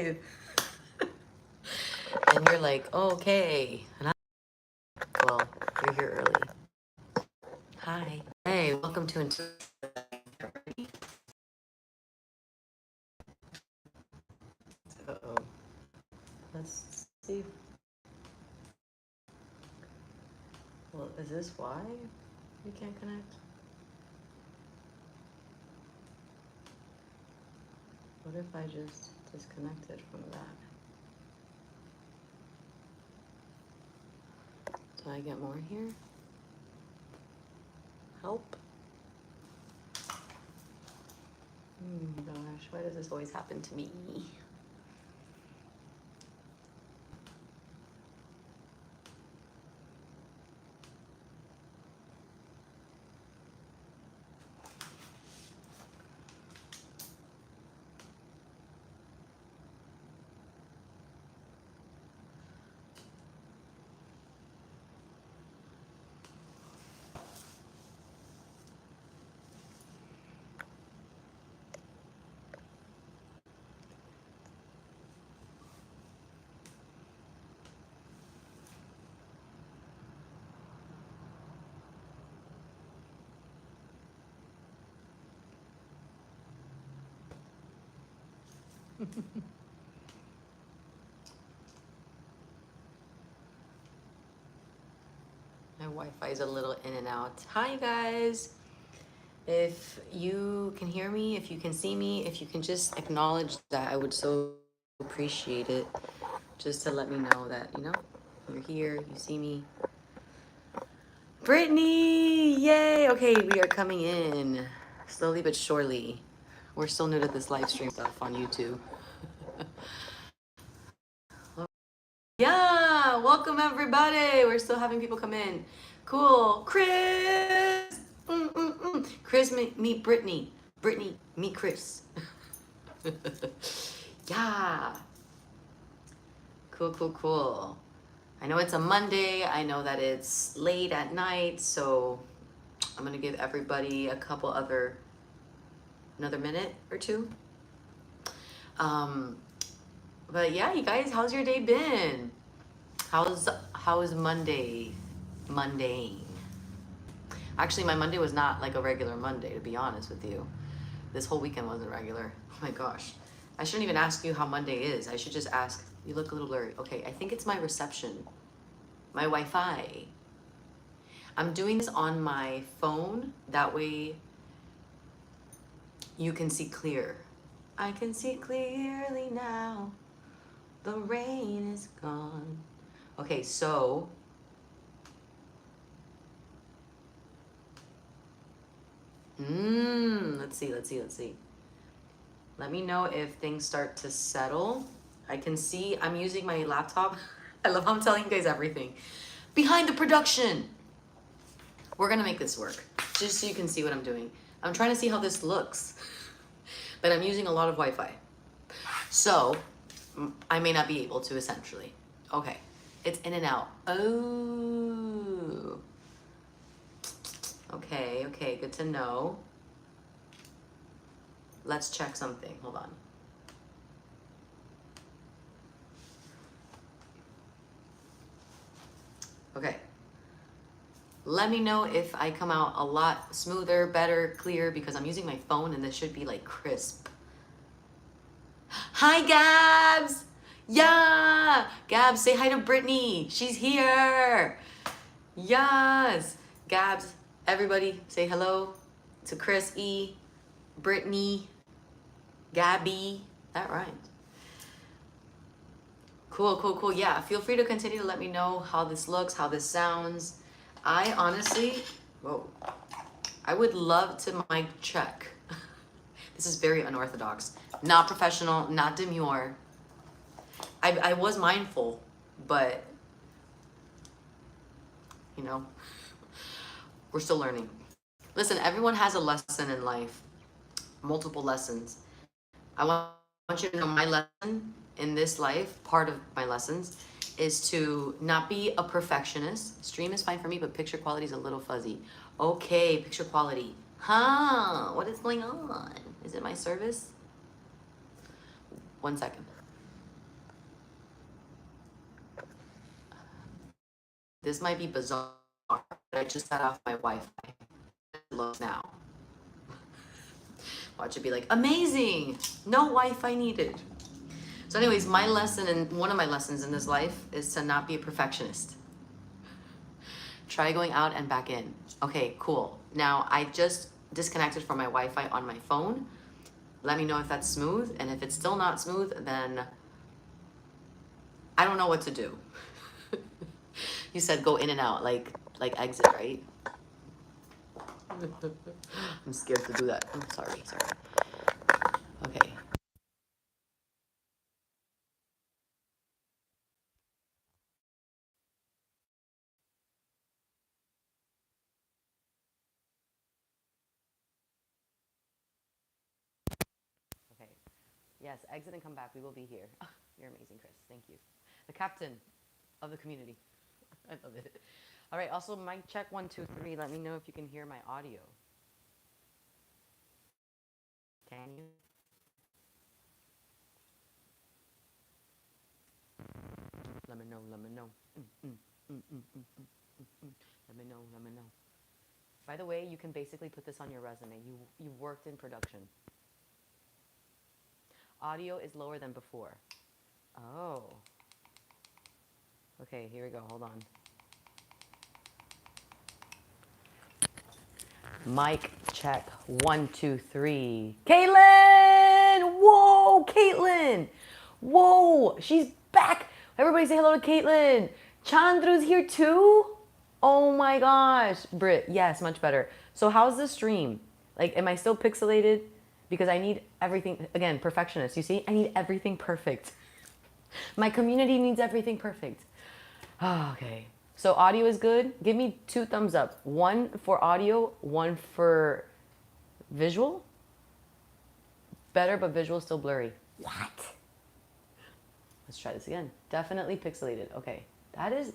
live. And you're like, okay. And well, you're here early. Hi. Hey, welcome to Uh-oh. Let's see. Well, is this why we can't connect? What if I just disconnected from that? Do I get more here? Help. Oh my gosh, why does this always happen to me? My Wi-Fi is a little in and out. Hi, you guys. If you can hear me, if you can see me, if you can just acknowledge that, I would so appreciate it. Just to let me know that, you know, you're here, you see me. Brittany, yay. Okay, we are coming in slowly but surely. We're still new to this live stream stuff on YouTube. Yeah, welcome everybody. We're still having people come in. Cool. Chris. Chris, meet Brittany. Brittany, meet Chris. Yeah. Cool, cool, cool. I know it's a Monday. I know that it's late at night, so I'm gonna give everybody a couple another minute or two. But yeah, you guys, how's your day been? How's Monday? Mundane. Actually, my Monday was not like a regular Monday, to be honest with you. This whole weekend wasn't regular. Oh my gosh. I shouldn't even ask you how Monday is. I should just ask, you look a little blurry. Okay, I think it's my reception, my Wi-Fi. I'm doing this on my phone. That way you can see clear. I can see clearly now. The rain is gone. Okay, so let's see. Let me know if things start to settle. I can see, I'm using my laptop. I love how I'm telling you guys everything. Behind the production. We're gonna make this work, just so you can see what I'm doing. I'm trying to see how this looks, but I'm using a lot of Wi-Fi. So, I may not be able to, essentially. Okay, it's in and out. Oh. Okay, good to know. Let's check something, hold on. Okay. Let me know if I come out a lot smoother, better, clear, because I'm using my phone and this should be like crisp. Hi, Gabs! Yeah! Gabs, say hi to Brittany. She's here. Yes! Gabs, everybody say hello to Chris E, Brittany, Gabby. That rhymed. Cool. Yeah, feel free to continue to let me know how this looks, how this sounds. I honestly, I would love to mic check. This is very unorthodox. Not professional, not demure. I was mindful, but, you know, we're still learning. Listen, everyone has a lesson in life, multiple lessons. I want you to know my lesson in this life, part of my lessons, is to not be a perfectionist. Stream is fine for me, but picture quality is a little fuzzy. Okay, picture quality. What is going on? Is it my service? 1 second. This might be bizarre, but I just got off my Wi-Fi. Look now. Watch it be like, amazing! No Wi-Fi needed. So anyways, my lesson, and one of my lessons in this life is to not be a perfectionist. Try going out and back in. Okay, cool. Now, I just disconnected from my Wi-Fi on my phone. Let me know if that's smooth, and if it's still not smooth, then I don't know what to do. You said go in and out, like exit, right? I'm scared to do that. I'm sorry. Okay. Okay. Yes, exit and come back. We will be here. You're amazing, Chris. Thank you. The captain of the community. I love it. All right. Also, mic check 1, 2, 3. Let me know if you can hear my audio. Can you? Let me know. Let me know. Let me know. Let me know. By the way, you can basically put this on your resume. You worked in production. Audio is lower than before. Oh. Okay, here we go. Hold on. Mic check 1, 2, 3. Caitlin! Whoa, Caitlin! Whoa, she's back. Everybody say hello to Caitlin. Chandru's here too? Oh my gosh. Britt, yes, much better. So how's the stream? Like, am I still pixelated? Because I need everything, again, perfectionist. You see, I need everything perfect. My community needs everything perfect. Oh, okay. So audio is good. Give me 2 thumbs up. 1 for audio, 1 for visual. Better, but visual still blurry. What? Let's try this again. Definitely pixelated. Okay. That is...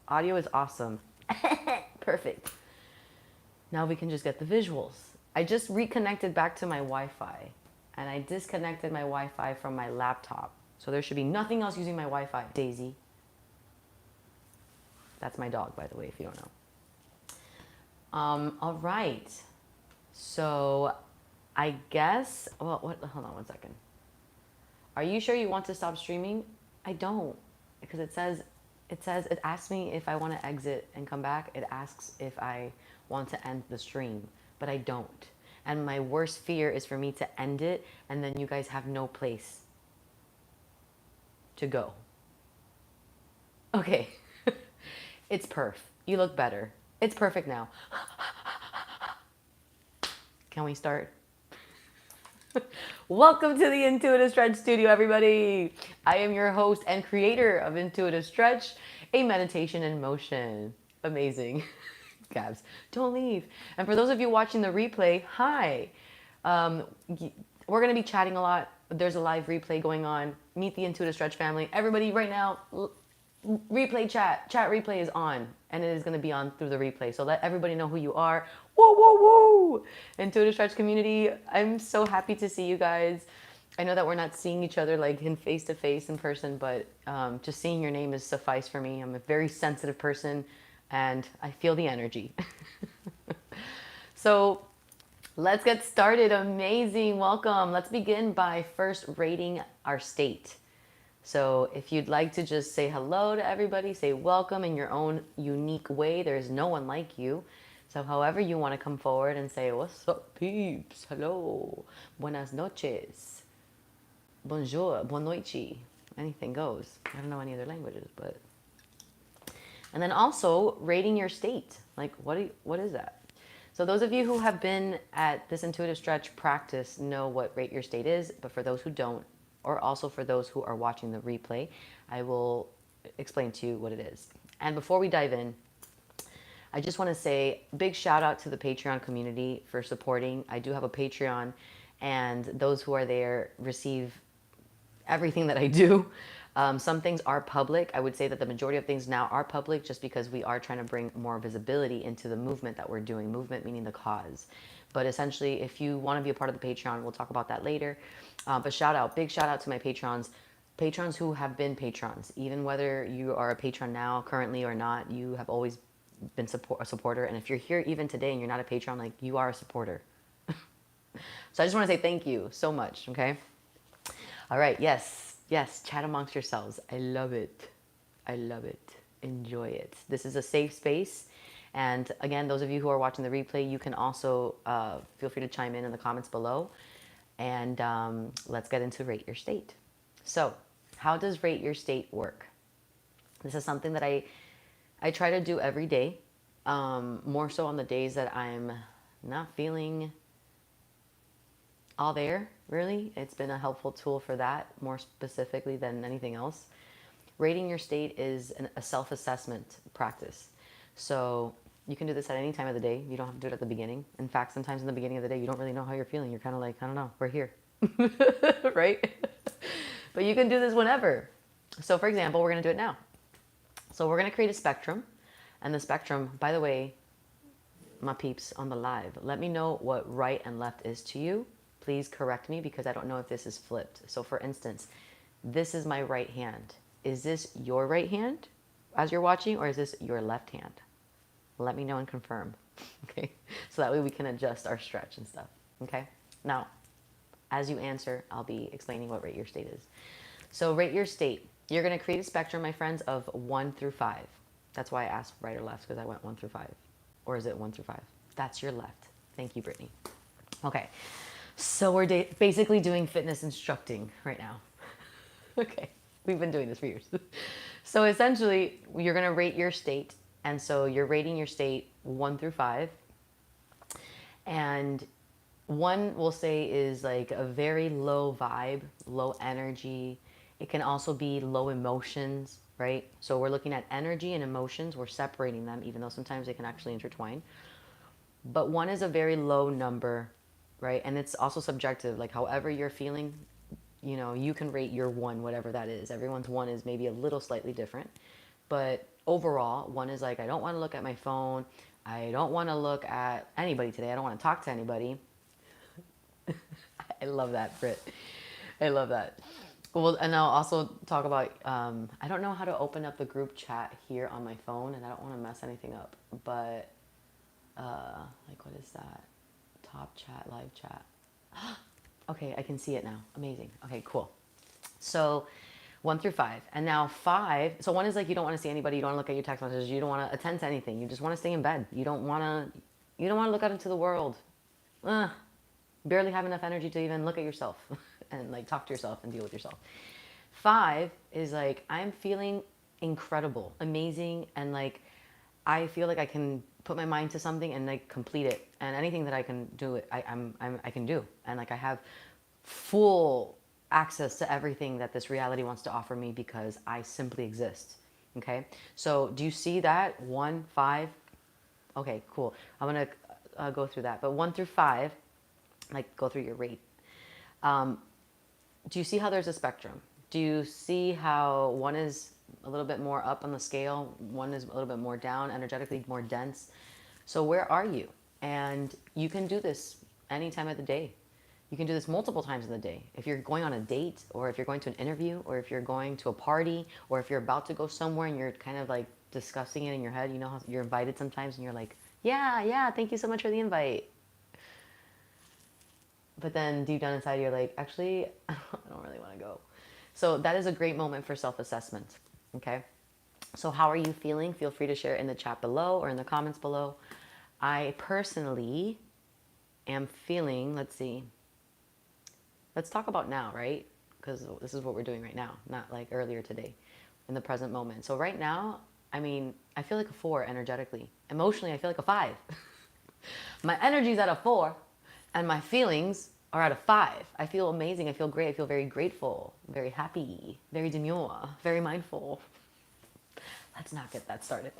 Audio is awesome. Perfect. Now we can just get the visuals. I just reconnected back to my Wi-Fi. And I disconnected my Wi-Fi from my laptop. So there should be nothing else using my Wi-Fi. Daisy. That's my dog, by the way, if you don't know. All right. So I guess, well, hold on 1 second. Are you sure you want to stop streaming? I don't, because it asks me if I want to exit and come back. It asks if I want to end the stream, but I don't. And my worst fear is for me to end it and then you guys have no place to go. Okay. It's perf. You look better. It's perfect now. Can we start? Welcome to the Intuitive Stretch Studio, everybody. I am your host and creator of Intuitive Stretch, a meditation in motion. Amazing. Gabs, don't leave. And for those of you watching the replay, hi. We're going to be chatting a lot. There's a live replay going on. Meet the Intuitive Stretch family. Everybody right now, replay chat replay is on, and it is going to be on through the replay. So let everybody know who you are. Whoa, whoa, whoa. Intuitive Stretch community, I'm so happy to see you guys. I know that we're not seeing each other like in face to face in person, but just seeing your name is suffice for me. I'm a very sensitive person and I feel the energy. So let's get started. Amazing. Welcome. Let's begin by first rating our state. So if you'd like to just say hello to everybody, say welcome in your own unique way. There's no one like you. So however you want to come forward and say, what's up, peeps? Hello. Buenas noches. Bonjour. Buon noite. Anything goes. I don't know any other languages, but... And then also rating your state. Like, what is that? So those of you who have been at this Intuitive Stretch practice know what rate your state is. But for those who don't, or also for those who are watching the replay, I will explain to you what it is. And before we dive in, I just want to say big shout out to the Patreon community for supporting. I do have a Patreon, and those who are there receive everything that I do. Some things are public. I would say that the majority of things now are public just because we are trying to bring more visibility into the movement that we're doing. Movement meaning the cause. But essentially, if you want to be a part of the Patreon, we'll talk about that later. But big shout out to my Patrons. patrons who have been patrons, even whether you are a patron now, currently or not, you have always been a supporter. And if you're here even today and you're not a patron, like, you are a supporter. So I just want to say thank you so much, okay? All right, yes, yes, chat amongst yourselves. I love it. I love it. Enjoy it. This is a safe space. And again, those of you who are watching the replay, you can also feel free to chime in the comments below. And let's get into Rate Your State. So, how does Rate Your State work? This is something that I try to do every day, more so on the days that I'm not feeling all there, really. It's been a helpful tool for that, more specifically than anything else. Rating your state is a self-assessment practice. So you can do this at any time of the day. You don't have to do it at the beginning. In fact, sometimes in the beginning of the day, you don't really know how you're feeling. You're kind of like, I don't know, we're here, right? But you can do this whenever. So for example, we're going to do it now. So we're going to create a spectrum. And the spectrum, by the way, my peeps on the live, let me know what right and left is to you. Please correct me because I don't know if this is flipped. So for instance, this is my right hand. Is this your right hand as you're watching, or is this your left hand? Let me know and confirm, okay? So that way we can adjust our stretch and stuff, okay? Now, as you answer, I'll be explaining what Rate Your State is. So Rate Your State, you're gonna create a spectrum, my friends, of 1 through 5. That's why I asked right or left, because I went 1 through 5. Or is it 1 through 5? That's your left. Thank you, Brittany. Okay, so we're basically doing fitness instructing right now. Okay, we've been doing this for years. So essentially, you're gonna rate your state. And so you're rating your state 1 through 5. And 1 we'll say is like a very low vibe, low energy. It can also be low emotions, right? So we're looking at energy and emotions. We're separating them, even though sometimes they can actually intertwine. But 1 is a very low number, right? And it's also subjective. Like however you're feeling, you know, you can rate your 1, whatever that is. Everyone's 1 is maybe a little slightly different. But overall, 1 is like, I don't want to look at my phone. I don't want to look at anybody today. I don't want to talk to anybody. I love that, Britt. I love that. Well, and I'll also talk about, I don't know how to open up the group chat here on my phone, and I don't want to mess anything up. But, like, what is that? Top chat, live chat. Okay, I can see it now. Amazing. Okay, cool. So 1 through 5. And now 5, so 1 is like you don't want to see anybody, you don't want to look at your text messages, you don't want to attend to anything, you just want to stay in bed. You don't want to look out into the world. Barely have enough energy to even look at yourself and like talk to yourself and deal with yourself. 5 is like, I'm feeling incredible, amazing, and like I feel like I can put my mind to something and like complete it, and anything that I can do, I can do, and like I have full access to everything that this reality wants to offer me because I simply exist. Okay, so do you see that? 1, 5. Okay, cool. I'm gonna go through that, but 1 through 5, like go through your rate. Do you see how there's a spectrum? Do you see how 1 is a little bit more up on the scale, 1 is a little bit more down, energetically more dense? So where are you? And you can do this any time of the day. You can do this multiple times in the day. If you're going on a date, or if you're going to an interview, or if you're going to a party, or if you're about to go somewhere and you're kind of like discussing it in your head, you know how you're invited sometimes and you're like, yeah, thank you so much for the invite. But then deep down inside, you're like, actually, I don't really want to go. So that is a great moment for self-assessment, okay? So how are you feeling? Feel free to share it in the chat below or in the comments below. I personally am feeling, let's see. Let's talk about now, right? Because this is what we're doing right now, not like earlier today, in the present moment. So right now, I mean, I feel like a 4 energetically. Emotionally, I feel like a 5. My energy's at a 4, and my feelings are at a 5. I feel amazing. I feel great. I feel very grateful, very happy, very demure, very mindful. Let's not get that started.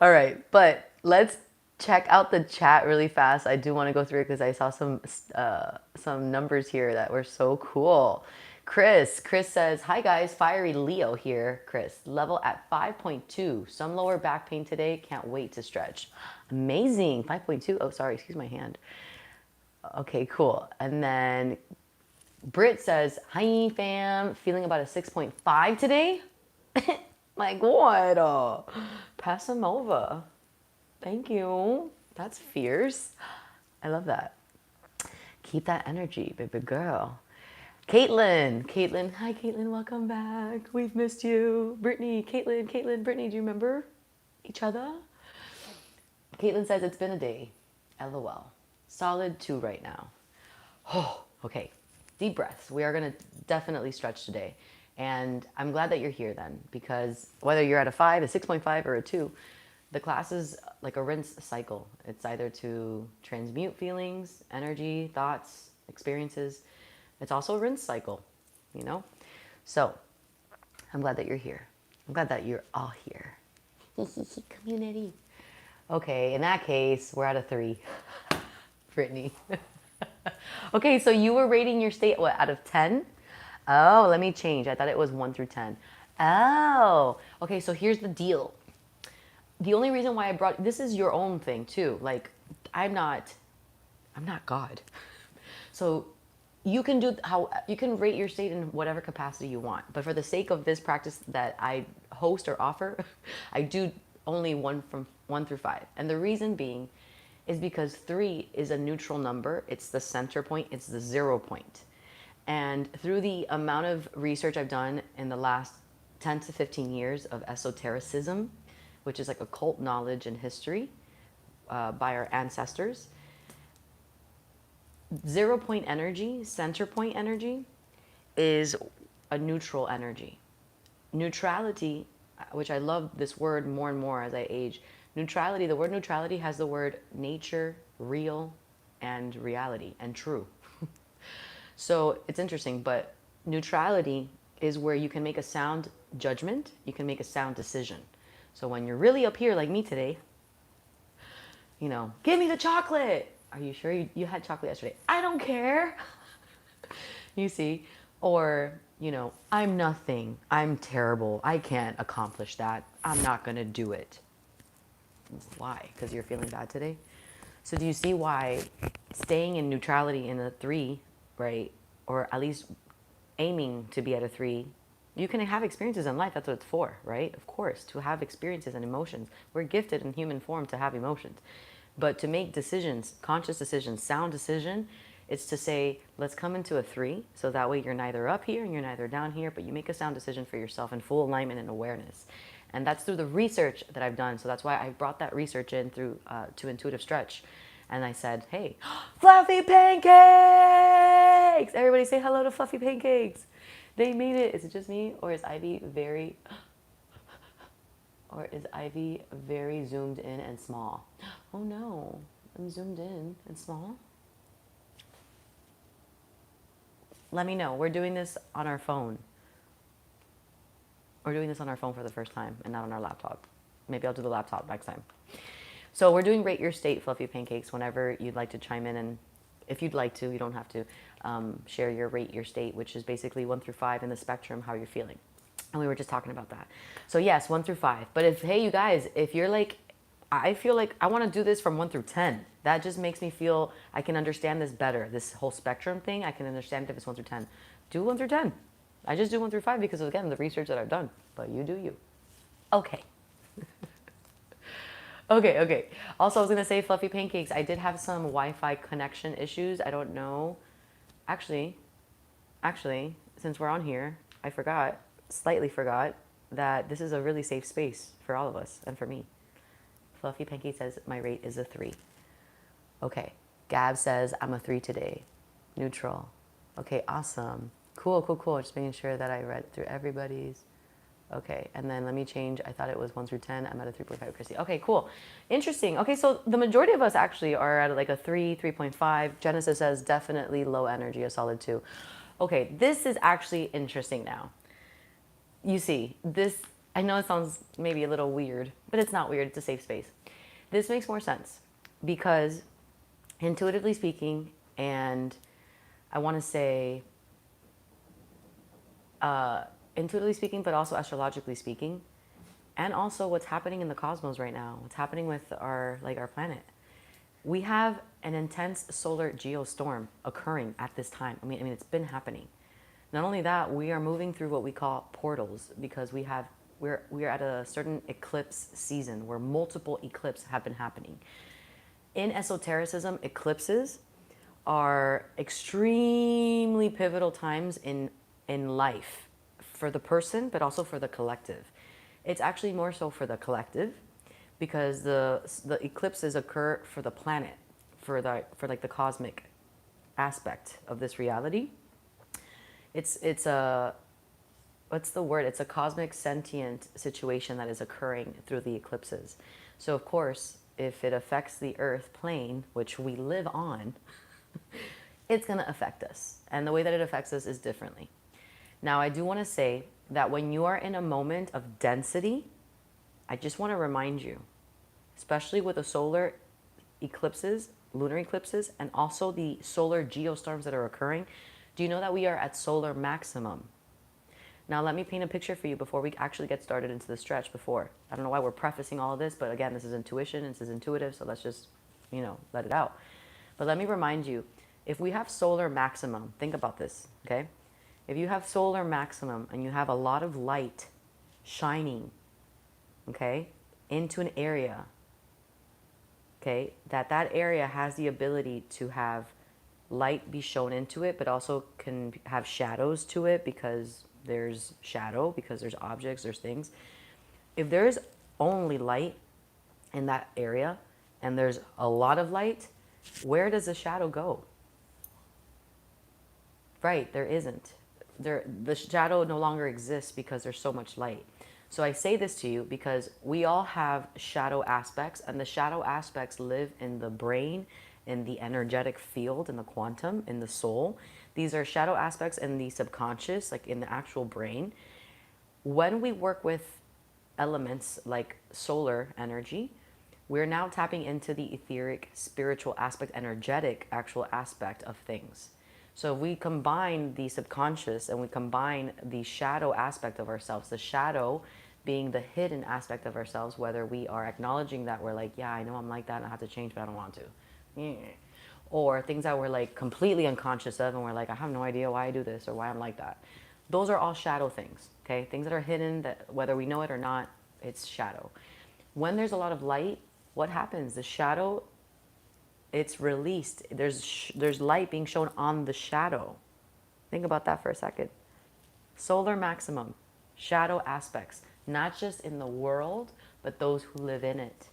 All right, but let's check out the chat really fast. I do want to go through it because I saw some numbers here that were so cool. Chris says, hi guys, fiery Leo here. Chris, level at 5.2. Some lower back pain today. Can't wait to stretch. Amazing. 5.2. Oh, sorry. Excuse my hand. Okay, cool. And then Britt says, hi fam, feeling about a 6.5 today? My God, pass them over. Thank you. That's fierce. I love that. Keep that energy, baby girl. Caitlin, hi Caitlin, welcome back. We've missed you. Brittany, Caitlin, Brittany, do you remember each other? Caitlin says it's been a day. LOL. Solid 2 right now. Oh, okay. Deep breaths. We are going to definitely stretch today. And I'm glad that you're here then, because whether you're at a 5, a 6.5, or a 2, the class is like a rinse cycle. It's either to transmute feelings, energy, thoughts, experiences. It's also a rinse cycle, you know? So I'm glad that you're here. I'm glad that you're all here. Community. Okay, in that case, we're at a 3. Brittany. Okay, so you were rating your state, what, out of 10? Oh, let me change. I thought it was 1 through 10. Oh, okay, so here's the deal. The only reason why I brought, this is your own thing too. Like, I'm not God. So you can do you can rate your state in whatever capacity you want. But for the sake of this practice that I host or offer, I do only 1 through 5. And the reason being is because 3 is a neutral number. It's the center point. It's the 0 point. And through the amount of research I've done in the last 10 to 15 years of esotericism, which is like occult knowledge and history by our ancestors, 0 point energy, center point energy, is a neutral energy. Neutrality, which I love this word more and more as I age, neutrality, the word neutrality has the word nature, real, and reality, and true. So it's interesting, but neutrality is where you can make a sound judgment, you can make a sound decision. So when you're really up here like me today, you know, give me the chocolate. Are you sure you had chocolate yesterday? I don't care. You see? Or, you know, I'm nothing. I'm terrible. I can't accomplish that. I'm not going to do it. Why? Because you're feeling bad today? So do you see why staying in neutrality in a 3, right? Or at least aiming to be at a 3, you can have experiences in life. That's what it's for, right? Of course, to have experiences and emotions. We're gifted in human form to have emotions. But to make decisions, conscious decisions, sound decision, it's to say, let's come into a 3. So that way you're neither up here and you're neither down here, but you make a sound decision for yourself in full alignment and awareness. And that's through the research that I've done. So that's why I brought that research in through to Intuitive Stretch. And I said, hey, fluffy pancakes! Everybody say hello to fluffy pancakes. They made it. Is it just me? Or is Ivy very zoomed in and small? Oh no, I'm zoomed in and small. Let me know. We're doing this on our phone. We're doing this on our phone for the first time and not on our laptop. Maybe I'll do the laptop next time. So we're doing Rate Your State Fluffy Pancakes whenever you'd like to chime in. And if you'd like to, you don't have to share your Rate Your State, which is basically 1 through 5 in the spectrum, how you're feeling. And we were just talking about that. So yes, 1 through 5. But if, hey, you guys, if you're like, I feel like I want to do this from 1 through 10. That just makes me feel I can understand this better. This whole spectrum thing, I can understand if it's 1 through 10. Do 1 through 10. I just do 1 through 5 because of, again, the research that I've done. But you do you. Okay. Okay. Also, I was going to say fluffy pancakes. I did have some Wi-Fi connection issues. I don't know. Actually, since we're on here, I slightly forgot that this is a really safe space for all of us and for me. Fluffy Pancake says my rate is a 3. Okay. Gab says I'm a 3 today. Neutral. Okay, awesome. Cool. Just making sure that I read through everybody's. Okay, and then let me change. I thought it was 1 through 10. I'm at a 3.5, Chrissy. Okay, cool. Interesting. Okay, so the majority of us actually are at like a 3, 3.5. Genesis says definitely low energy, a solid 2. Okay, this is actually interesting now. You see, this, I know it sounds maybe a little weird, but it's not weird. It's a safe space. This makes more sense because intuitively speaking, and I want to say intuitively speaking, but also astrologically speaking, and also what's happening in the cosmos right now, what's happening with our planet. We have an intense solar geostorm occurring at this time. I mean, it's been happening. Not only that, we are moving through what we call portals because we're at a certain eclipse season where multiple eclipses have been happening. In esotericism, eclipses are extremely pivotal times in life for the person, but also for the collective. It's actually more so for the collective because the eclipses occur for the planet, for like the cosmic aspect of this reality. It's a what's the word? It's a cosmic sentient situation that is occurring through the eclipses. So of course, if it affects the earth plane, which we live on, it's going to affect us. And the way that it affects us is differently. Now, I do want to say that when you are in a moment of density, I just want to remind you, especially with the solar eclipses, lunar eclipses, and also the solar geostorms that are occurring, do you know that we are at solar maximum? Now, let me paint a picture for you before we actually get started into the stretch before. I don't know why we're prefacing all of this, but again, this is intuition, this is intuitive, so let's just, let it out. But let me remind you, if we have solar maximum, think about this, okay? If you have solar maximum and you have a lot of light shining, okay, into an area, okay, that area has the ability to have light be shown into it, but also can have shadows to it because there's shadow, because there's objects, there's things. If there's only light in that area and there's a lot of light, where does the shadow go? Right, there isn't. The shadow no longer exists because there's so much light. So I say this to you because we all have shadow aspects, and the shadow aspects live in the brain, in the energetic field, in the quantum, in the soul. These are shadow aspects in the subconscious, like in the actual brain. When we work with elements like solar energy, we're now tapping into the etheric, spiritual aspect, energetic actual aspect of things. So if we combine the subconscious and we combine the shadow aspect of ourselves, the shadow being the hidden aspect of ourselves, whether we are acknowledging that we're like, yeah, I know I'm like that and I have to change, but I don't want to. Yeah. Or things that we're like completely unconscious of and we're like, I have no idea why I do this or why I'm like that. Those are all shadow things, okay? Things that are hidden, that whether we know it or not, it's shadow. When there's a lot of light, what happens? The shadow, it's released. There's light being shown on the shadow. Think about that for a second. Solar maximum, shadow aspects, not just in the world, but those who live in it.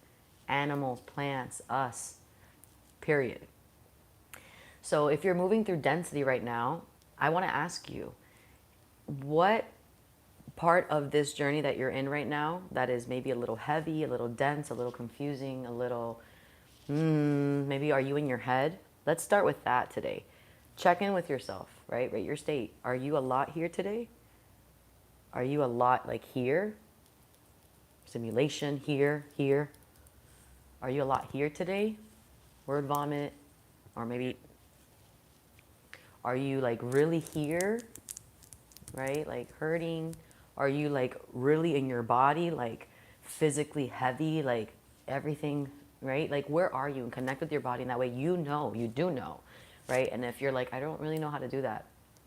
Animals, plants, us, period. So if you're moving through density right now, I want to ask you, what part of this journey that you're in right now that is maybe a little heavy, a little dense, a little confusing, a little, maybe are you in your head? Let's start with that today. Check in with yourself, right? Rate your state. Are you a lot here today? Are you a lot like here? Simulation here, here. Are you a lot here today? Word vomit, or maybe are you like really here, right? Like hurting? Are you like really in your body, like physically heavy, like everything, right? Like where are you? And connect with your body, and that way you do know, right? And if you're like, I don't really know how to do that,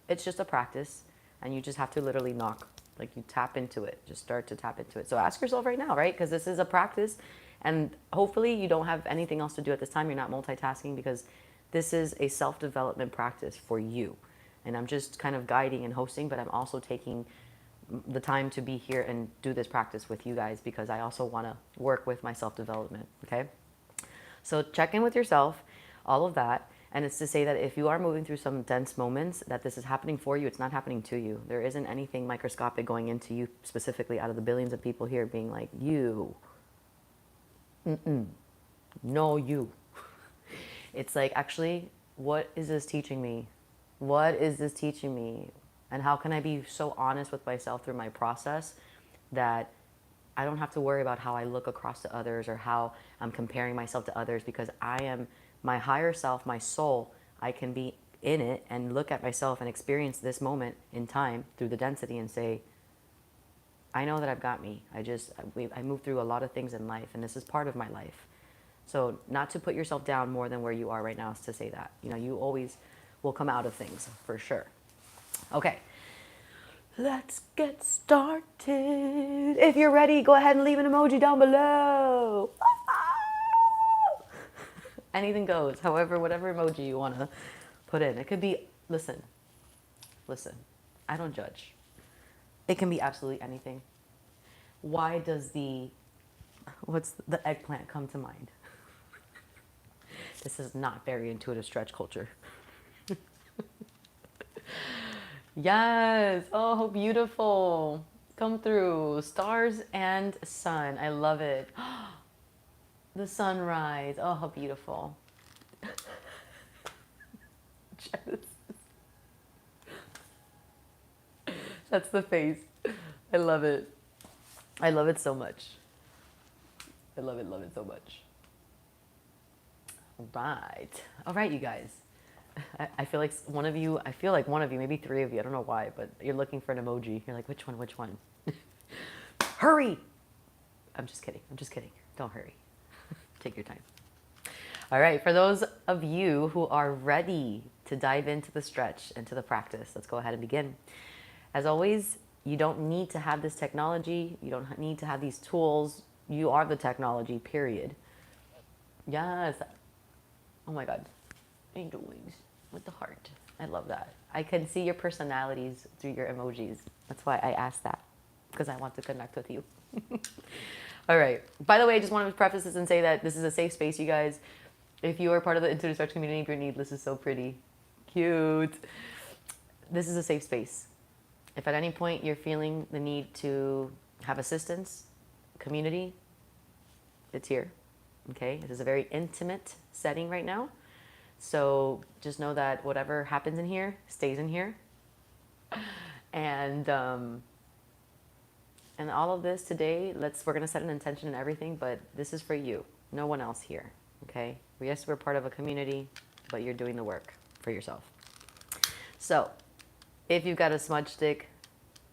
it's just a practice, and you just have to literally knock, like you tap into it, just start to tap into it. So ask yourself right now, right? Because this is a practice, and hopefully you don't have anything else to do at this time. You're not multitasking because this is a self-development practice for you. And I'm just kind of guiding and hosting, but I'm also taking the time to be here and do this practice with you guys because I also want to work with my self-development, okay? So check in with yourself, all of that. And it's to say that if you are moving through some dense moments, that this is happening for you, it's not happening to you. There isn't anything microscopic going into you specifically out of the billions of people here being like, you. No, you. It's like, actually, what is this teaching me? What is this teaching me? And how can I be so honest with myself through my process that I don't have to worry about how I look across to others or how I'm comparing myself to others, because I am my higher self, my soul. I can be in it and look at myself and experience this moment in time through the density and say, I know that I've got me. I move through a lot of things in life, and this is part of my life. So not to put yourself down more than where you are right now is to say that. You know, you always will come out of things for sure. Okay. Let's get started. If you're ready, go ahead and leave an emoji down below. Anything goes. However, whatever emoji you want to put in. It could be, listen, I don't judge. It can be absolutely anything. Why does what's the eggplant come to mind? This is not very intuitive stretch culture. Yes. Oh, how beautiful. Come through. Stars and sun. I love it. The sunrise. Oh, how beautiful. That's the face. I love it. I love it so much. I love it so much. All right, you guys. I feel like one of you, maybe three of you, I don't know why, but you're looking for an emoji. You're like, which one? Hurry! I'm just kidding. Don't hurry. Take your time. All right, for those of you who are ready to dive into the stretch, into the practice, let's go ahead and begin. As always, you don't need to have this technology. You don't need to have these tools. You are the technology, period. Yes. Oh my God. Angel wings with the heart. I love that. I can see your personalities through your emojis. That's why I asked that, because I want to connect with you. All right. By the way, I just wanted to preface this and say that this is a safe space, you guys. If you are part of the Intuitive Stretch community, if you're needless is so pretty. Cute. This is a safe space. If at any point you're feeling the need to have assistance, community, it's here. Okay? This is a very intimate setting right now. So just know that whatever happens in here stays in here. And all of this today, we're going to set an intention and everything, but this is for you. No one else here. Okay? Yes, we're part of a community, but you're doing the work for yourself. So if you've got a smudge stick,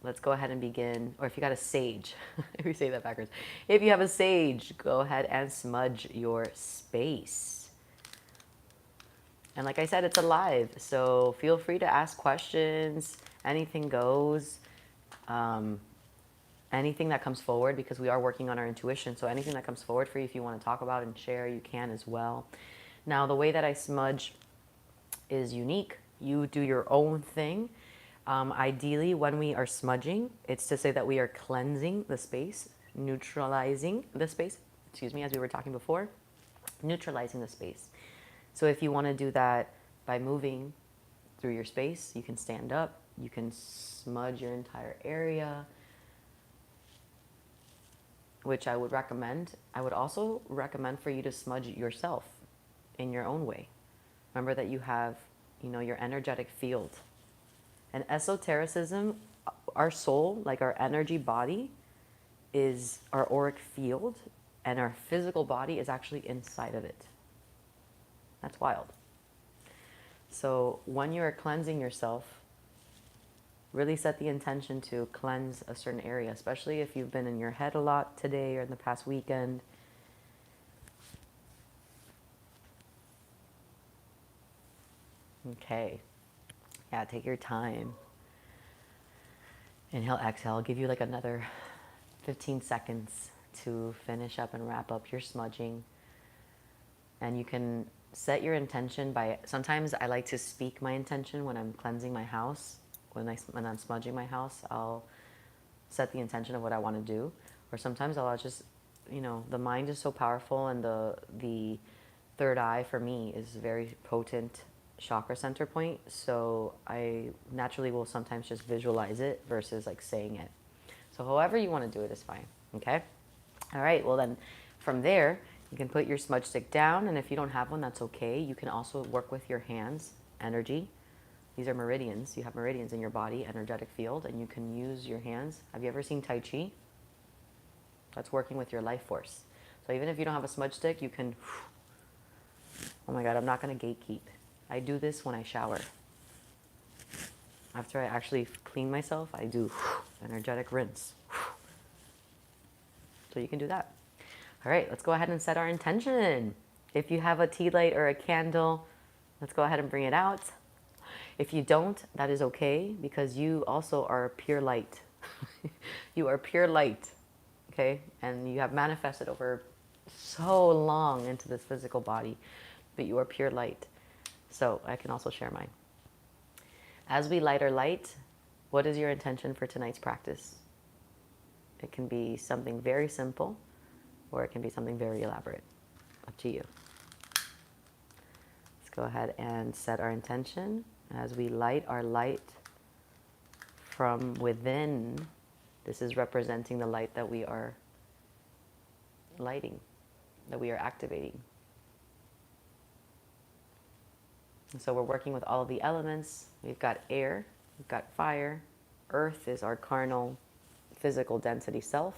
let's go ahead and begin. Or if you got a sage, if we say that backwards. If you have a sage, go ahead and smudge your space. And like I said, it's alive, so feel free to ask questions. Anything goes. Anything that comes forward, because we are working on our intuition. So anything that comes forward for you, if you want to talk about and share, you can as well. Now, the way that I smudge is unique. You do your own thing. Ideally, when we are smudging, it's to say that we are cleansing the space, neutralizing the space, as we were talking before, neutralizing the space. So if you want to do that by moving through your space, you can stand up, you can smudge your entire area, which I would recommend. I would also recommend for you to smudge yourself in your own way. Remember that you have, your energetic field. And esotericism, our soul, like our energy body, is our auric field, and our physical body is actually inside of it. That's wild. So when you're cleansing yourself, really set the intention to cleanse a certain area, especially if you've been in your head a lot today or in the past weekend. Okay. Yeah, take your time. Inhale, exhale. I'll give you like another 15 seconds to finish up and wrap up your smudging. And you can set your intention by, sometimes I like to speak my intention when I'm cleansing my house. When I'm smudging my house, I'll set the intention of what I want to do. Or sometimes I'll just, the mind is so powerful, and the third eye for me is very potent chakra center point. So I naturally will sometimes just visualize it versus like saying it. So however you want to do it is fine. Okay? All right. Well, then from there, you can put your smudge stick down, and if you don't have one, that's okay. You can also work with your hands, energy. These are meridians. You have meridians in your body, energetic field, and you can use your hands. Have you ever seen Tai Chi? That's working with your life force. So even if you don't have a smudge stick, you can, oh my God, I'm not going to gatekeep. I do this when I shower. After I actually clean myself, I do energetic rinse. So you can do that. All right, let's go ahead and set our intention. If you have a tea light or a candle, let's go ahead and bring it out. If you don't, that is okay, because you also are pure light. You are pure light, okay? And you have manifested over so long into this physical body, but you are pure light. So I can also share mine. As we light our light, what is your intention for tonight's practice? It can be something very simple, or it can be something very elaborate. Up to you. Let's go ahead and set our intention as we light our light from within. This is representing the light that we are lighting, that we are activating. And so we're working with all of the elements. We've got air, we've got fire, earth is our carnal, physical density self,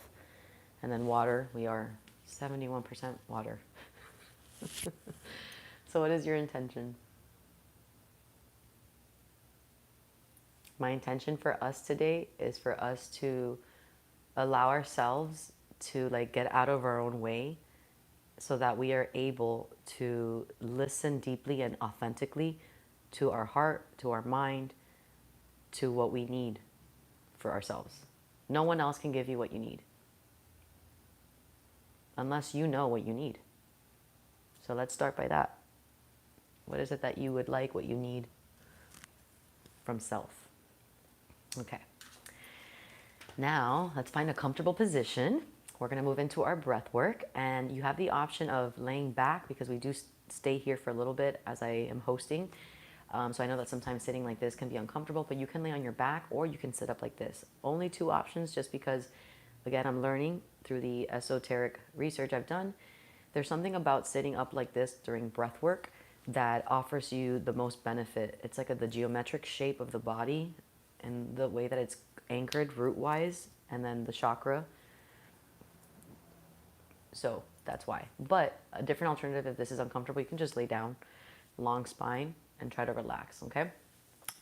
and then water, we are 71% water. So what is your intention? My intention for us today is for us to allow ourselves to like get out of our own way so that we are able to listen deeply and authentically to our heart, to our mind, to what we need for ourselves. No one else can give you what you need unless you know what you need. So let's start by that. What is it that you would like, what you need from self? Okay. Now, let's find a comfortable position. We're going to move into our breath work, and you have the option of laying back because we do stay here for a little bit as I am hosting. So I know that sometimes sitting like this can be uncomfortable, but you can lay on your back or you can sit up like this. Only two options, just because, again, I'm learning through the esoteric research I've done. There's something about sitting up like this during breath work that offers you the most benefit. It's like the geometric shape of the body and the way that it's anchored root-wise, and then the chakra. So that's why. But a different alternative, if this is uncomfortable, you can just lay down, long spine, and try to relax, okay?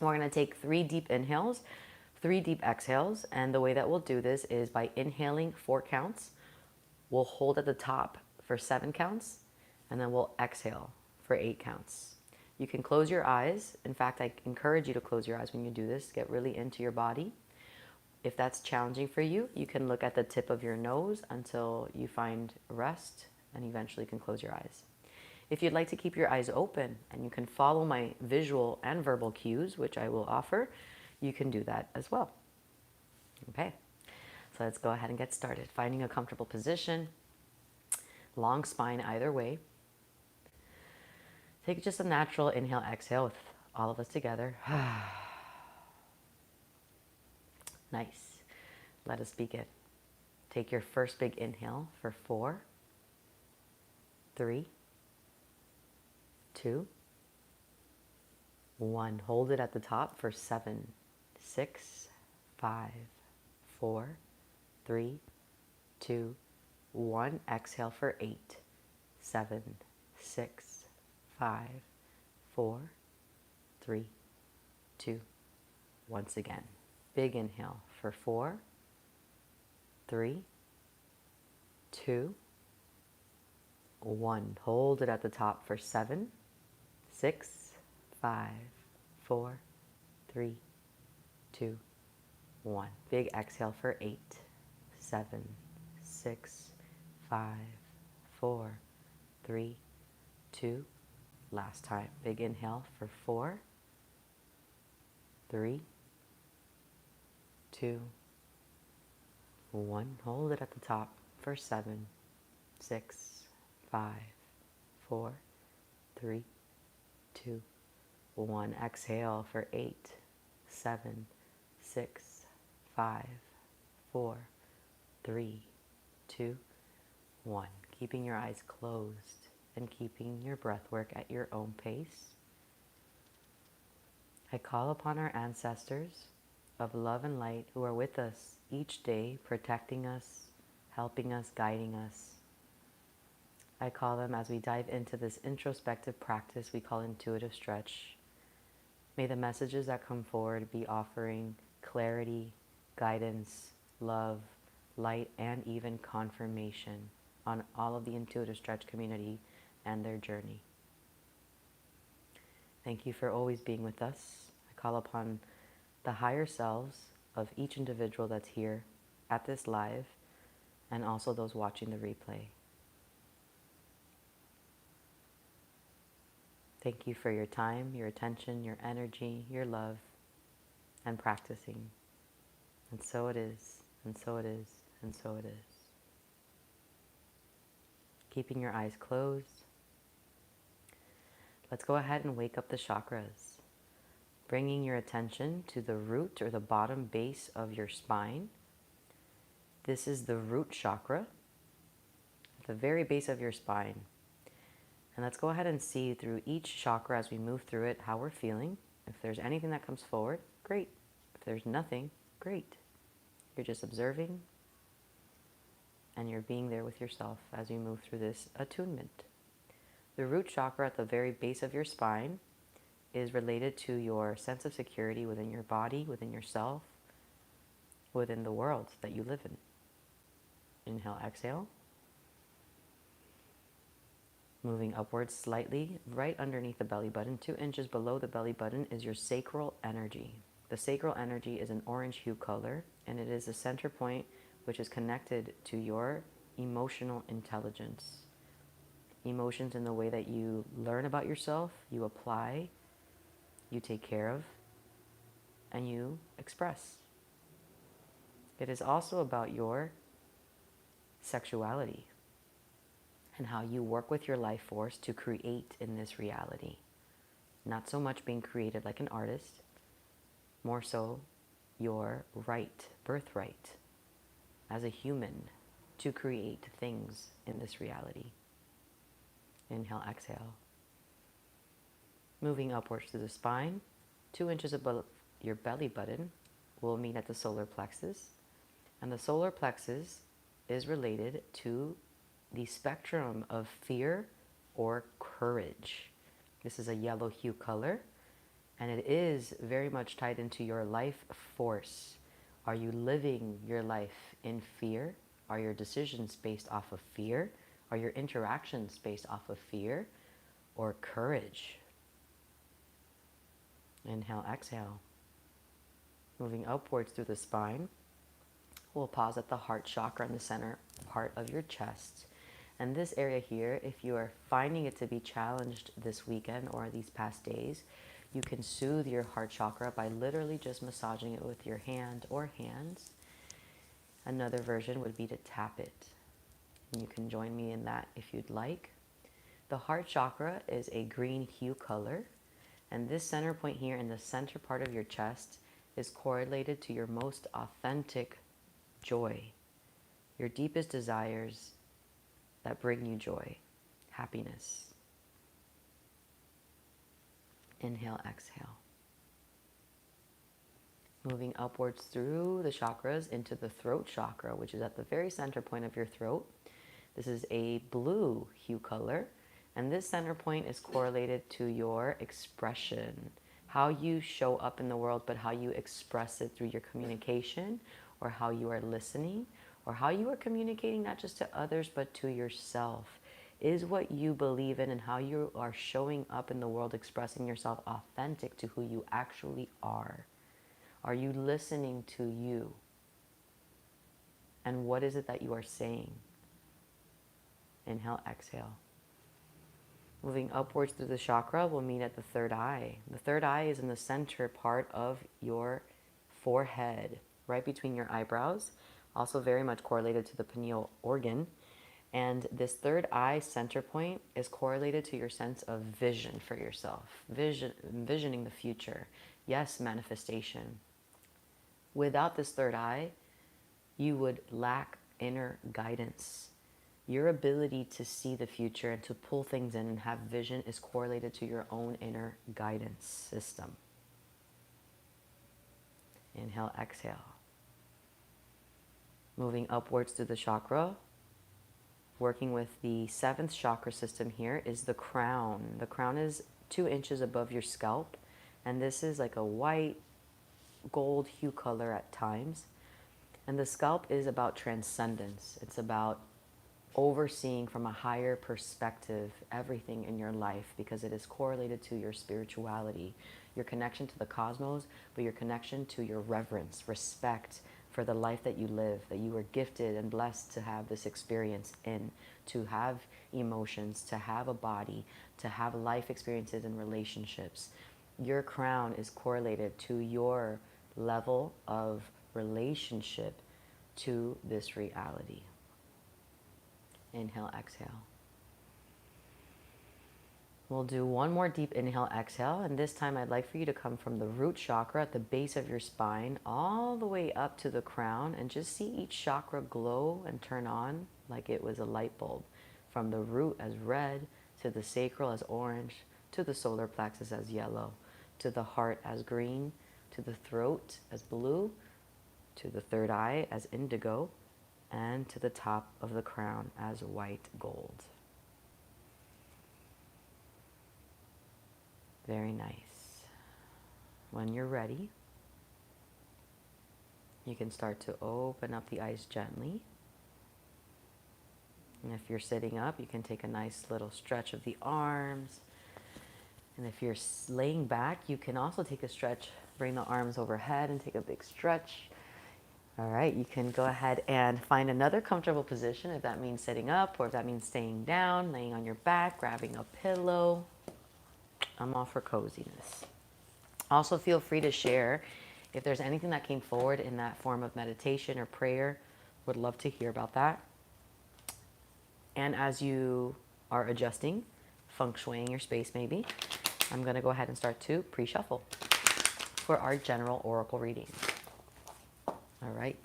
We're going to take 3 deep inhales, 3 deep exhales, and the way that we'll do this is by inhaling 4 counts. We'll hold at the top for 7 counts, and then we'll exhale for 8 counts. You can close your eyes. In fact, I encourage you to close your eyes when you do this. Get really into your body. If that's challenging for you, you can look at the tip of your nose until you find rest, and eventually you can close your eyes. If you'd like to keep your eyes open and you can follow my visual and verbal cues, which I will offer, you can do that as well. Okay, so let's go ahead and get started. Finding a comfortable position, long spine either way. Take just a natural inhale, exhale with all of us together. Nice. Let us begin. Take your first big inhale for 4, 3, 2, 1. Hold it at the top for 7, 6, 5, 4, 3, 2, 1. Exhale for 8, 7, 6, 5, 4, 3, 2. Once again. Big inhale for 4, 3, 2, 1. Hold it at the top for 7, 6, 5, 4, 3, 2, 1. Big exhale for 8, 7, 6, 5, 4, 3, 2. Last time. Big inhale for 4, 3, 2, 1. Hold it at the top for 7, 6, 5, 4, 3, 2, 1. Exhale for 8, 7, 6, 5, 4, 3, 2, 1. Keeping your eyes closed and keeping your breath work at your own pace. I call upon our ancestors of love and light who are with us each day, protecting us, helping us, guiding us. I call them as we dive into this introspective practice we call intuitive stretch. May the messages that come forward be offering clarity, guidance, love, light, and even confirmation on all of the intuitive stretch community and their journey. Thank you for always being with us. I call upon the higher selves of each individual that's here at this live, and also those watching the replay. Thank you for your time, your attention, your energy, your love, and practicing. And so it is, and so it is, and so it is. Keeping your eyes closed. Let's go ahead and wake up the chakras. Bringing your attention to the root or the bottom base of your spine. This is the root chakra, at the very base of your spine. And let's go ahead and see through each chakra as we move through it how we're feeling. If there's anything that comes forward, great. If there's nothing, great. You're just observing and you're being there with yourself as you move through this attunement. The root chakra at the very base of your spine is related to your sense of security within your body, within yourself, within the world that you live in. Inhale, exhale. Moving upwards slightly, right underneath the belly button, 2 inches below the belly button is your sacral energy. The sacral energy is an orange hue color, and it is a center point which is connected to your emotional intelligence. Emotions in the way that you learn about yourself, you apply, you take care of, and you express. It is also about your sexuality and how you work with your life force to create in this reality. Not so much being created like an artist, more so your right, birthright, as a human to create things in this reality. Inhale, exhale. Moving upwards through the spine, 2 inches above your belly button will meet at the solar plexus. And the solar plexus is related to the spectrum of fear or courage. This is a yellow hue color, and it is very much tied into your life force. Are you living your life in fear? Are your decisions based off of fear? Are your interactions based off of fear or courage? Inhale, exhale. Moving upwards through the spine, we'll pause at the heart chakra in the center part of your chest. And this area here, if you are finding it to be challenged this weekend or these past days, you can soothe your heart chakra by literally just massaging it with your hand or hands. Another version would be to tap it. And you can join me in that if you'd like. The heart chakra is a green hue color. And this center point here in the center part of your chest is correlated to your most authentic joy, your deepest desires that bring you joy, happiness. Inhale, exhale. Moving upwards through the chakras into the throat chakra, which is at the very center point of your throat. This is a blue hue color, and this center point is correlated to your expression, how you show up in the world, but how you express it through your communication, or how you are listening, or how you are communicating not just to others, but to yourself. Is what you believe in and how you are showing up in the world, expressing yourself authentic to who you actually are? Are you listening to you? And what is it that you are saying? Inhale, exhale. Moving upwards through the chakra, we'll meet at the third eye. The third eye is in the center part of your forehead, right between your eyebrows, also very much correlated to the pineal organ. And this third eye center point is correlated to your sense of vision for yourself, envisioning the future. Yes, manifestation. Without this third eye, you would lack inner guidance. Your ability to see the future and to pull things in and have vision is correlated to your own inner guidance system. Inhale, exhale. Moving upwards through the chakra, working with the 7th chakra system here is the crown. The crown is 2 inches above your scalp, and this is like a white gold hue color at times. And the scalp is about transcendence. It's about overseeing from a higher perspective everything in your life, because it is correlated to your spirituality, your connection to the cosmos, but your connection to your reverence, respect for the life that you live, that you were gifted and blessed to have this experience in, to have emotions, to have a body, to have life experiences and relationships. Your crown is correlated to your level of relationship to this reality. Inhale, exhale. We'll do one more deep inhale, exhale, and this time I'd like for you to come from the root chakra at the base of your spine all the way up to the crown, and just see each chakra glow and turn on like it was a light bulb. From the root as red, to the sacral as orange, to the solar plexus as yellow, to the heart as green, to the throat as blue, to the third eye as indigo, and to the top of the crown as white gold. Very nice. When you're ready, you can start to open up the eyes gently. And if you're sitting up, you can take a nice little stretch of the arms. And if you're laying back, you can also take a stretch, bring the arms overhead and take a big stretch. All right, you can go ahead and find another comfortable position, if that means sitting up or if that means staying down, laying on your back, grabbing a pillow. I'm all for coziness. Also, feel free to share if there's anything that came forward in that form of meditation or prayer. Would love to hear about that. And as you are adjusting, feng shuiing your space maybe, I'm going to go ahead and start to pre-shuffle for our general oracle reading. All right.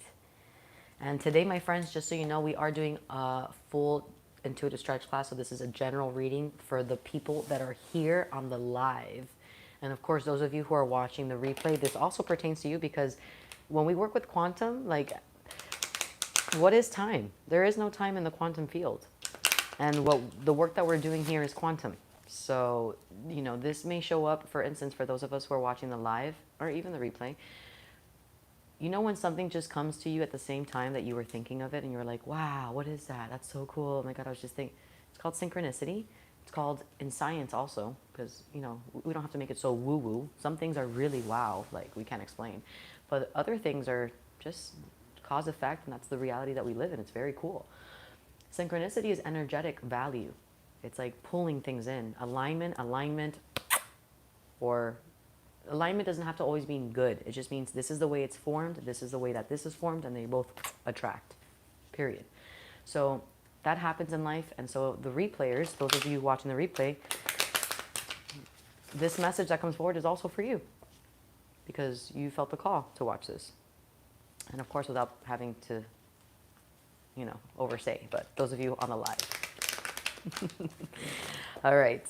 And today, my friends, just so you know, we are doing a full intuitive stretch class. So this is a general reading for the people that are here on the live. And of course, those of you who are watching the replay, this also pertains to you, because when we work with quantum, like, what is time? There is no time in the quantum field. And what the work that we're doing here is quantum. So, you know, this may show up, for instance, for those of us who are watching the live or even the replay. You know when something just comes to you at the same time that you were thinking of it and you were like, wow, what is that? That's so cool. Oh my God, I was just thinking. It's called synchronicity. It's called in science also, because, you know, we don't have to make it so woo-woo. Some things are really wow, like we can't explain. But other things are just cause effect, and that's the reality that we live in. It's very cool. Synchronicity is energetic value. It's like pulling things in. Alignment, or alignment doesn't have to always mean good. It just means this is the way it's formed, this is the way that this is formed, and they both attract, period. So that happens in life. And so the replayers, those of you watching the replay, this message that comes forward is also for you, because you felt the call to watch this. And of course, without having to, you know, oversay, but those of you on the live. All right.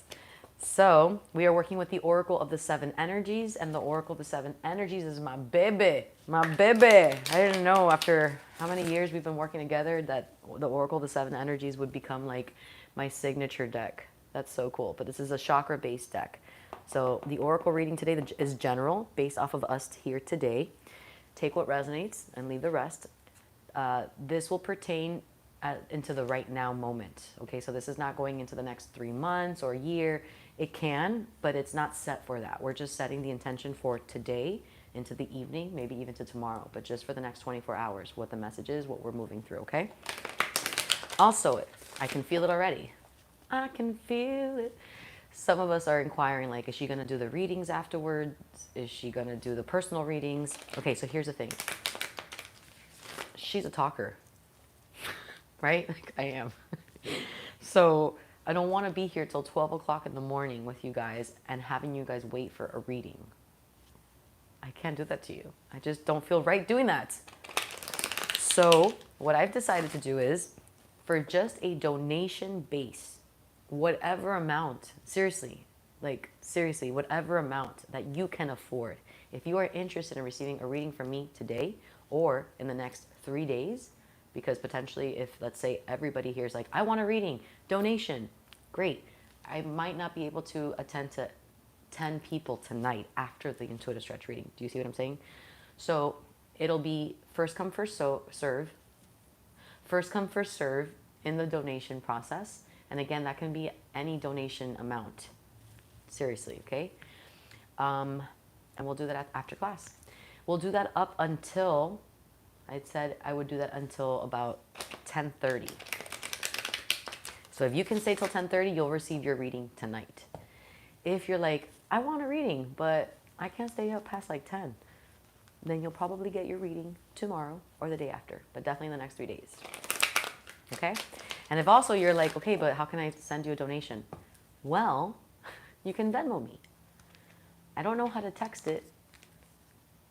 So we are working with the Oracle of the Seven Energies, and the Oracle of the Seven Energies is my baby, my baby. I didn't know after how many years we've been working together that the Oracle of the Seven Energies would become like my signature deck. That's so cool. But this is a chakra-based deck. So the Oracle reading today is general, based off of us here today. Take what resonates and leave the rest. This will pertain into the right now moment. Okay, so this is not going into the next 3 months or a year. It can, but it's not set for that. We're just setting the intention for today into the evening, maybe even to tomorrow, but just for the next 24 hours, what the message is, what we're moving through, okay? Also, I can feel it already. I can feel it. Some of us are inquiring, like, is she going to do the readings afterwards? Is she going to do the personal readings? Okay, so here's the thing. She's a talker, right? Like I am. So I don't want to be here till 12 o'clock in the morning with you guys and having you guys wait for a reading. I can't do that to you. I just don't feel right doing that. So what I've decided to do is, for just a donation base, whatever amount, seriously, whatever amount that you can afford. If you are interested in receiving a reading from me today or in the next 3 days, because potentially if, let's say, everybody here is like, I want a reading, donation, great. I might not be able to attend to 10 people tonight after the intuitive stretch reading. Do you see what I'm saying? So it'll be first come, first serve. First come, first serve. in the donation process. And again, that can be any donation amount. Seriously, okay? And we'll do that after class. We'll do that up until, I said I would do that until about 10:30. So if you can stay till 10:30, you'll receive your reading tonight. If you're like, I want a reading, but I can't stay up past like 10, then you'll probably get your reading tomorrow or the day after, but definitely in the next 3 days. Okay? And if also you're like, okay, but how can I send you a donation? Well, you can Venmo me. I don't know how to text it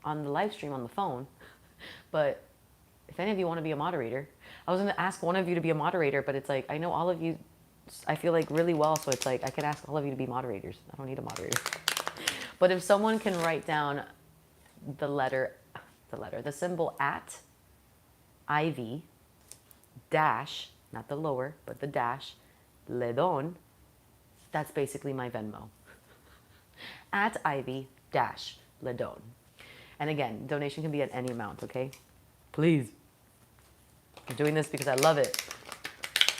on the live stream on the phone, but if any of you want to be a moderator, I was going to ask one of you to be a moderator, but it's like, I know all of you, I feel like really well, so it's like, I can ask all of you to be moderators. I don't need a moderator. But if someone can write down the symbol at Ivy dash, not the lower, but the dash, Ledon, that's basically my Venmo. At Ivy dash Ledon. And again, donation can be at any amount, okay? Please. I'm doing this because I love it.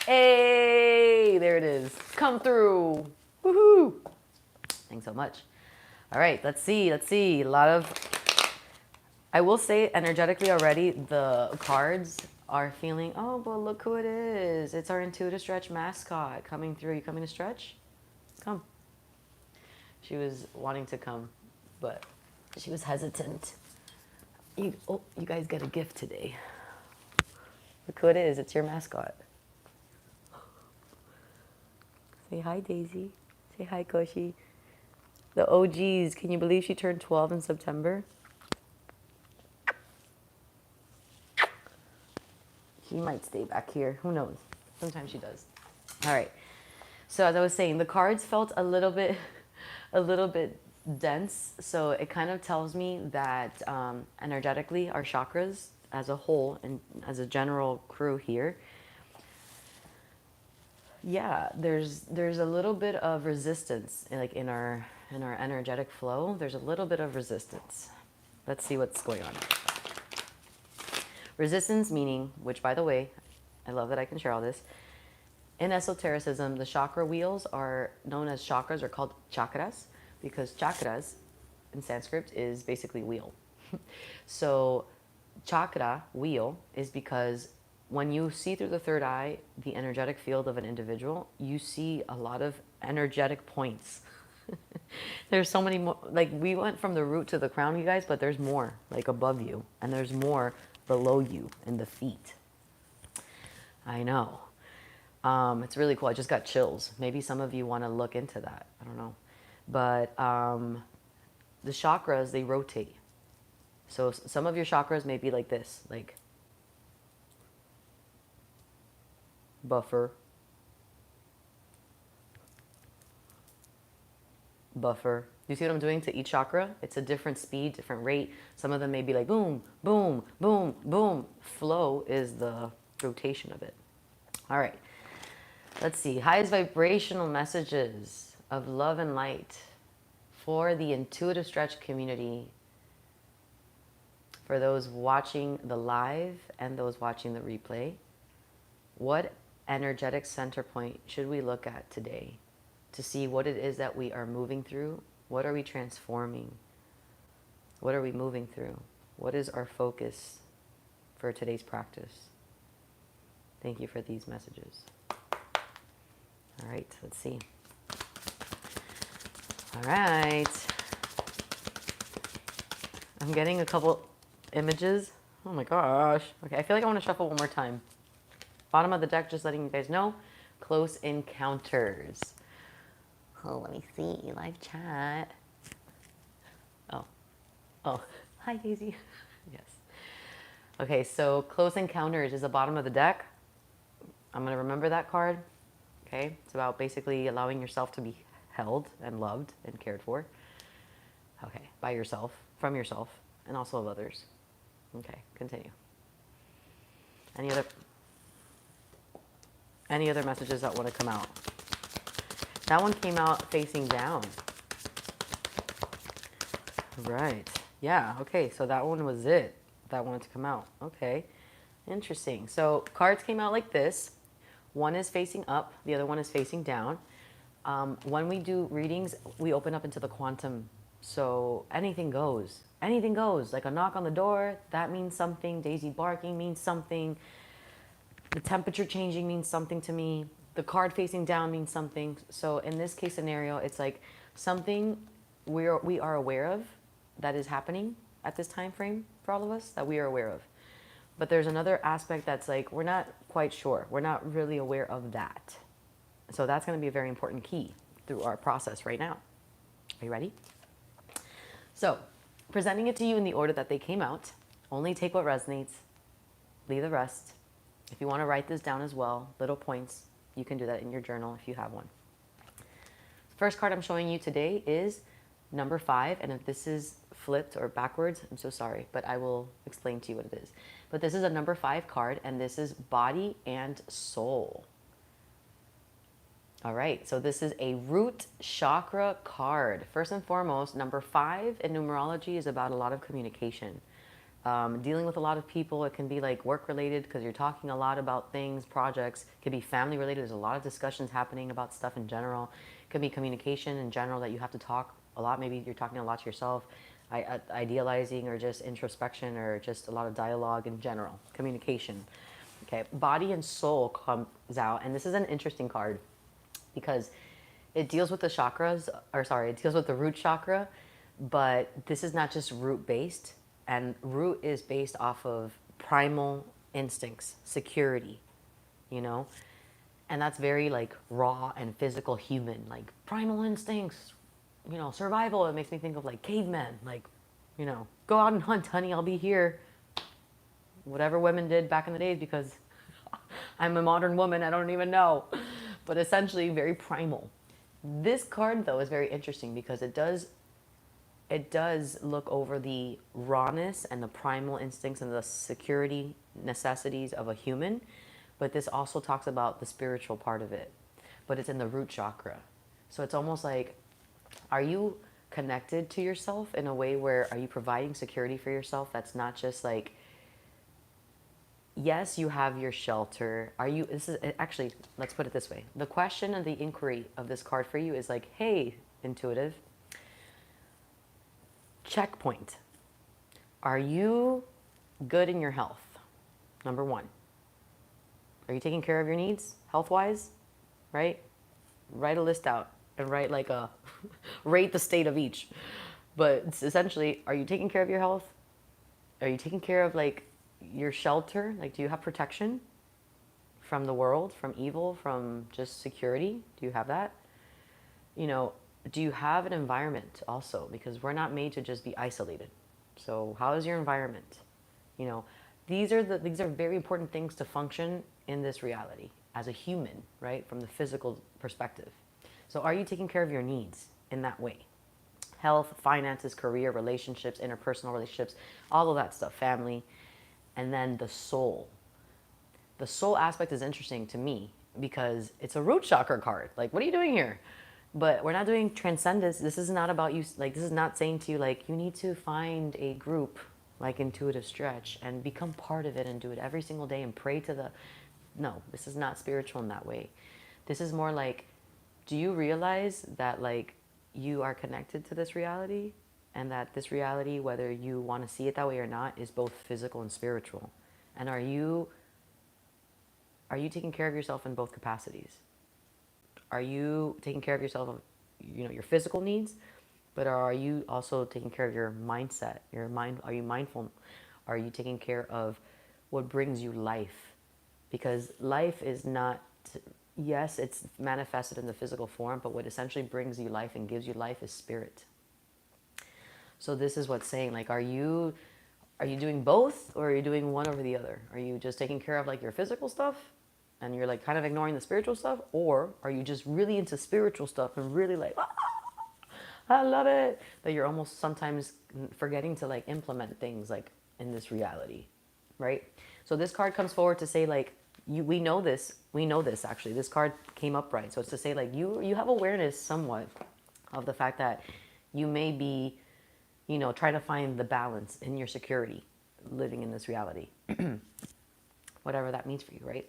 Hey, there it is. Come through. Woohoo. Thanks so much. All right, let's see. A lot of, I will say energetically already, the cards are feeling, oh, but look who it is. It's our Intuitive Stretch mascot coming through. You coming to stretch? Come. She was wanting to come, but she was hesitant. You guys get a gift today. Look who it is. It's your mascot. Say hi, Daisy. Say hi, Koshi. The OGs. Can you believe she turned 12 in September? She might stay back here. Who knows? Sometimes she does. All right. So as I was saying, the cards felt a little bit dense. So it kind of tells me that energetically, our chakras as a whole and as a general crew here, yeah, there's a little bit of resistance, like in our energetic flow. There's a little bit of resistance. Let's see what's going on. Resistance meaning, which by the way, I love that I can share all this. In esotericism, the chakra wheels are known as chakras, or called chakras, because chakras in Sanskrit is basically wheel. So chakra, wheel, is because when you see through the third eye, the energetic field of an individual, you see a lot of energetic points. There's so many more, like we went from the root to the crown, you guys, but there's more like above you, and there's more below you in the feet. I know. It's really cool. I just got chills. Maybe some of you want to look into that. I don't know. But the chakras, they rotate. So some of your chakras may be like this, like buffer, buffer. You see what I'm doing to each chakra? It's a different speed, different rate. Some of them may be like boom, boom, boom, boom. Flow is the rotation of it. All right. Let's see. Highest vibrational messages of love and light for the Intuitive Stretch community, for those watching the live and those watching the replay. What energetic center point should we look at today to see what it is that we are moving through? What are we transforming? What are we moving through? What is our focus for today's practice? Thank you for these messages. All right, let's see. All right. I'm getting a couple images. Oh my gosh. Okay, I feel like I want to shuffle one more time. Bottom of the deck, just letting you guys know. Close encounters. Oh, let me see. Live chat. Oh. Hi, Daisy. Yes. Okay, so close encounters is the bottom of the deck. I'm going to remember that card. Okay, it's about basically allowing yourself to be held and loved and cared for. Okay, by yourself, from yourself, and also of others. Okay, continue. Any other messages that want to come out? That one came out facing down. Right. Yeah, okay, so that one was it. That wanted to come out. Okay, interesting. So cards came out like this. One is facing up, the other one is facing down. When we do readings, we open up into the quantum. So anything goes. Anything goes. Like a knock on the door, that means something. Daisy barking means something. The temperature changing means something to me. The card facing down means something. So in this case scenario, it's like something we are aware of that is happening at this time frame for all of us that we are aware of. But there's another aspect that's like we're not quite sure. We're not really aware of that. So that's going to be a very important key through our process right now. Are you ready? So presenting it to you in the order that they came out. Only take what resonates. Leave the rest. If you want to write this down as well, little points, you can do that in your journal if you have one. First card I'm showing you today is number 5. And if this is flipped or backwards, I'm so sorry, but I will explain to you what it is. But this is a number 5 card, and this is body and soul. All right, so this is a root chakra card. First and foremost, number 5 in numerology is about a lot of communication. Dealing with a lot of people. It can be like work related because you're talking a lot about things, projects. It could be family related. There's a lot of discussions happening about stuff in general. It could be communication in general that you have to talk a lot. Maybe you're talking a lot to yourself, idealizing, or just introspection, or just a lot of dialogue in general. Communication. Okay, body and soul comes out, and this is an interesting card because it deals with the chakras, or sorry, it deals with the root chakra, but this is not just root based. And root is based off of primal instincts, security, you know? And that's very like raw and physical human, like primal instincts, you know, survival. It makes me think of like cavemen, like, you know, go out and hunt, honey, I'll be here. Whatever women did back in the days, because I'm a modern woman, I don't even know. But essentially very primal. This card though is very interesting because it does look over the rawness and the primal instincts and the security necessities of a human, but this also talks about the spiritual part of it, but it's in the root chakra. So it's almost like, are you connected to yourself in a way where are you providing security for yourself that's not just like, yes, you have your shelter. Are you, this is actually, let's put it this way. The question and the inquiry of this card for you is like, hey, intuitive, checkpoint. Are you good in your health? Number 1. Are you taking care of your needs health-wise? Right? Write a list out and write like a rate the state of each. But it's essentially, are you taking care of your health? Are you taking care of like your shelter? Like, do you have protection from the world, from evil, from just security? Do you have that? You know, do you have an environment also? Because we're not made to just be isolated. So how is your environment? You know, these are very important things to function in this reality as a human, right? From the physical perspective. So are you taking care of your needs in that way? Health, finances, career, relationships, interpersonal relationships, all of that stuff, family. And then the soul. The soul aspect is interesting to me because it's a root chakra card. Like, what are you doing here? But we're not doing transcendence. This is not about you. Like, this is not saying to you, like, you need to find a group like Intuitive Stretch and become part of it and do it every single day and pray to the... No, this is not spiritual in that way. This is more like, do you realize that, like, you are connected to this reality? And that this reality, whether you want to see it that way or not, is both physical and spiritual. And are you taking care of yourself in both capacities? Are you taking care of yourself, you know, your physical needs, but are you also taking care of your mindset, your mind? Are you mindful? Are you taking care of what brings you life? Because life is not, yes, it's manifested in the physical form, but what essentially brings you life and gives you life is spirit. So this is what's saying, like, are you doing both, or are you doing one over the other? Are you just taking care of like your physical stuff and you're like kind of ignoring the spiritual stuff? Or are you just really into spiritual stuff and really like, I love it, that you're almost sometimes forgetting to like implement things like in this reality, right? So this card comes forward to say like, we know this actually. This card came up right. So it's to say like you have awareness somewhat of the fact that you may be, you know, trying to find the balance in your security living in this reality. Whatever that means for you, right?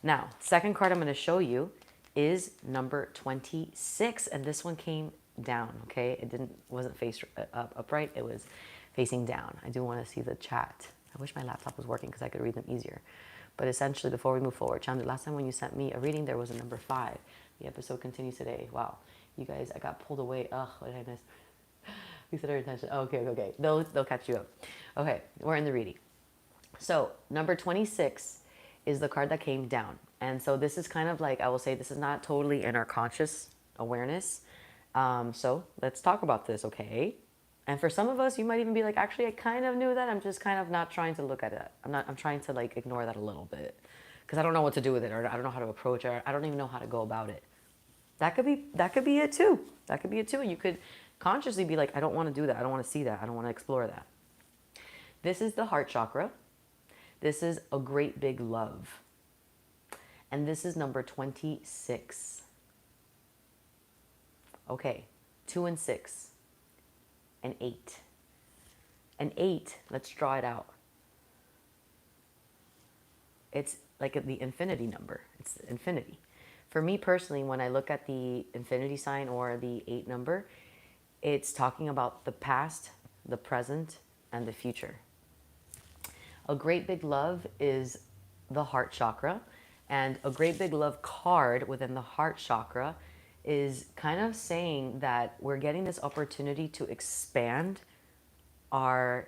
Now, second card I'm going to show you is number 26, and this one came down, okay? Wasn't faced upright, it was facing down. I do want to see the chat. I wish my laptop was working because I could read them easier. But essentially, before we move forward, Chandra, last time when you sent me a reading, there was a number 5. The episode continues today. Wow. You guys, I got pulled away. Ugh, what did I miss? You said our attention. Oh, okay. They'll catch you up. Okay, we're in the reading. So number 26 is the card that came down. And so this is kind of like, I will say this is not totally in our conscious awareness. So let's talk about this, okay? And for some of us, you might even be like, actually, I kind of knew that. I'm just kind of not trying to look at it. I'm trying to like ignore that a little bit because I don't know what to do with it, or I don't know how to approach it. I don't even know how to go about it. That could be it too. That could be it too. And you could consciously be like, I don't want to do that. I don't want to see that. I don't want to explore that. This is the heart chakra. This is a great big love. And this is number 26. Okay, 2 and 6. And 8. And 8, let's draw it out. It's like the infinity number. It's infinity. For me personally, when I look at the infinity sign or the 8 number, it's talking about the past, the present, and the future. A great big love is the heart chakra, and a great big love card within the heart chakra is kind of saying that we're getting this opportunity to expand our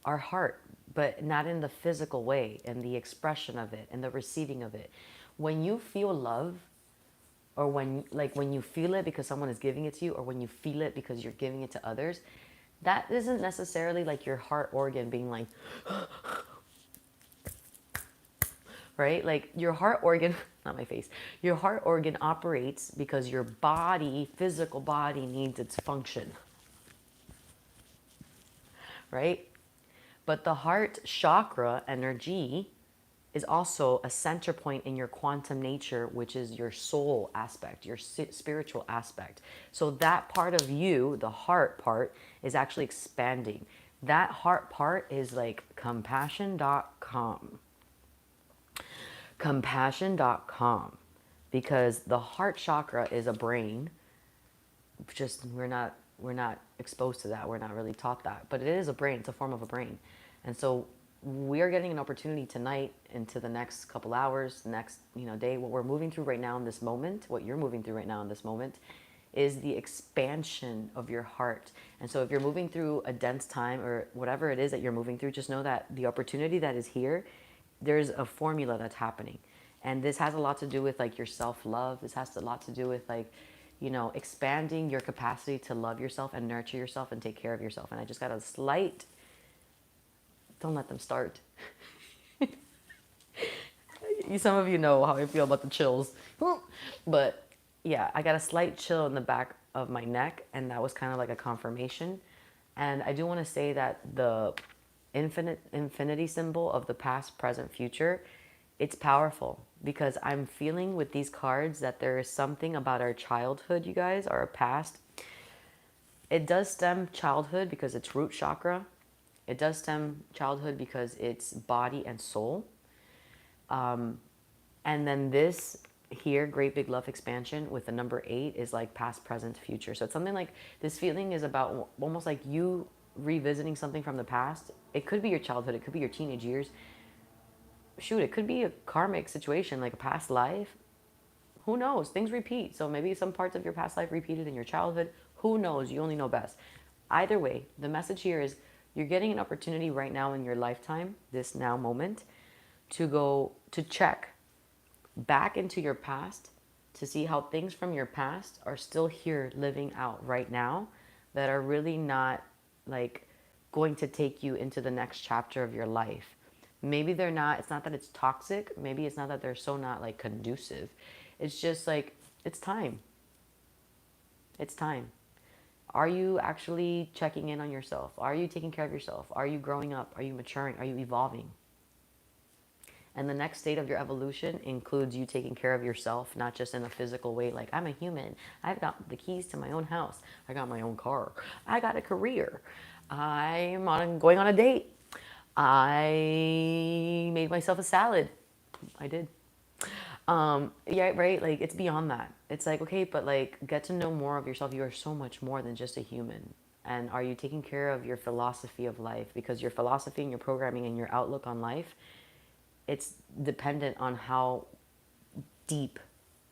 heart, but not in the physical way, in the expression of it, in the receiving of it. When you feel love, or when you feel it because someone is giving it to you, or when you feel it because you're giving it to others, that isn't necessarily like your heart organ being like, right? Like your heart organ, not my face, your heart organ operates because your body, physical body, needs its function, right? But the heart chakra energy is also a center point in your quantum nature, which is your soul aspect, your spiritual aspect. So that part of you, the heart part, is actually expanding. That heart part is like compassion.com. Compassion.com. Because the heart chakra is a brain. Just we're not exposed to that. We're not really taught that. But it is a brain. It's a form of a brain. And so we are getting an opportunity tonight into the next couple hours, next day. What we're moving through right now in this moment, what you're moving through right now in this moment, is the expansion of your heart. And so if you're moving through a dense time or whatever it is that you're moving through, just know that the opportunity that is here, there's a formula that's happening. And this has a lot to do with like your self-love. This has a lot to do with like, expanding your capacity to love yourself and nurture yourself and take care of yourself. And I just got a slight, don't let them start. Some of you know how I feel about the chills. But yeah, I got a slight chill in the back of my neck, and that was kind of like a confirmation. And I do want to say that the infinity symbol of the past, present, future, it's powerful because I'm feeling with these cards that there is something about our childhood, you guys, or our past. It does stem childhood because it's root chakra. It does stem childhood because it's body and soul. And then this here, great big love expansion with the number 8 is like past, present, future. So it's something like this feeling is about almost like you revisiting something from the past. It could be your childhood. It could be your teenage years. Shoot, it could be a karmic situation, like a past life. Who knows? Things repeat. So maybe some parts of your past life repeated in your childhood. Who knows? You only know best. Either way, the message here is you're getting an opportunity right now in your lifetime, this now moment, to go to check back into your past to see how things from your past are still here living out right now that are really not like going to take you into the next chapter of your life. Maybe they're not, it's not that it's toxic. Maybe it's not that they're so not like conducive. It's just like, it's time. It's time. Are you actually checking in on yourself? Are you taking care of yourself? Are you growing up? Are you maturing? Are you evolving? And the next state of your evolution includes you taking care of yourself, not just in a physical way, like I'm a human. I've got the keys to my own house. I got my own car. I got a career. I'm going on a date. I made myself a salad. I did. Yeah, right? Like, it's beyond that. It's like, okay, but like, get to know more of yourself. You are so much more than just a human. And are you taking care of your philosophy of life? Because your philosophy and your programming and your outlook on life, it's dependent on how deep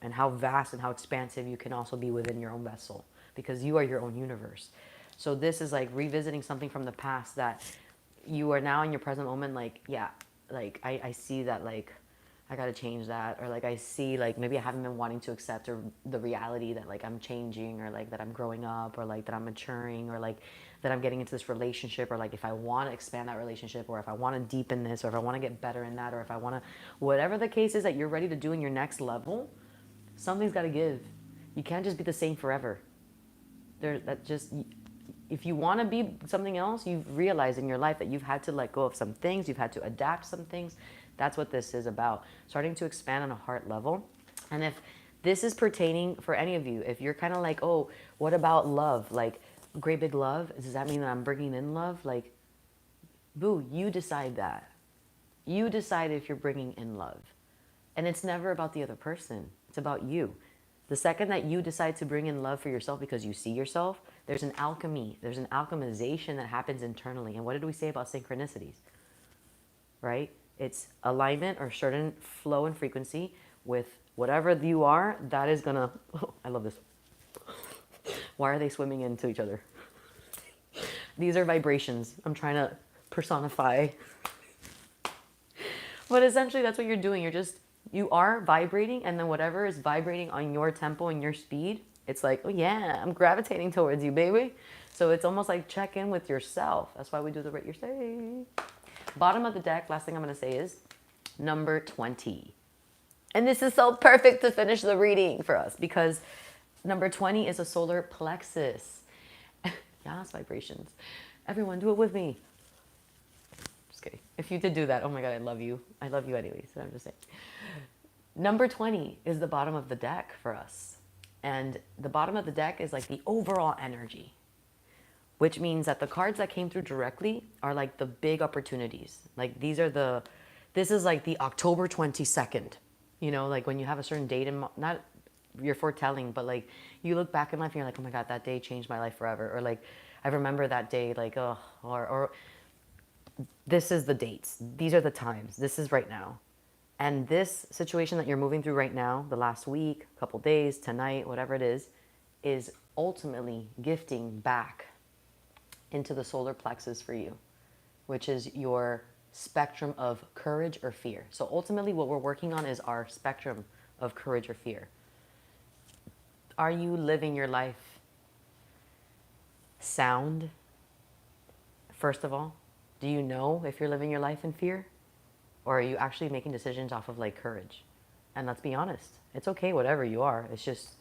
and how vast and how expansive you can also be within your own vessel, because you are your own universe. So this is like revisiting something from the past that you are now in your present moment, like, yeah, like I see that, like, I gotta change that, or like I see, like, maybe I haven't been wanting to accept, or the reality that like I'm changing, or like that I'm growing up, or like that I'm maturing, or like that I'm getting into this relationship, or like if I want to expand that relationship, or if I want to deepen this, or if I want to get better in that, or if I want to, whatever the case is that you're ready to do in your next level, something's got to give. You can't just be the same forever. That just, if you want to be something else, you've realized in your life that you've had to let go of some things, you've had to adapt some things. That's what this is about, starting to expand on a heart level. And if this is pertaining for any of you, if you're kind of like, oh, what about love, like great big love, does that mean that I'm bringing in love? Like, boo, you decide that. You decide if you're bringing in love. And it's never about the other person. It's about you. The second that you decide to bring in love for yourself because you see yourself, there's an alchemy, there's an alchemization that happens internally. And what did we say about synchronicities? Right? It's alignment or certain flow and frequency with whatever you are, that is gonna, oh, I love this. Why are they swimming into each other? These are vibrations. I'm trying to personify. But essentially that's what you're doing. You are vibrating, and then whatever is vibrating on your tempo and your speed, it's like, oh yeah, I'm gravitating towards you, baby. So it's almost like check in with yourself. That's why we do the rate your stay. Bottom of the deck, last thing I'm going to say is number 20. And this is so perfect to finish the reading for us, because number 20 is a solar plexus. Yes, vibrations. Everyone, do it with me. Just kidding. If you did do that, oh my God, I love you. I love you anyways. I'm just saying. Number 20 is the bottom of the deck for us. And the bottom of the deck is like the overall energy, which means that the cards that came through directly are like the big opportunities. Like this is like the October 22nd, you know, like when you have a certain date in, not your foretelling, but like you look back in life and you're like, oh my God, that day changed my life forever. Or like, I remember that day, like, oh, or this is the dates. These are the times. This is right now. And this situation that you're moving through right now, the last week, couple days, tonight, whatever it is ultimately gifting back into the solar plexus for you, which is your spectrum of courage or fear. So ultimately what we're working on is our spectrum of courage or fear. Are you living your life sound? First of all, do you know if you're living your life in fear? Or are you actually making decisions off of like courage? And let's be honest, it's okay whatever you are. It's just,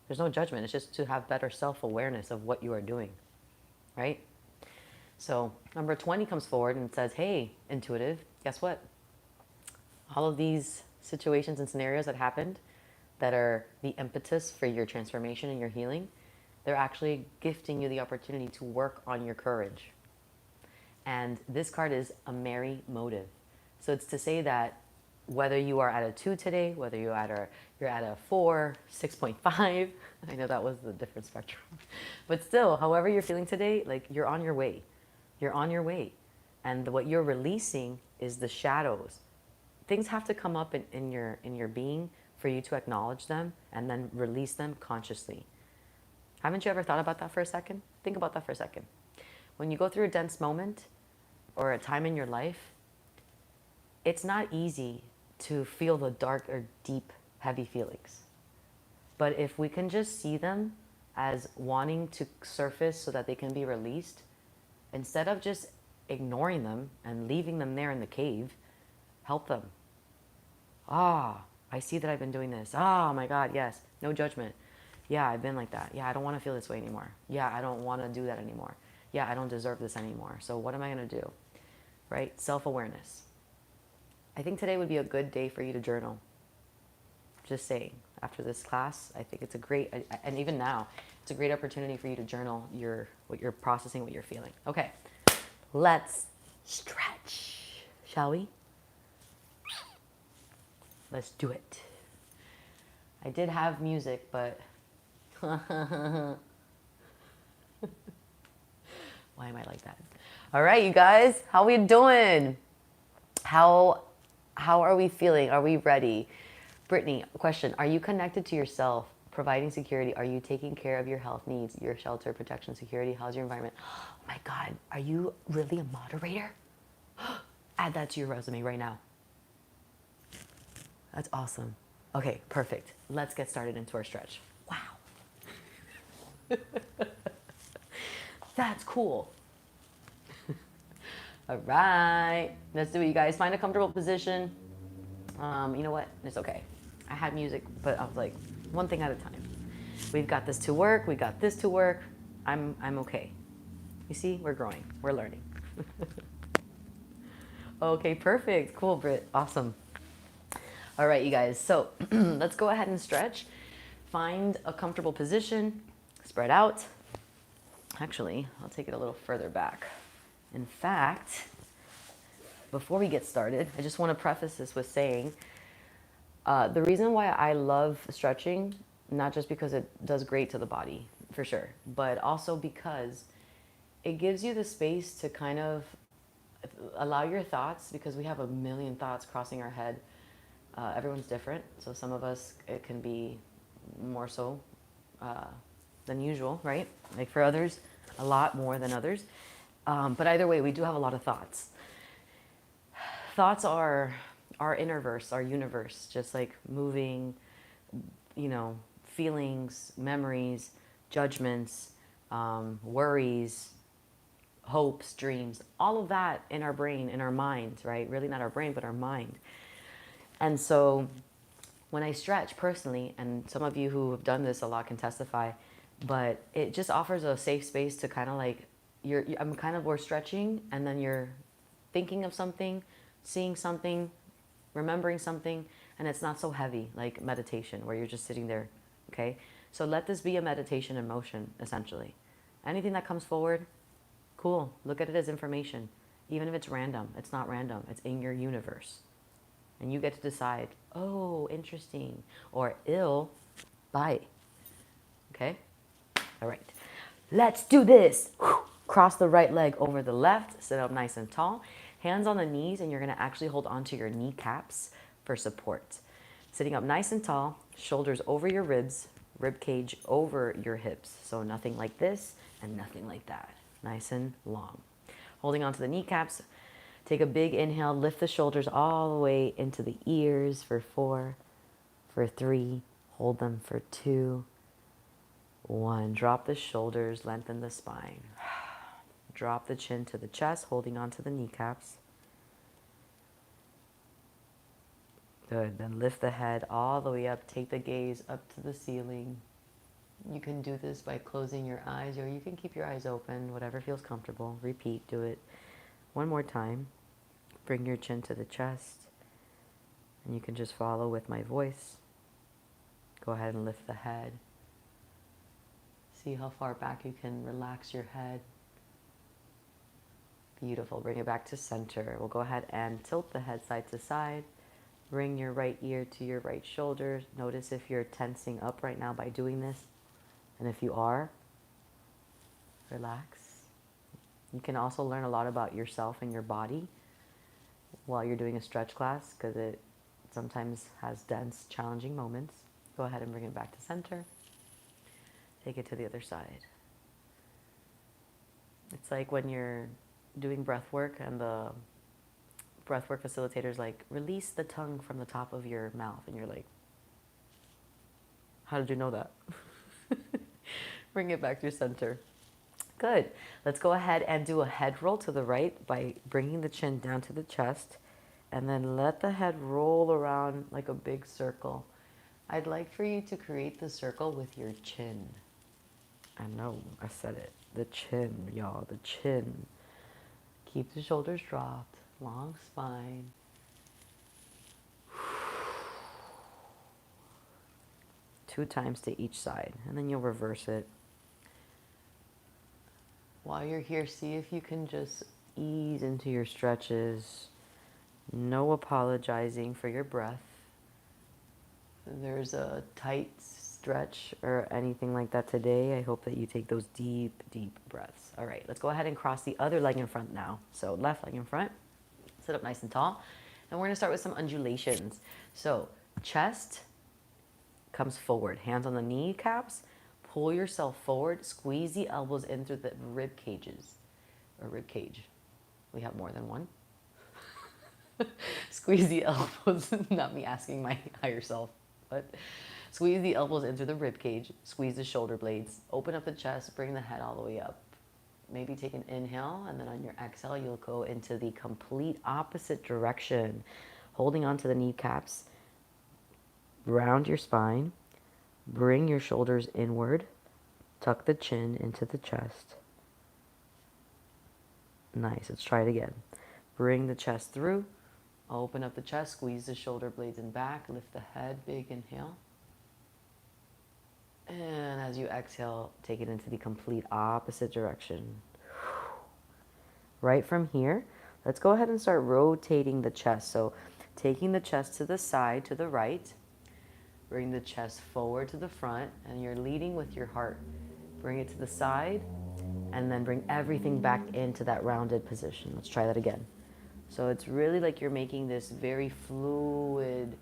there's no judgment. It's just to have better self-awareness of what you are doing, right? So number 20 comes forward and says, hey, intuitive, guess what? All of these situations and scenarios that happened that are the impetus for your transformation and your healing, they're actually gifting you the opportunity to work on your courage. And this card is a merry motive. So it's to say that whether you are at a 2 today, whether you're at a 4, 6.5, I know that was the different spectrum. But still, however you're feeling today, like you're on your way. You're on your way. And what you're releasing is the shadows. Things have to come up in your being for you to acknowledge them and then release them consciously. Haven't you ever thought about that for a second? Think about that for a second. When you go through a dense moment or a time in your life, it's not easy to feel the dark or deep, heavy feelings. But if we can just see them as wanting to surface so that they can be released, instead of just ignoring them and leaving them there in the cave, help them. Ah, I see that I've been doing this. Oh my God, yes. No judgment. Yeah, I've been like that. Yeah, I don't want to feel this way anymore. Yeah, I don't want to do that anymore. Yeah, I don't deserve this anymore. So what am I going to do? Right? Self-awareness. I think today would be a good day for you to journal. Just saying. After this class, I think it's a great, and even now, it's a great opportunity for you to journal what you're processing, what you're feeling. Okay, let's stretch, shall we? Let's do it. I did have music, but why am I like that? All right, you guys, how we doing? How are we feeling? Are we ready? Brittany, question: are you connected to yourself, providing security? Are you taking care of your health needs, your shelter, protection, security? How's your environment? Oh my God, are you really a moderator? Add that to your resume right now. That's awesome. Okay, perfect. Let's get started into our stretch. Wow. That's cool. All right, let's do it, you guys. Find a comfortable position. You know what? It's okay. I had music, but I was like, one thing at a time. We've got this to work. We got this to work. I'm okay. You see, we're growing. We're learning. Okay, perfect. Cool, Britt. Awesome. All right, you guys. So let's go ahead and stretch. Find a comfortable position. Spread out. Actually, I'll take it a little further back. In fact, before we get started, I just want to preface this with saying the reason why I love stretching, not just because it does great to the body, for sure, but also because it gives you the space to kind of allow your thoughts, because we have a million thoughts crossing our head. Everyone's different, so some of us, it can be more so than usual, right? Like for others, a lot more than others. But either way, we do have a lot of thoughts. Thoughts are our inner verse, our universe, just like moving, feelings, memories, judgments, worries, hopes, dreams, all of that in our brain, in our mind, right? Really not our brain, but our mind. And so when I stretch personally, and some of you who have done this a lot can testify, but it just offers a safe space to kind of like, we're stretching, and then you're thinking of something, seeing something, remembering something, and it's not so heavy like meditation where you're just sitting there, okay? So let this be a meditation in motion, essentially. Anything that comes forward, cool. Look at it as information. Even if it's random, it's not random. It's in your universe. And you get to decide, oh, interesting, or ill, bye. Okay? All right. Let's do this. Cross the right leg over the left. Sit up nice and tall. Hands on the knees, and you're going to actually hold onto your kneecaps for support. Sitting up nice and tall, shoulders over your ribs, rib cage over your hips. So nothing like this and nothing like that. Nice and long. Holding onto the kneecaps. Take a big inhale, lift the shoulders all the way into the ears for 4, for 3, hold them for 2, 1. Drop the shoulders, lengthen the spine. Drop the chin to the chest, holding onto the kneecaps. Good, then lift the head all the way up, take the gaze up to the ceiling. You can do this by closing your eyes, or you can keep your eyes open, whatever feels comfortable. Repeat, do it one more time. Bring your chin to the chest, and you can just follow with my voice. Go ahead and lift the head. See how far back you can relax your head. Beautiful. Bring it back to center. We'll go ahead and tilt the head side to side. Bring your right ear to your right shoulder. Notice if you're tensing up right now by doing this. And if you are, relax. You can also learn a lot about yourself and your body while you're doing a stretch class, because it sometimes has dense, challenging moments. Go ahead and bring it back to center. Take it to the other side. It's like when you're doing breath work and the breathwork facilitators like, release the tongue from the top of your mouth, and you're like, how did you know that? Bring it back to center. Good. Let's go ahead and do a head roll to the right by bringing the chin down to the chest, and then let the head roll around like a big circle. I'd like for you to create the circle with your chin. I know, I said it. The chin, y'all, the chin. Keep the shoulders dropped, long spine. 2 times to each side, and then you'll reverse it. While you're here, see if you can just ease into your stretches. No apologizing for your breath. there's a tight stretch or anything like that today, I hope that you take those deep, deep breaths. All right, let's go ahead and cross the other leg in front now. So left leg in front, sit up nice and tall. And we're gonna start with some undulations. So chest comes forward, hands on the kneecaps, pull yourself forward, squeeze the elbows in through the rib cages, or rib cage. We have more than one. Squeeze the elbows, not me asking my higher self, but squeeze the elbows into the rib cage, squeeze the shoulder blades, open up the chest, bring the head all the way up. Maybe take an inhale, and then on your exhale, you'll go into the complete opposite direction, holding onto the kneecaps, round your spine, bring your shoulders inward, tuck the chin into the chest. Nice, let's try it again. Bring the chest through, open up the chest, squeeze the shoulder blades in back, lift the head, big inhale. And as you exhale, take it into the complete opposite direction. Right from here, let's go ahead and start rotating the chest. So taking the chest to the side, to the right, bring the chest forward to the front, and you're leading with your heart. Bring it to the side, and then bring everything back into that rounded position. Let's try that again. So it's really like you're making this very fluid,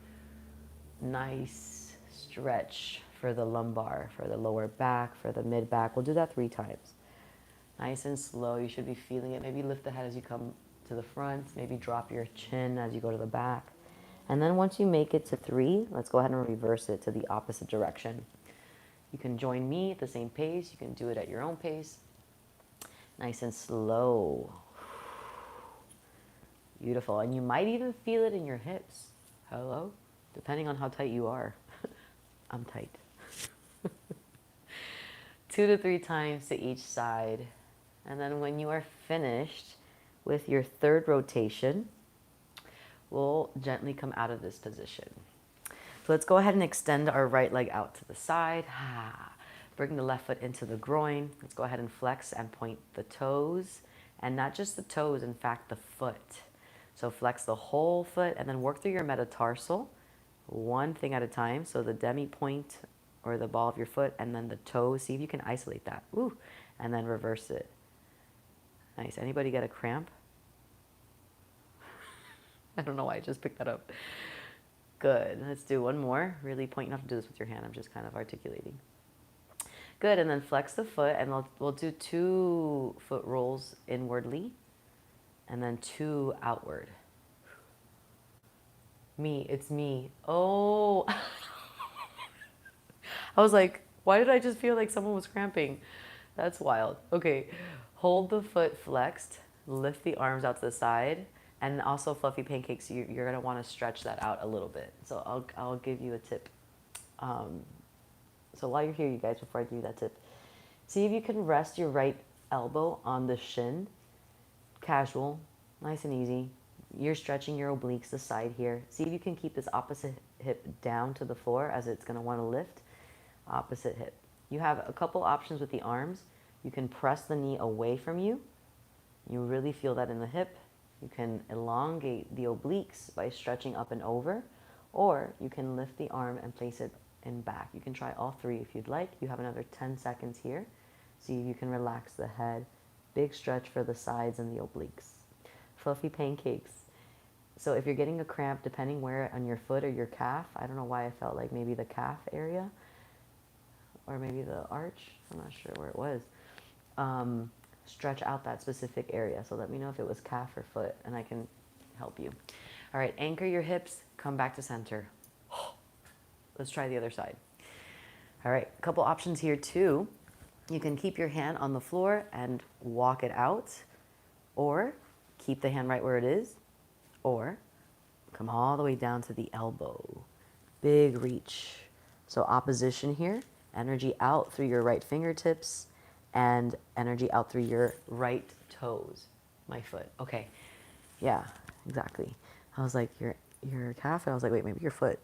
nice stretch for the lumbar, for the lower back, for the mid back. We'll do that 3 times. Nice and slow. You should be feeling it. Maybe lift the head as you come to the front. Maybe drop your chin as you go to the back. And then once you make it to 3, let's go ahead and reverse it to the opposite direction. You can join me at the same pace. You can do it at your own pace. Nice and slow. Beautiful. And you might even feel it in your hips. Hello? Depending on how tight you are. I'm tight. 2 to 3 times to each side. And then when you are finished with your 3rd rotation, we'll gently come out of this position. So let's go ahead and extend our right leg out to the side. Bring the left foot into the groin. Let's go ahead and flex and point the toes. And not just the toes, in fact, the foot. So flex the whole foot and then work through your metatarsal, one thing at a time. So the demi point or the ball of your foot and then the toes. See if you can isolate that. Ooh, and then reverse it. Nice. Anybody get a cramp? I don't know why I just picked that up. Good. Let's do one more. Really point. You don't have to do this with your hand. I'm just kind of articulating. Good. And then flex the foot, and we'll do 2 foot rolls inwardly and then 2 outward. Me. It's me. Oh. I was like, why did I just feel like someone was cramping? That's wild. Okay. Hold the foot flexed. Lift the arms out to the side. And also fluffy pancakes, you're going to want to stretch that out a little bit. So I'll give you a tip. So while you're here, you guys, before I give you that tip, see if you can rest your right elbow on the shin. Casual, nice and easy. You're stretching your obliques, the side here. See if you can keep this opposite hip down to the floor as it's going to want to lift. Opposite hip. You have a couple options with the arms. You can press the knee away from you. You really feel that in the hip. You can elongate the obliques by stretching up and over, or you can lift the arm and place it in back. You can try all 3 if you'd like. You have another 10 seconds here. See if you can relax the head. Big stretch for the sides and the obliques. Fluffy pancakes. So if you're getting a cramp, depending where on your foot or your calf, I don't know why I felt like maybe the calf area or maybe the arch. I'm not sure where it was. Stretch out that specific area. So let me know if it was calf or foot and I can help you. All right, anchor your hips, come back to center. Let's try the other side. All right, a couple options here too. You can keep your hand on the floor and walk it out, or keep the hand right where it is, or come all the way down to the elbow. Big reach. So opposition here, energy out through your right fingertips, and energy out through your right toes. My foot. Okay. Yeah, exactly. I was like, your calf? And I was like, wait, maybe your foot.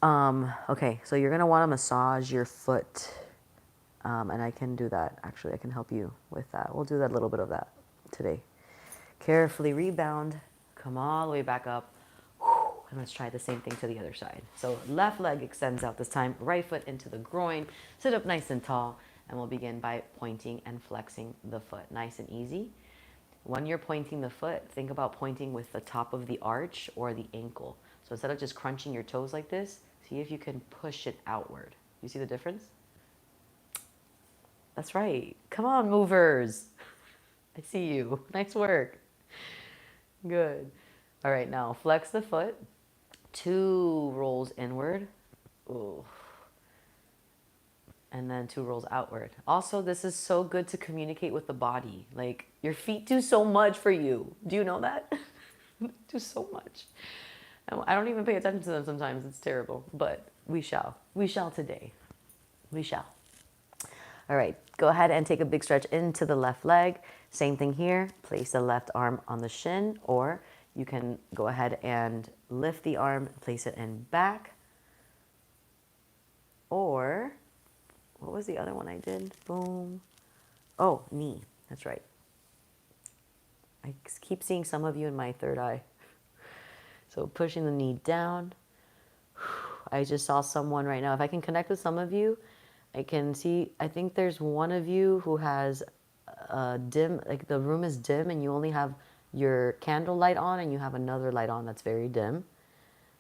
Okay, so you're going to want to massage your foot. And I can do that. Actually, I can help you with that. We'll do that, a little bit of that today. Carefully rebound. Come all the way back up. And let's try the same thing to the other side. So left leg extends out this time, right foot into the groin, sit up nice and tall, and we'll begin by pointing and flexing the foot. Nice and easy. When you're pointing the foot, think about pointing with the top of the arch or the ankle. So instead of just crunching your toes like this, see if you can push it outward. You see the difference? That's right. Come on, movers. I see you. Nice work. Good. All right, now flex the foot. 2 rolls inward. Ooh. And then 2 rolls outward. Also, this is so good to communicate with the body. Like, your feet do so much for you. Do you know that? Do so much. And I don't even pay attention to them sometimes. It's terrible. But we shall. We shall today. We shall. All right. Go ahead and take a big stretch into the left leg. Same thing here. Place the left arm on the shin, or you can go ahead and lift the arm, place it in back. Or, what was the other one I did? Boom. Oh, knee. That's right. I keep seeing some of you in my third eye. So pushing the knee down. I just saw someone right now. If I can connect with some of you, I can see, I think there's one of you who has a dim, like the room is dim and you only have your candle light on and you have another light on that's very dim.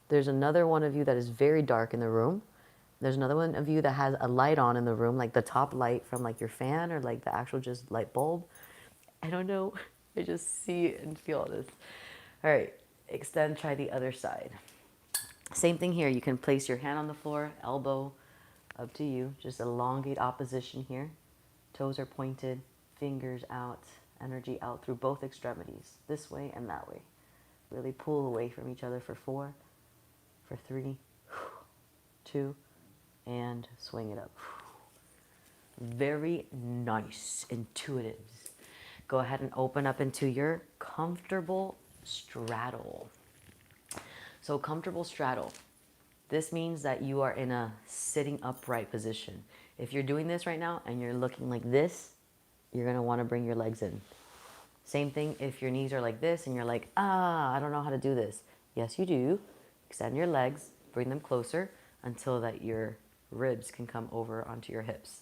There's another one of you that is very dark in the room. There's another one of you that has a light on in the room, like the top light from like your fan or like the actual just light bulb. I don't know. I just see and feel this. All right. Extend, try the other side. Same thing here. You can place your hand on the floor, elbow up to you. Just elongate opposition here. Toes are pointed, fingers out, energy out through both extremities, this way and that way. Really pull away from each other for 4, for 3, 2, and swing it up. Very nice, intuitive. Go ahead and open up into your comfortable straddle. So comfortable straddle. This means that you are in a sitting upright position. If you're doing this right now and you're looking like this, you're going to want to bring your legs in. Same thing if your knees are like this and you're like, I don't know how to do this. Yes, you do. Extend your legs, bring them closer until that your ribs can come over onto your hips.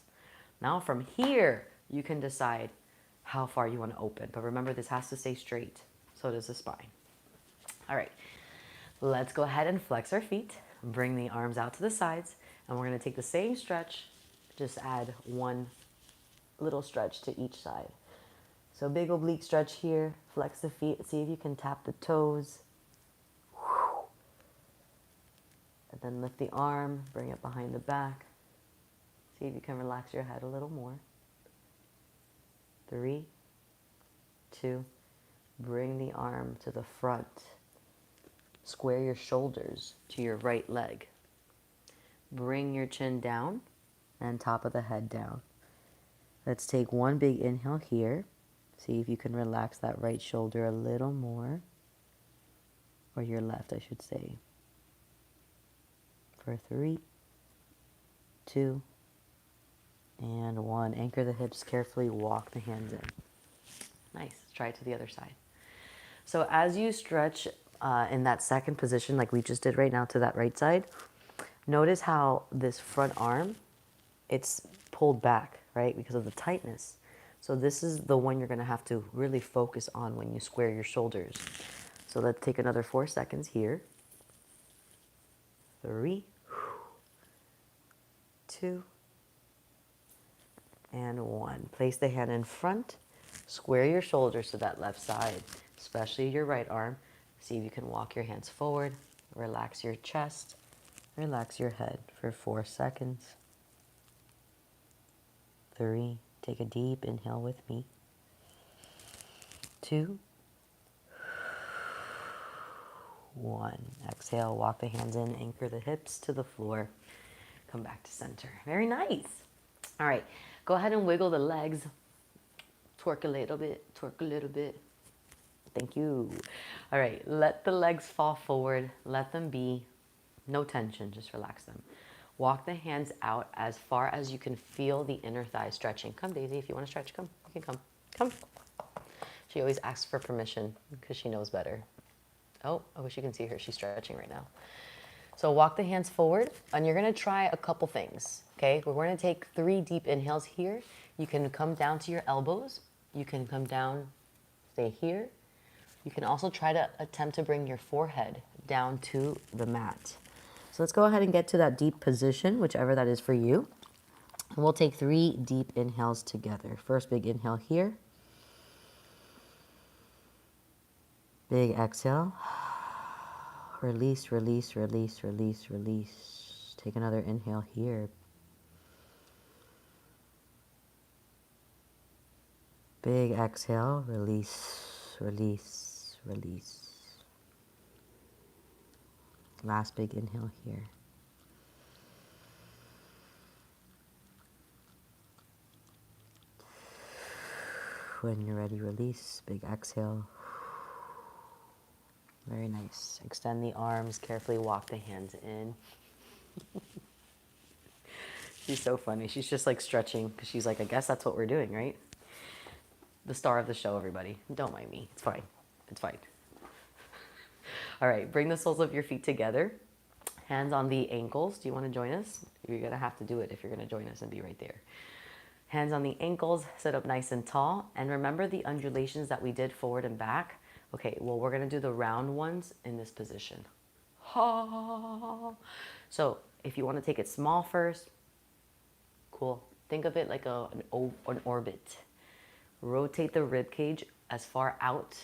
Now from here, you can decide how far you want to open. But remember, this has to stay straight. So does the spine. All right. Let's go ahead and flex our feet. Bring the arms out to the sides. And we're going to take the same stretch. Just add 1 little stretch to each side. So big oblique stretch here. Flex the feet. See if you can tap the toes. And then lift the arm. Bring it behind the back. See if you can relax your head a little more. 3, 2. Bring the arm to the front. Square your shoulders to your right leg. Bring your chin down and top of the head down. Let's take 1 big inhale here. See if you can relax that right shoulder a little more. Or your left, I should say. For 3, 2, and 1. Anchor the hips carefully. Walk the hands in. Nice. Try it to the other side. So as you stretch in that second position, like we just did right now to that right side, notice how this front arm, it's pulled back, right? Because of the tightness. So this is the one you're going to have to really focus on when you square your shoulders. So let's take another 4 seconds here. 3, 2, and 1. Place the hand in front. Square your shoulders to that left side, especially your right arm. See if you can walk your hands forward. Relax your chest. Relax your head for 4 seconds. 3. Take a deep inhale with me. 2. 1. Exhale, walk the hands in, anchor the hips to the floor. Come back to center. Very nice. All right, go ahead and wiggle the legs. Twerk a little bit, twerk a little bit. Thank you. All right, let the legs fall forward. Let them be. No tension, just relax them. Walk the hands out as far as you can feel the inner thigh stretching. Come, Daisy, if you want to stretch, come. You can come. Come. She always asks for permission because she knows better. Oh, I wish you can see her. She's stretching right now. So walk the hands forward, and you're gonna try a couple things, okay? We're gonna take 3 deep inhales here. You can come down to your elbows. You can come down, stay here. You can also try to attempt to bring your forehead down to the mat. So let's go ahead and get to that deep position, whichever that is for you. And we'll take 3 deep inhales together. First big inhale here. Big exhale. Release, release, release, release, release. Take another inhale here. Big exhale. Release, release, release. Last big inhale here. When you're ready, release. Big exhale. Very nice. Extend the arms. Carefully walk the hands in. She's so funny. She's just like stretching because she's like, I guess that's what we're doing, right? The star of the show, everybody. Don't mind me. It's fine. It's fine. All right. Bring the soles of your feet together. Hands on the ankles. Do you want to join us? You're going to have to do it if you're going to join us and be right there. Hands on the ankles. Sit up nice and tall. And remember the undulations that we did forward and back? Okay, well, we're going to do the round ones in this position. So if you want to take it small first, cool. Think of it like an orbit. Rotate the rib cage as far out,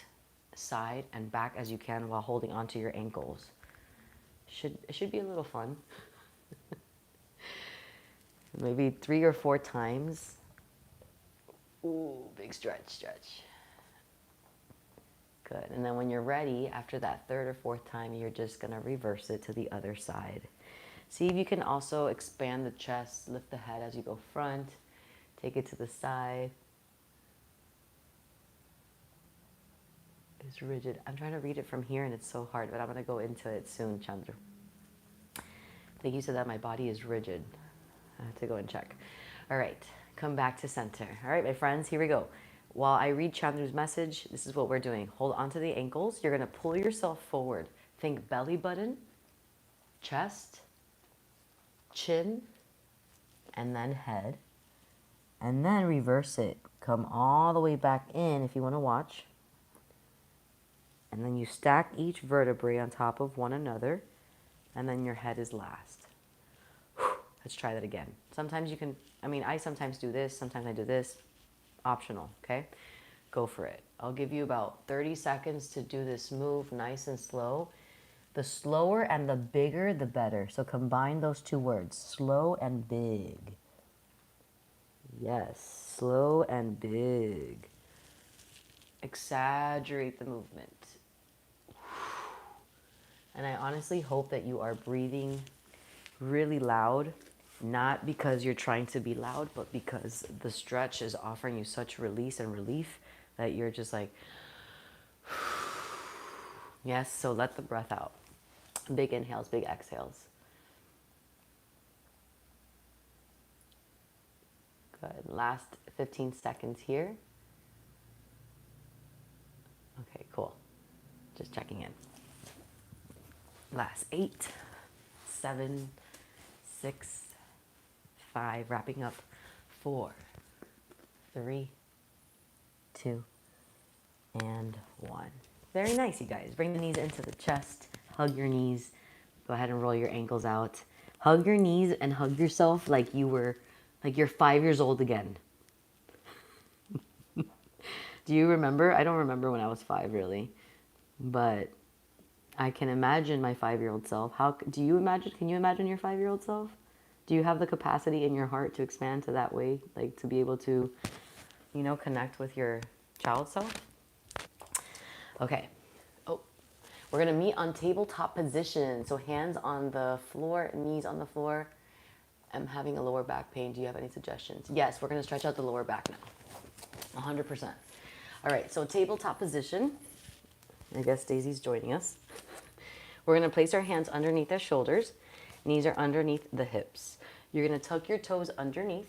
side, and back as you can while holding onto your ankles. It should be a little fun. Maybe 3 or 4 times. Ooh, big stretch. Good. And then when you're ready, after that 3rd or 4th time, you're just going to reverse it to the other side. See if you can also expand the chest, lift the head as you go front, take it to the side. It's rigid. I'm trying to read it from here and it's so hard, but I'm going to go into it soon, Chandra. Thank you said that my body is rigid. I have to go and check. All right, come back to center. All right, my friends, here we go. While I read Chandra's message, this is what we're doing. Hold onto the ankles. You're going to pull yourself forward. Think belly button, chest, chin, and then head. And then reverse it. Come all the way back in if you want to watch. And then you stack each vertebrae on top of one another. And then your head is last. Let's try that again. Sometimes you can, I sometimes do this. Sometimes I do this. Optional, okay? Go for it. I'll give you about 30 seconds to do this move nice and slow. The slower and the bigger, the better. So combine those 2 words, slow and big. Yes, slow and big. Exaggerate the movement. And I honestly hope that you are breathing really loud, not because you're trying to be loud, but because the stretch is offering you such release and relief that you're just like, yes, so let the breath out. Big inhales, big exhales. Good. Last 15 seconds here. Okay, cool. Just checking in. Last 8, 7, 6, 5, wrapping up. 4, 3, 2, and 1. Very nice, you guys. Bring the knees into the chest. Hug your knees. Go ahead and roll your ankles out. Hug your knees and hug yourself like you're 5 years old again. Do you remember? I don't remember when I was 5 really, but I can imagine my 5-year-old self. Can you imagine your 5-year-old self? Do you have the capacity in your heart to expand to that way? Like to be able to, connect with your child self? Okay. Oh, we're going to meet on tabletop position. So hands on the floor, knees on the floor. I'm having a lower back pain. Do you have any suggestions? Yes, we're going to stretch out the lower back now. 100%. All right, so tabletop position. I guess Daisy's joining us. We're going to place our hands underneath our shoulders. Knees are underneath the hips. You're going to tuck your toes underneath.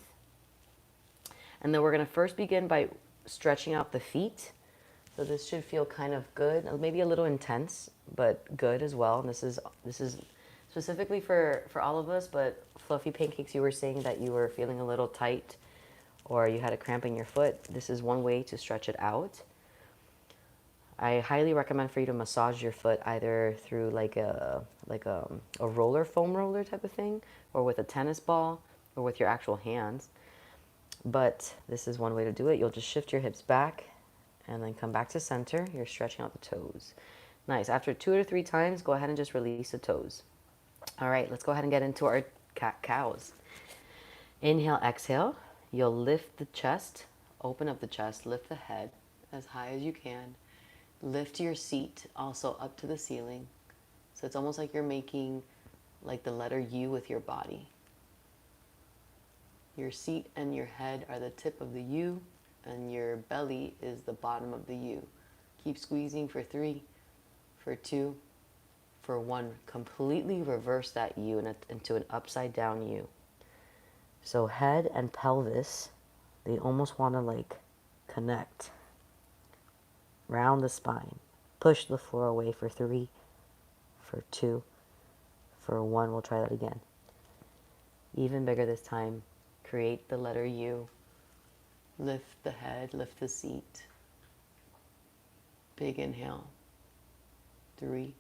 And then we're going to first begin by stretching out the feet. So this should feel kind of good, maybe a little intense, but good as well. And this is specifically for all of us, but Fluffy Pancakes, you were saying that you were feeling a little tight or you had a cramp in your foot. This is one way to stretch it out. I highly recommend for you to massage your foot either through like a roller, foam roller type of thing, or with a tennis ball, or with your actual hands. But this is one way to do it. You'll just shift your hips back and then come back to center. You're stretching out the toes. Nice. After 2 or 3 times, go ahead and just release the toes. All right, let's go ahead and get into our cat-cows. Inhale, exhale. You'll lift the chest, open up the chest, lift the head as high as you can. Lift your seat also up to the ceiling. So it's almost like you're making like the letter U with your body. Your seat and your head are the tip of the U, and your belly is the bottom of the U. Keep squeezing for 3, for 2, for 1. Completely reverse that U into an upside down U. So head and pelvis, they almost want to like connect. Round the spine. Push the floor away for 3, for 2, for 1. We'll try that again. Even bigger this time. Create the letter U. Lift the head, lift the seat. Big inhale. 3,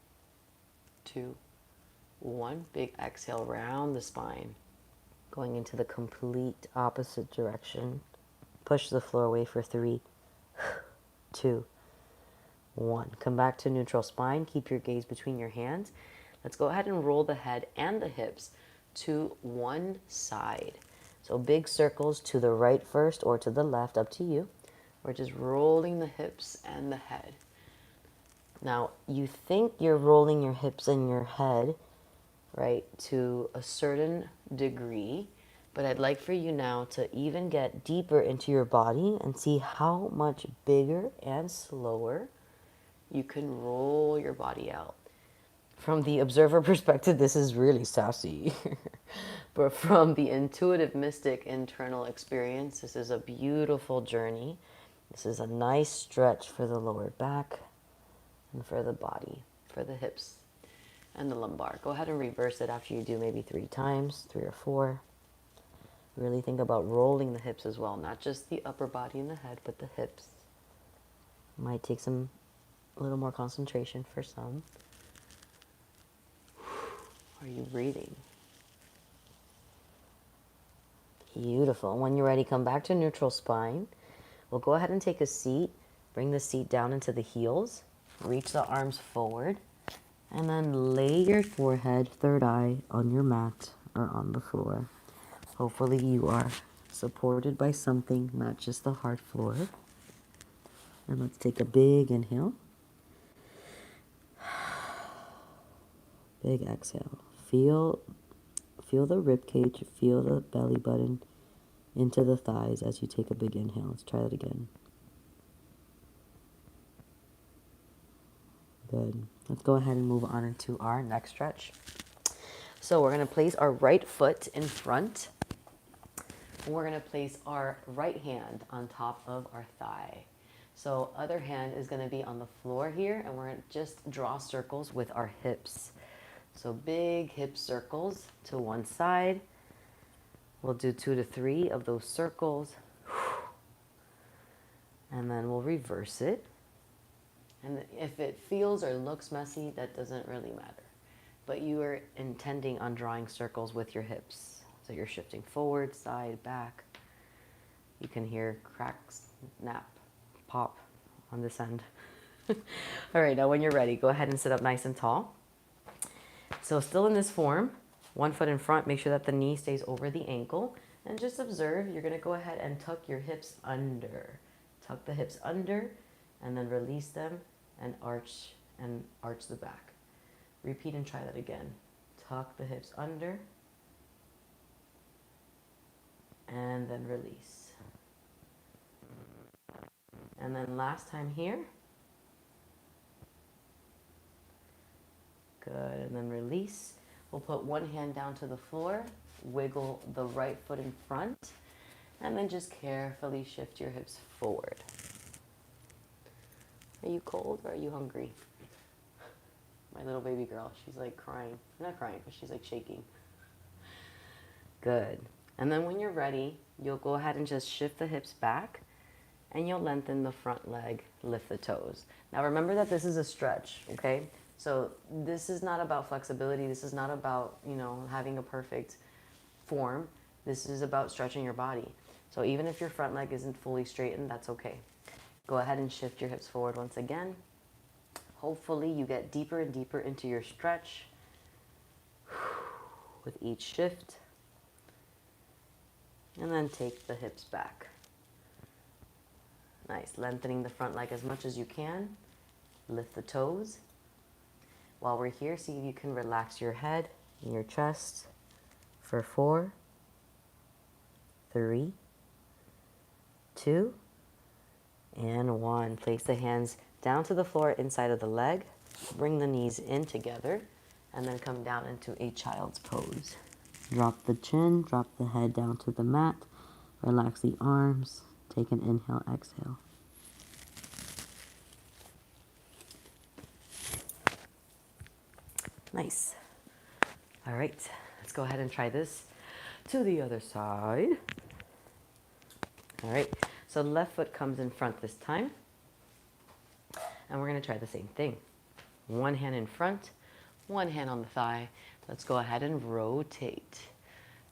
2, 1. Big exhale, round the spine. Going into the complete opposite direction. Push the floor away for 3, 2, 1. Come back to neutral spine. Keep your gaze between your hands. Let's go ahead and roll the head and the hips to one side. So big circles to the right first or to the left, up to you. We're just rolling the hips and the head. Now, you think you're rolling your hips and your head, right, to a certain degree, but I'd like for you now to even get deeper into your body and see how much bigger and slower you can roll your body out. From the observer perspective, this is really sassy. But from the intuitive mystic internal experience, this is a beautiful journey. This is a nice stretch for the lower back and for the body, for the hips and the lumbar. Go ahead and reverse it after you do maybe 3 times, 3 or 4. Really think about rolling the hips as well, not just the upper body and the head, but the hips. Might take a little more concentration for some. Are you breathing? Beautiful. When you're ready, come back to neutral spine. We'll go ahead and take a seat. Bring the seat down into the heels. Reach the arms forward. And then lay your forehead, third eye, on your mat or on the floor. Hopefully you are supported by something, not just the hard floor. And let's take a big inhale. Big exhale. Feel the rib cage, feel the belly button into the thighs as you take a big inhale. Let's try that again. Good. Let's go ahead and move on into our next stretch. So we're going to place our right foot in front. We're going to place our right hand on top of our thigh. So other hand is going to be on the floor here, and we're going to just draw circles with our hips. So big hip circles to one side. We'll do 2 to 3 of those circles. And then we'll reverse it. And if it feels or looks messy, that doesn't really matter. But you are intending on drawing circles with your hips. So you're shifting forward, side, back. You can hear cracks, snap, pop on this end. All right, now when you're ready, go ahead and sit up nice and tall. So still in this form, one foot in front, make sure that the knee stays over the ankle. And just observe, you're gonna go ahead and tuck your hips under. Tuck the hips under, and then release them and arch the back. Repeat and try that again. Tuck the hips under, and then release. And then last time here. Good, and then release. We'll put one hand down to the floor, wiggle the right foot in front, and then just carefully shift your hips forward. Are you cold or are you hungry? My little baby girl, she's like crying. Not crying, but she's like shaking. Good. And then when you're ready, you'll go ahead and just shift the hips back and you'll lengthen the front leg, lift the toes. Now remember that this is a stretch, okay? So this is not about flexibility. This is not about, you know, having a perfect form. This is about stretching your body. So even if your front leg isn't fully straightened, that's okay. Go ahead and shift your hips forward once again. Hopefully you get deeper and deeper into your stretch with each shift. And then take the hips back. Nice, lengthening the front leg as much as you can. Lift the toes. While we're here, see if you can relax your head and your chest for 4, 3, 2, and 1. Place the hands down to the floor inside of the leg. Bring the knees in together and then come down into a child's pose. Drop the chin, drop the head down to the mat. Relax the arms. Take an inhale, exhale. Nice. All right, let's go ahead and try this to the other side. All right, so left foot comes in front this time. And we're gonna try the same thing. One hand in front, one hand on the thigh. Let's go ahead and rotate.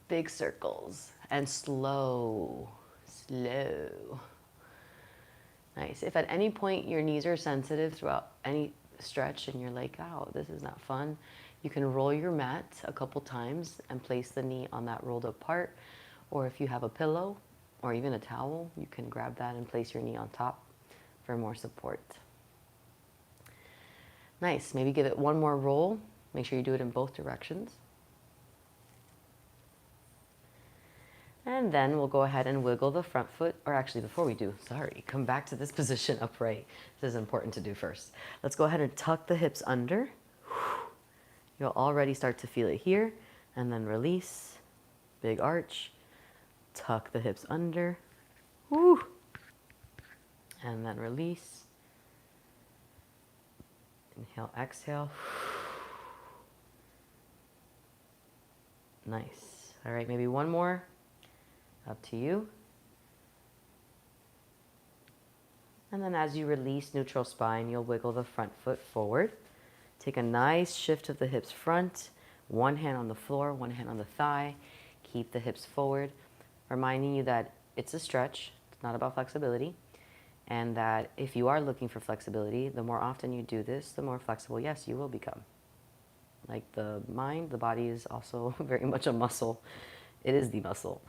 Big circles and slow, slow. Nice. If at any point your knees are sensitive throughout any stretch and you're like, oh, this is not fun, you can roll your mat a couple times and place the knee on that rolled up part. Or if you have a pillow or even a towel, you can grab that and place your knee on top for more support. Nice. Maybe give it one more roll. Make sure you do it in both directions. And then we'll go ahead and wiggle the front foot, or actually before we do, sorry, come back to this position upright. This is important to do first. Let's go ahead and tuck the hips under. You'll already start to feel it here. And then release, big arch, tuck the hips under. Woo. And then release. Inhale, exhale. Nice. All right, maybe one more. Up to you. And then as you release neutral spine, you'll wiggle the front foot forward. Take a nice shift of the hips front. One hand on the floor, one hand on the thigh. Keep the hips forward, reminding you that it's a stretch. It's not about flexibility. And that if you are looking for flexibility, the more often you do this, the more flexible, yes, you will become. Like the mind, the body is also very much a muscle. It is the muscle.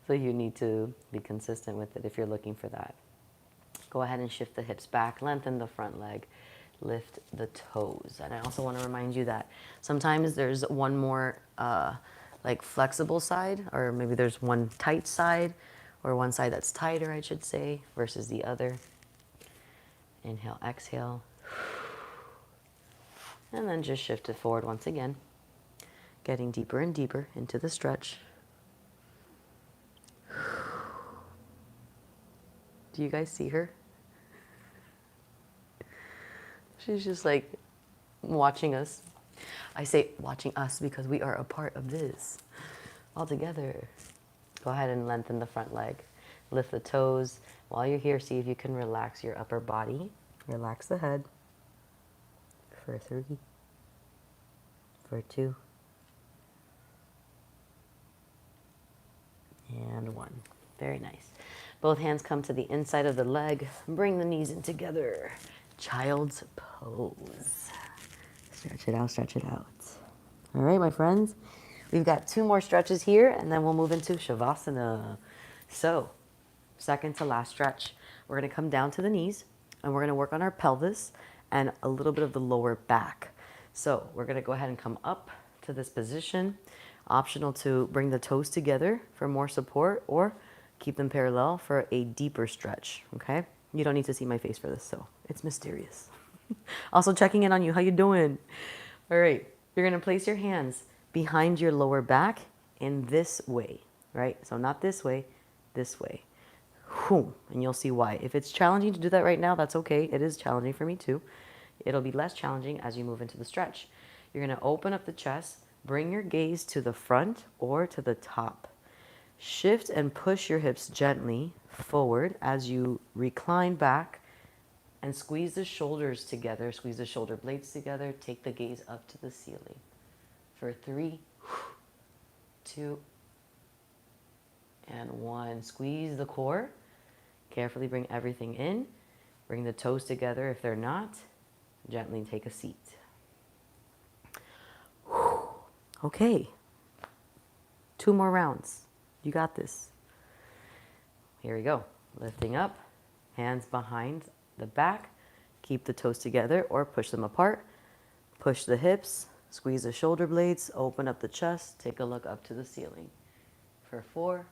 So you need to be consistent with it if you're looking for that. Go ahead and shift the hips back, lengthen the front leg, lift the toes. And I also want to remind you that sometimes there's one more like flexible side, or maybe there's one tight side, or one side that's tighter, I should say, versus the other. Inhale, exhale. And then just shift it forward once again, getting deeper and deeper into the stretch. Do you guys see her? She's just like watching us. I say watching us because we are a part of this all together. Go ahead and lengthen the front leg. Lift the toes. While you're here, see if you can relax your upper body. Relax the head. For 3, for 2, and 1. Very nice. Both hands come to the inside of the leg. Bring the knees in together. Child's pose. Stretch it out, stretch it out. All right, my friends. We've got 2 more stretches here, and then we'll move into Shavasana. So, second to last stretch. We're going to come down to the knees, and we're going to work on our pelvis and a little bit of the lower back. So, we're going to go ahead and come up to this position. Optional to bring the toes together for more support, or keep them parallel for a deeper stretch, okay? You don't need to see my face for this, so it's mysterious. Also checking in on you. How you doing? All right. You're going to place your hands behind your lower back in this way, right? So not this way, this way. Whew, and you'll see why. If it's challenging to do that right now, that's okay. It is challenging for me too. It'll be less challenging as you move into the stretch. You're going to open up the chest, bring your gaze to the front or to the top. Shift and push your hips gently forward as you recline back and squeeze the shoulders together, squeeze the shoulder blades together, take the gaze up to the ceiling. For 3, 2, and 1. Squeeze the core. Carefully bring everything in. Bring the toes together if they're not. Gently take a seat. Okay. 2 more rounds. You got this. Here we go. Lifting up. Hands behind the back. Keep the toes together or push them apart. Push the hips. Squeeze the shoulder blades. Open up the chest. Take a look up to the ceiling. For 4.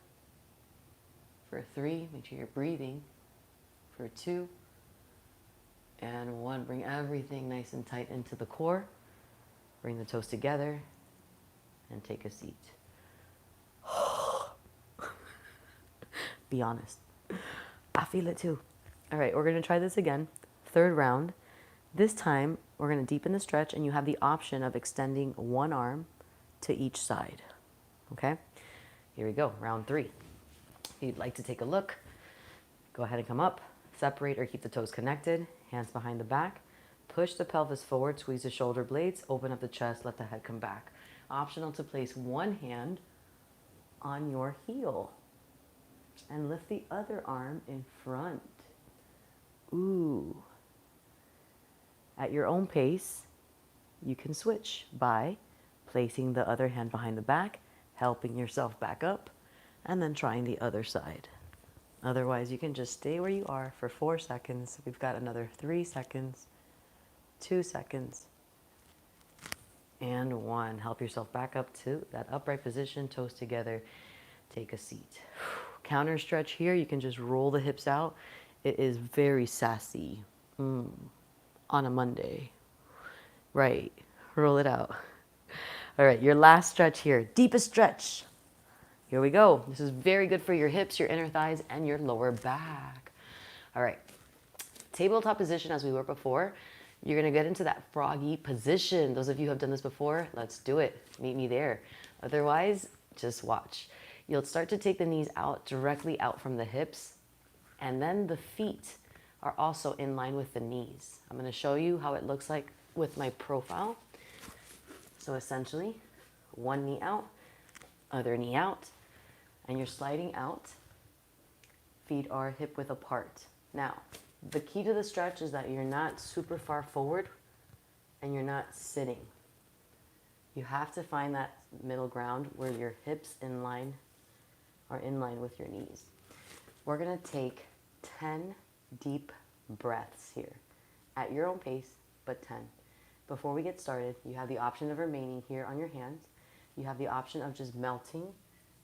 For 3. Make sure you're breathing. For 2. And 1. Bring everything nice and tight into the core. Bring the toes together. And take a seat. Be honest. I feel it too. All right, we're going to try this again. 3rd round. This time, we're going to deepen the stretch, and you have the option of extending one arm to each side. Okay? Here we go. Round 3. If you'd like to take a look, go ahead and come up. Separate or keep the toes connected. Hands behind the back. Push the pelvis forward. Squeeze the shoulder blades. Open up the chest. Let the head come back. Optional to place one hand on your heel. And lift the other arm in front. Ooh. At your own pace, you can switch by placing the other hand behind the back, helping yourself back up, and then trying the other side. Otherwise, you can just stay where you are for 4 seconds. We've got another 3 seconds, 2 seconds, and 1. Help yourself back up to that upright position, toes together. Take a seat. Counter stretch here. You can just roll the hips out. It is very sassy on a Monday. Right. Roll it out. All right. Your last stretch here. Deepest stretch. Here we go. This is very good for your hips, your inner thighs, and your lower back. All right. Tabletop position as we were before. You're going to get into that froggy position. Those of you who have done this before, let's do it. Meet me there. Otherwise, just watch. You'll start to take the knees out, directly out from the hips, and then the feet are also in line with the knees. I'm going to show you how it looks like with my profile. So essentially, one knee out, other knee out, and you're sliding out. Feet are hip width apart. Now, the key to the stretch is that you're not super far forward and you're not sitting. You have to find that middle ground where your hips are in line with your knees. We're going to take 10 deep breaths here at your own pace, but 10. Before we get started, you have the option of remaining here on your hands. You have the option of just melting,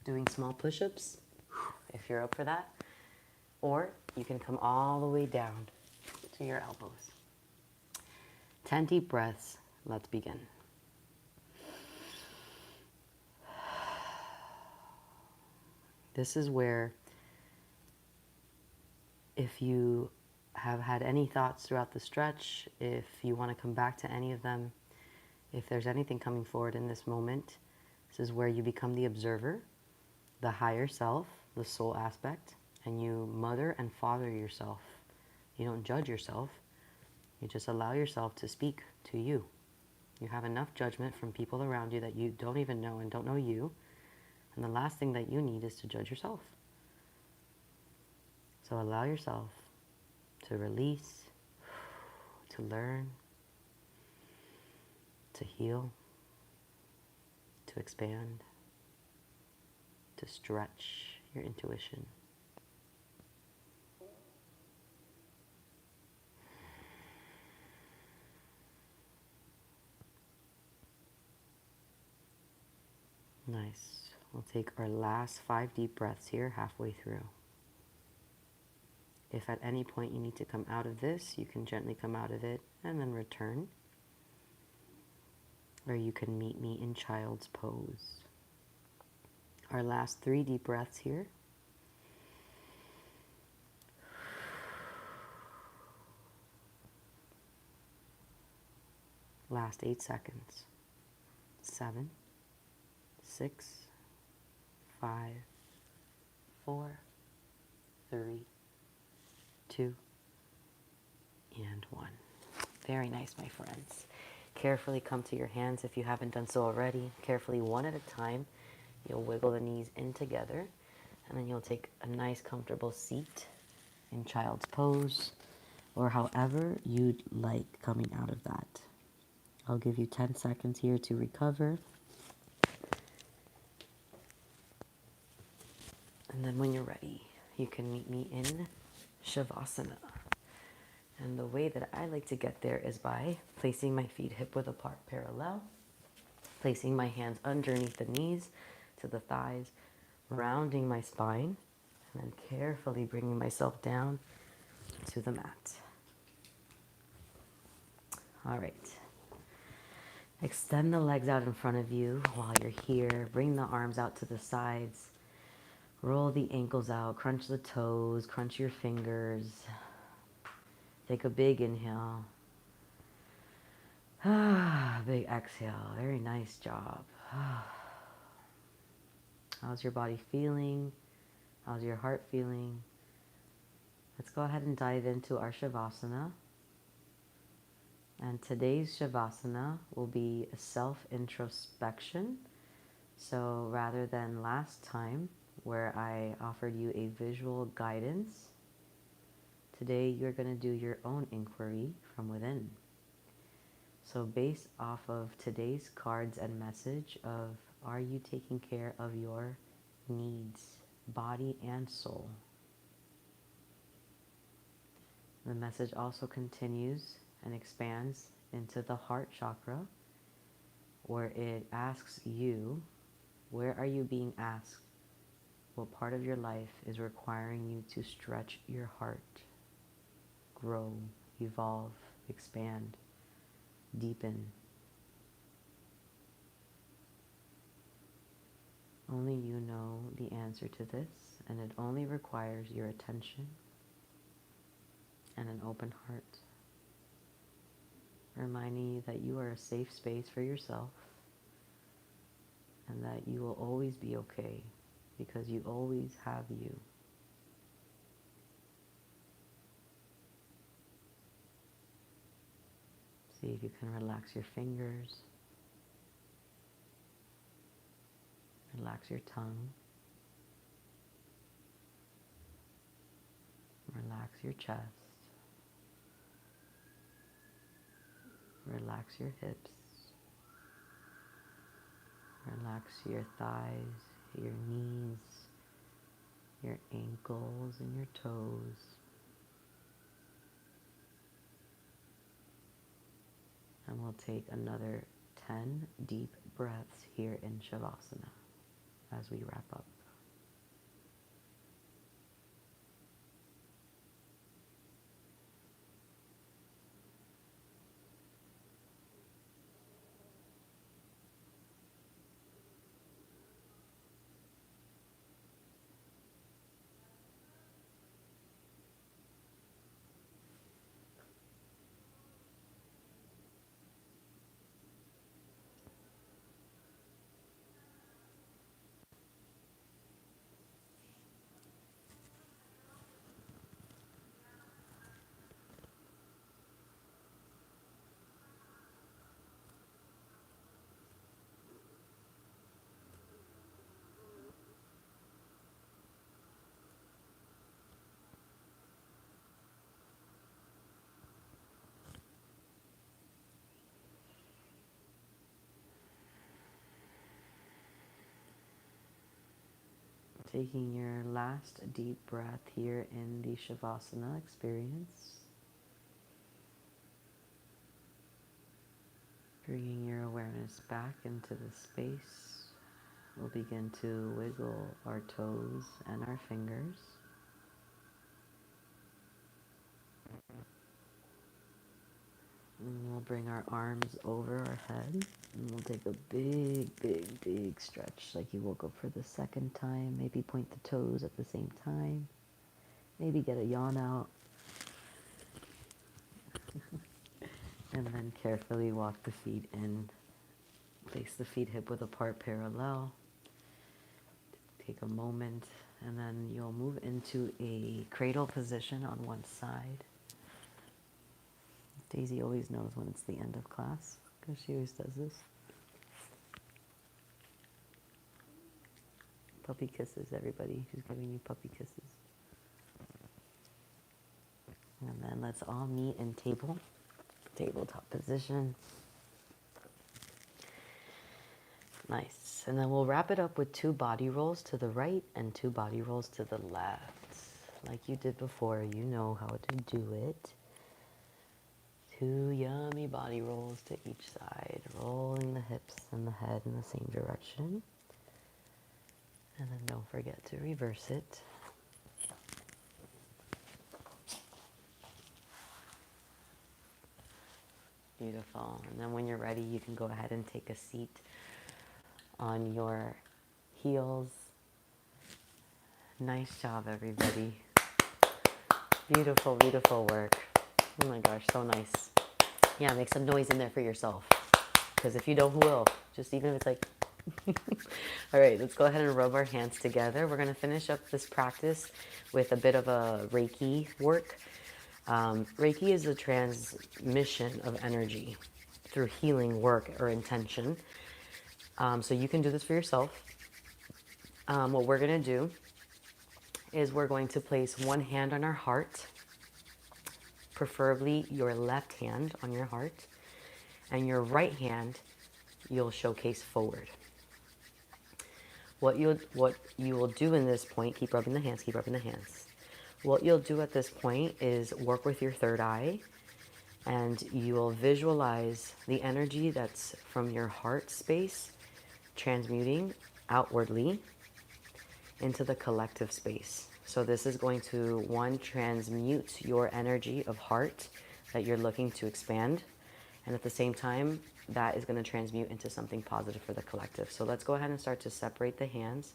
doing small push-ups, if you're up for that. Or you can come all the way down to your elbows. 10 deep breaths. Let's begin. This is where, if you have had any thoughts throughout the stretch, if you want to come back to any of them, if there's anything coming forward in this moment, this is where you become the observer, the higher self, the soul aspect, and you mother and father yourself. You don't judge yourself. You just allow yourself to speak to you. You have enough judgment from people around you that you don't even know and don't know you. And the last thing that you need is to judge yourself. So allow yourself to release, to learn, to heal, to expand, to stretch your intuition. Nice. We'll take our last 5 deep breaths here, halfway through. If at any point you need to come out of this, you can gently come out of it and then return. Or you can meet me in child's pose. Our last 3 deep breaths here. Last 8 seconds. 7, 6, 5, 4, 3, 2, and 1. Very nice, my friends. Carefully come to your hands if you haven't done so already. Carefully, one at a time. You'll wiggle the knees in together, and then you'll take a nice, comfortable seat in child's pose, or however you'd like coming out of that. I'll give you 10 seconds here to recover. And then when you're ready, you can meet me in Shavasana. And the way that I like to get there is by placing my feet hip width apart parallel, placing my hands underneath the knees to the thighs, rounding my spine, and then carefully bringing myself down to the mat. All right. Extend the legs out in front of you while you're here. Bring the arms out to the sides. Roll the ankles out. Crunch the toes. Crunch your fingers. Take a big inhale. Big exhale. Very nice job. How's your body feeling? How's your heart feeling? Let's go ahead and dive into our Shavasana. And today's Shavasana will be a self-introspection. So rather than last time where I offered you a visual guidance, today you're going to do your own inquiry from within. So based off of today's cards and message of, are you taking care of your needs, body and soul? The message also continues and expands into the heart chakra, where it asks you, where are you being asked? What part of your life is requiring you to stretch your heart, grow, evolve, expand, deepen? Only you know the answer to this, and it only requires your attention and an open heart, reminding you that you are a safe space for yourself and that you will always be okay because you always have you. See if you can relax your fingers, relax your tongue, relax your chest, relax your hips, relax your thighs, your knees, your ankles and your toes. And we'll take another 10 deep breaths here in Shavasana as we wrap up. Taking your last deep breath here in the Shavasana experience. Bringing your awareness back into the space. We'll begin to wiggle our toes and our fingers. And we'll bring our arms over our head. And we'll take a big, big, big stretch like you woke up for the second time. Maybe point the toes at the same time. Maybe get a yawn out. And then carefully walk the feet in. Place the feet hip width apart parallel. Take a moment, and then you'll move into a cradle position on one side. Daisy always knows when it's the end of class, because she always does this. Puppy kisses, everybody. She's giving you puppy kisses. And then let's all meet in tabletop position. Nice. And then we'll wrap it up with 2 body rolls to the right and 2 body rolls to the left. Like you did before, you know how to do it. 2 yummy body rolls to each side, rolling the hips and the head in the same direction. And then don't forget to reverse it. Beautiful. And then when you're ready, you can go ahead and take a seat on your heels. Nice job, everybody. Beautiful, beautiful work. Oh my gosh, so nice. Yeah, make some noise in there for yourself. Because if you don't, who will? Just even if it's like... All right, let's go ahead and rub our hands together. We're going to finish up this practice with a bit of a Reiki work. Reiki is the transmission of energy through healing work or intention. So you can do this for yourself. What we're going to do is we're going to place one hand on our heart, preferably your left hand on your heart, and your right hand you'll showcase forward. What you will do in this point, keep rubbing the hands, keep rubbing the hands. What you'll do at this point is work with your third eye, and you will visualize the energy that's from your heart space transmuting outwardly into the collective space. So this is going to, 1, transmute your energy of heart that you're looking to expand, and at the same time, that is going to transmute into something positive for the collective. So let's go ahead and start to separate the hands.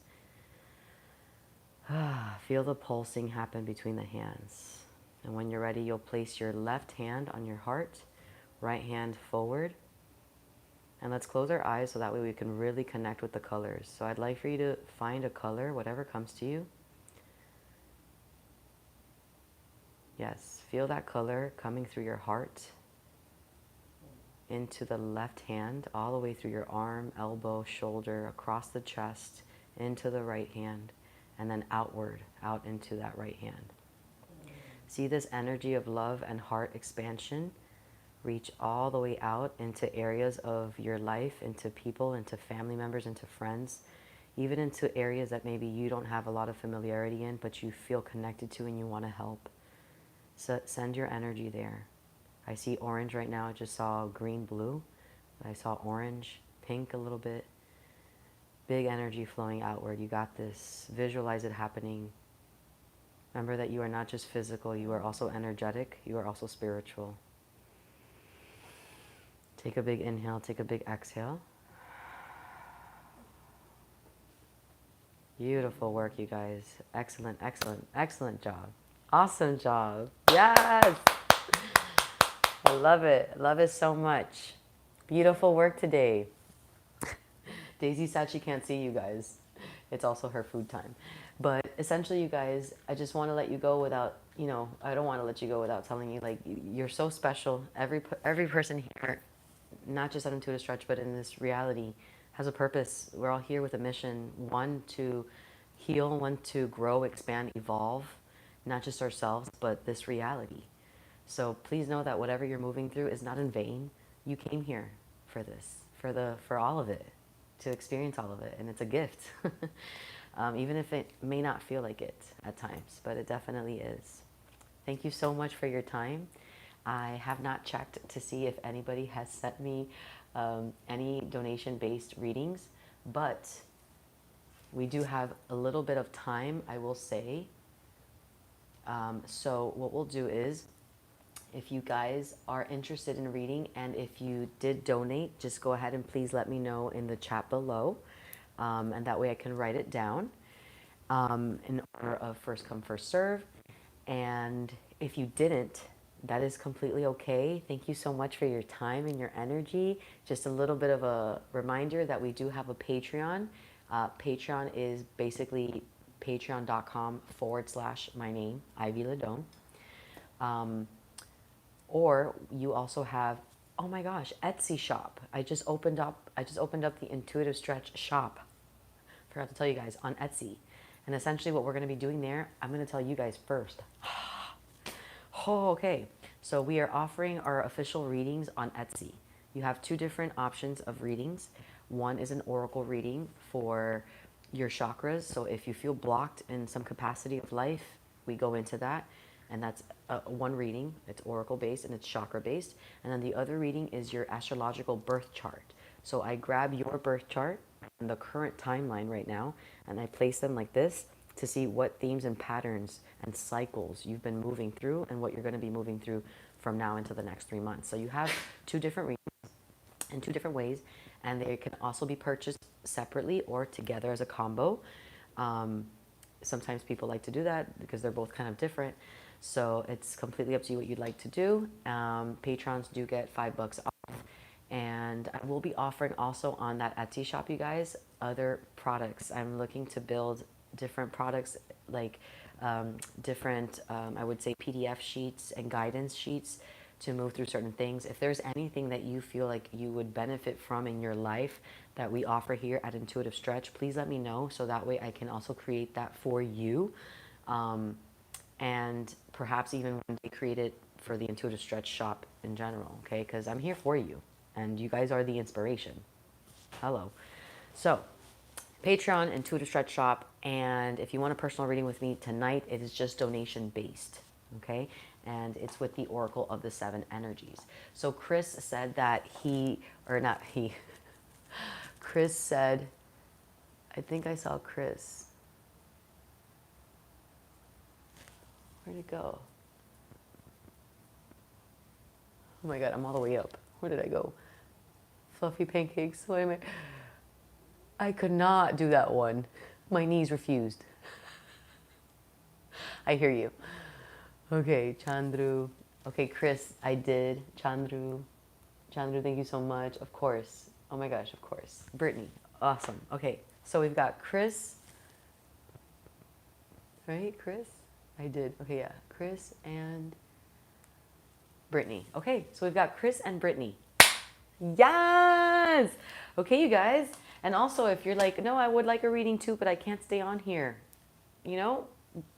Feel the pulsing happen between the hands. And when you're ready, you'll place your left hand on your heart, right hand forward. And let's close our eyes so that way we can really connect with the colors. So I'd like for you to find a color, whatever comes to you. Yes, feel that color coming through your heart into the left hand, all the way through your arm, elbow, shoulder, across the chest, into the right hand, and then outward, out into that right hand. See this energy of love and heart expansion reach all the way out into areas of your life, into people, into family members, into friends, even into areas that maybe you don't have a lot of familiarity in, but you feel connected to and you want to help. So send your energy there. I see orange right now. I just saw green, blue. I saw orange, pink a little bit. Big energy flowing outward. You got this. Visualize it happening. Remember that you are not just physical. You are also energetic. You are also spiritual. Take a big inhale. Take a big exhale. Beautiful work, you guys. Excellent, excellent, excellent job. Awesome job. Yes. I love it. Love it so much. Beautiful work today. Daisy said she can't see you guys. It's also her food time. But essentially, you guys, I just want to let you go without, I don't want to let you go without telling you, like, you're so special. Every person here, not just at Intuitive Stretch, but in this reality, has a purpose. We're all here with a mission. 1, to heal. 1, to grow, expand, evolve. Not just ourselves, but this reality. So please know that whatever you're moving through is not in vain. You came here for this, for all of it, to experience all of it, and it's a gift. Even if it may not feel like it at times, but it definitely is. Thank you so much for your time. I have not checked to see if anybody has sent me any donation-based readings, but we do have a little bit of time, I will say. So what we'll do is, if you guys are interested in reading, and if you did donate, just go ahead and please let me know in the chat below. And that way I can write it down in order of first come, first serve. And if you didn't that is completely okay. Thank you so much for your time and your energy. Just a little bit of a reminder that we do have a Patreon. Patreon is basically patreon.com/my name, Ivy Ladone. Or you also have, oh my gosh, Etsy shop. I just opened up the Intuitive Stretch shop. Forgot to tell you guys, on Etsy. And essentially what we're going to be doing there, I'm going to tell you guys first. Oh, okay. So we are offering our official readings on Etsy. You have two different options of readings. One is an oracle reading for your chakras. So if you feel blocked in some capacity of life, we go into that. And that's one reading. It's oracle based and it's chakra based. And then the other reading is your astrological birth chart. So I grab your birth chart and the current timeline right now, and I place them like this to see what themes and patterns and cycles you've been moving through and what you're going to be moving through from now into the next 3 months. So you have two different readings in two different ways, and they can also be purchased separately or together as a combo. Sometimes people like to do that because they're both kind of different. So it's completely up to you what you'd like to do. Patrons do get $5 off. And I will be offering also on that Etsy shop, you guys, other products. I'm looking to build different products, like different, I would say, PDF sheets and guidance sheets to move through certain things. If there's anything that you feel like you would benefit from in your life that we offer here at Intuitive Stretch, please let me know so that way I can also create that for you. And perhaps even one day create it for the Intuitive Stretch shop in general, okay? Because I'm here for you, and you guys are the inspiration. Hello. So, Patreon, Intuitive Stretch shop, and if you want a personal reading with me tonight, it is just donation based, okay? And it's with the Oracle of the Seven Energies. So Chris said that Chris said, I think I saw Chris. Where'd it go? Oh my God, I'm all the way up. Where did I go? Fluffy pancakes. What am I could not do that one. My knees refused. I hear you. Okay, Chandru. Okay, Chris, I did. Chandru, thank you so much. Of course. Oh my gosh, of course. Brittany, awesome. Okay, so we've got Chris. Right, Chris? I did. Okay, yeah. Chris and Brittany. Okay, so we've got Chris and Brittany. Yes! Okay, you guys. And also, if you're like, no, I would like a reading too, but I can't stay on here, you know,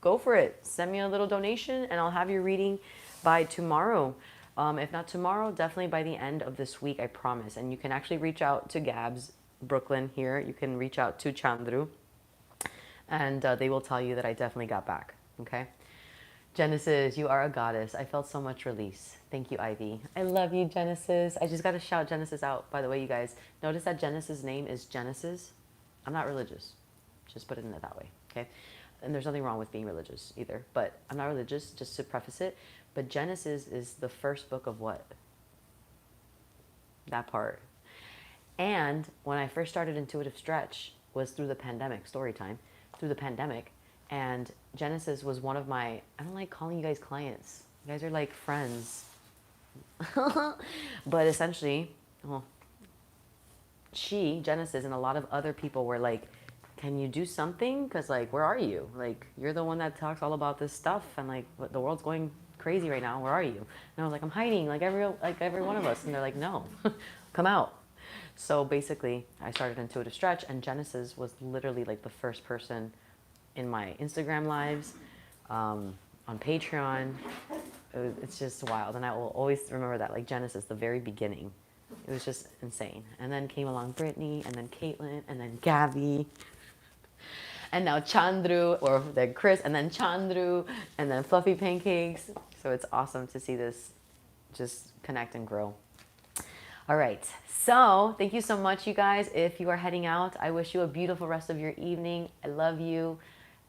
go for it. Send me a little donation and I'll have your reading by tomorrow. If not tomorrow, definitely by the end of this week, I promise. And you can actually reach out to Gabs, Brooklyn here. You can reach out to Chandru, and they will tell you that I definitely got back, okay? Genesis, you are a goddess. I felt so much release. Thank you, Ivy. I love you, Genesis. I just got to shout Genesis out, by the way, you guys. Notice that Genesis' name is Genesis. I'm not religious. Just put it in that way, okay? And there's nothing wrong with being religious either, but I'm not religious, just to preface it. But Genesis is the first book of what? That part. And when I first started Intuitive Stretch was through the pandemic, story time, through the pandemic. And Genesis was one of my, I don't like calling you guys clients. You guys are like friends. But essentially, well, Genesis, and a lot of other people were like, can you do something? Because like, where are you? Like, you're the one that talks all about this stuff, and like, the world's going crazy right now. Where are you? And I was like, I'm hiding, like every one of us. And they're like, no, come out. So basically, I started Intuitive Stretch, and Genesis was literally like the first person in my Instagram lives, on Patreon. It's just wild, and I will always remember that, like Genesis, the very beginning. It was just insane. And then came along Brittany, and then Caitlin, and then Gabby, and now Chandru, or then Chris, and then Chandru, and then Fluffy Pancakes. So it's awesome to see this just connect and grow. All right, so thank you so much, you guys. If you are heading out, I wish you a beautiful rest of your evening. I love you.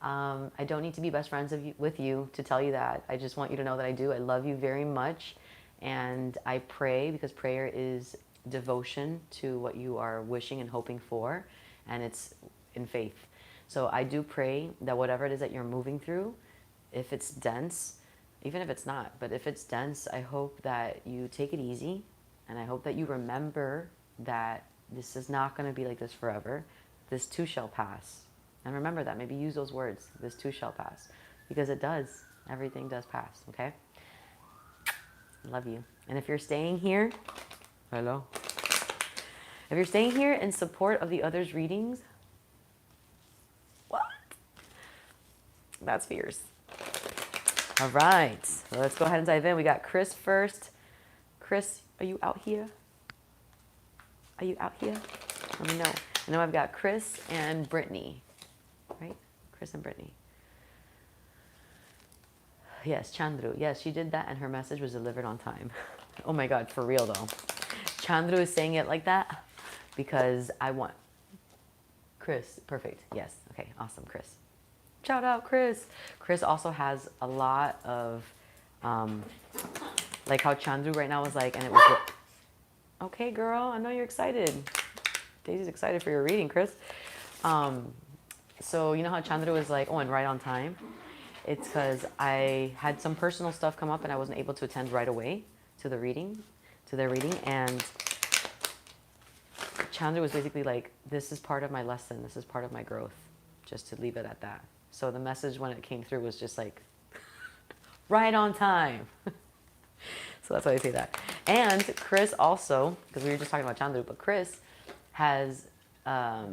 I don't need to be best friends with you to tell you that. I just want you to know that I do. I love you very much. And I pray, because prayer is devotion to what you are wishing and hoping for. And it's in faith. So I do pray that whatever it is that you're moving through, if it's dense, even if it's not. But if it's dense, I hope that you take it easy. And I hope that you remember that this is not going to be like this forever. This too shall pass. And remember that. Maybe use those words. This too shall pass. Because it does. Everything does pass. Okay? Love you. And if you're staying here, hello. If you're staying here in support of the others' readings, what? That's fierce. All right. Well, let's go ahead and dive in. We got Chris first. Chris, are you out here? Are you out here? Let me know. I know I've got Chris and Brittany. Right? Chris and Brittany. Yes, Chandru. Yes, she did that and her message was delivered on time. Oh my God, for real though. Chandru is saying it like that because I want... Chris, perfect. Yes. Okay, awesome, Chris. Shout out, Chris. Chris also has a lot of... like how Chandru right now was like, and it was... Okay, girl, I know you're excited. Daisy's excited for your reading, Chris. So you know how Chandru was like, oh, and right on time? It's because I had some personal stuff come up and I wasn't able to attend right away to their reading. And Chandru was basically like, this is part of my lesson. This is part of my growth. Just to leave it at that. So the message when it came through was just like, right on time. So that's why I say that. And Chris also, because we were just talking about Chandru, but Chris has, I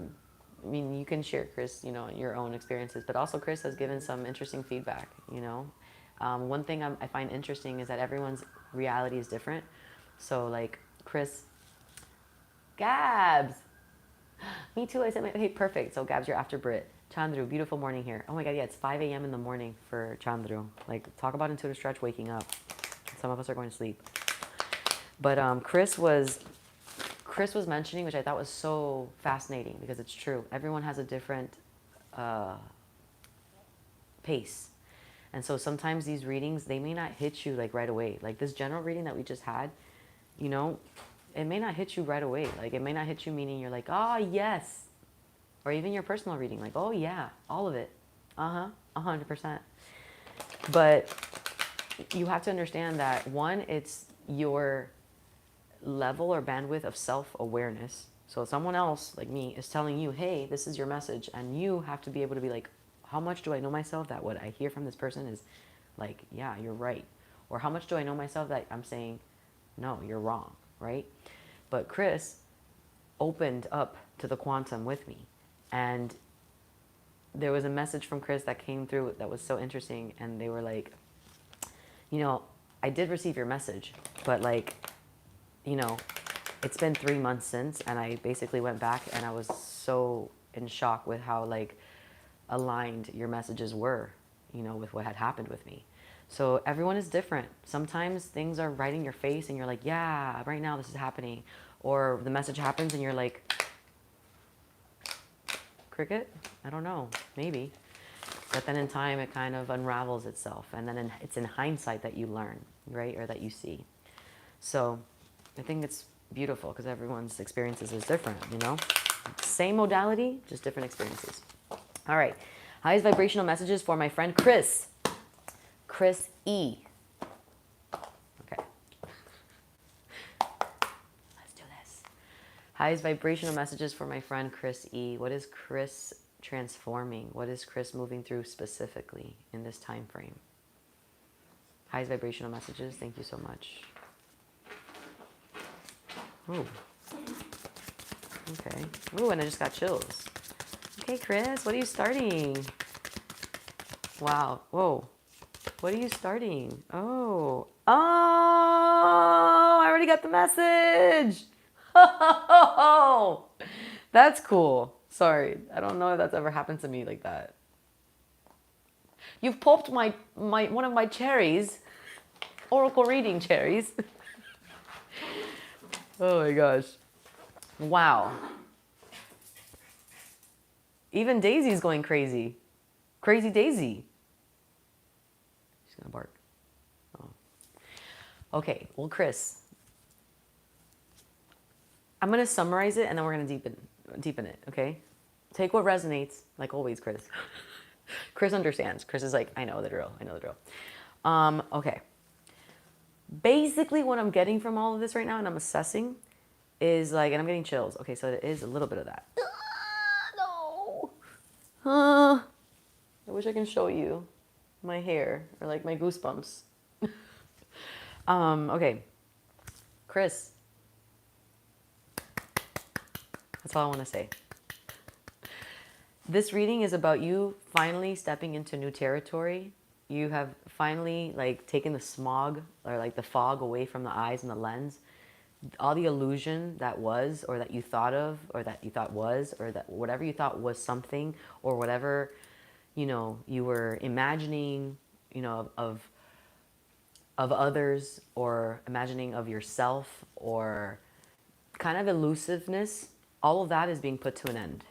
mean, you can share, Chris, you know, your own experiences, but also Chris has given some interesting feedback, you know. One thing I find interesting is that everyone's reality is different. So like Chris, Gabs, me too, I said, hey, perfect. So Gabs, you're after Brit. Chandru, beautiful morning here. Oh my God, yeah, it's 5 a.m. in the morning for Chandru. Like, talk about intuitive stretch, waking up. Some of us are going to sleep. But Chris was mentioning, which I thought was so fascinating because it's true. Everyone has a different pace. And so sometimes these readings, they may not hit you like right away. Like this general reading that we just had, you know, it may not hit you right away. Like it may not hit you meaning you're like, oh, yes. Or even your personal reading, like, oh, yeah, all of it. 100%. But you have to understand that, one, it's your level or bandwidth of self-awareness. So someone else, like me, is telling you, hey, this is your message. And you have to be able to be like, how much do I know myself that what I hear from this person is like, yeah, you're right. Or how much do I know myself that I'm saying, no, you're wrong, right? But Chris opened up to the quantum with me. And there was a message from Chris that came through that was so interesting. And they were like, you know, I did receive your message, but like, you know, it's been 3 months since, and I basically went back and I was so in shock with how like aligned your messages were, you know, with what had happened with me. So everyone is different. Sometimes things are right in your face and you're like, yeah, right now this is happening. Or the message happens and you're like, cricket? I don't know, maybe. But then in time, it kind of unravels itself. And then it's in hindsight that you learn, right? Or that you see. So I think it's beautiful because everyone's experiences is different, you know? Same modality, just different experiences. All right. Highest vibrational messages for my friend Chris. Chris E. Okay. Let's do this. Highest vibrational messages for my friend Chris E. What is Chris transforming? What is Chris moving through specifically in this time frame? Highest vibrational messages. Thank you so much. Ooh. Okay. Ooh, and I just got chills. Okay, Chris, what are you starting? Wow. Whoa. What are you starting? Oh. Oh, I already got the message. Oh, that's cool. Sorry. I don't know if that's ever happened to me like that. You've popped my one of my cherries. Oracle reading cherries. Oh my gosh. Wow. Even Daisy's going crazy. Crazy Daisy. She's gonna bark. Oh. Okay, well, Chris, I'm gonna summarize it and then we're gonna deepen it, okay? Take what resonates, like always, Chris. Chris understands. Chris is like, I know the drill. I know the drill. Okay. Basically, what I'm getting from all of this right now, and I'm assessing, is like, and I'm getting chills. Okay, so it is a little bit of that. No. I wish I can show you my hair or like my goosebumps. Okay. Chris, that's all I want to say. This reading is about you finally stepping into new territory. You have finally like taken the smog or like the fog away from the eyes and the lens. All the illusion that was, or that you thought of, or that you thought was, or that whatever you thought was something, or whatever, you were imagining, of others, or imagining of yourself, or kind of elusiveness, all of that is being put to an end.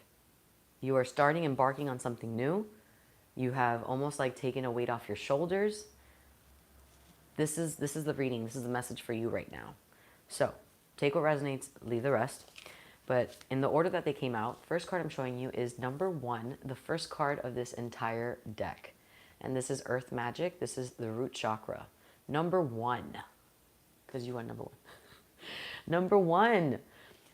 You are embarking on something new. You have almost like taken a weight off your shoulders. This is the reading. This is the message for you right now. So take what resonates, leave the rest. But in the order that they came out, first card I'm showing you is number 1, the first card of this entire deck. And this is Earth Magic. This is the root chakra. Number 1, because you are number 1. Number 1.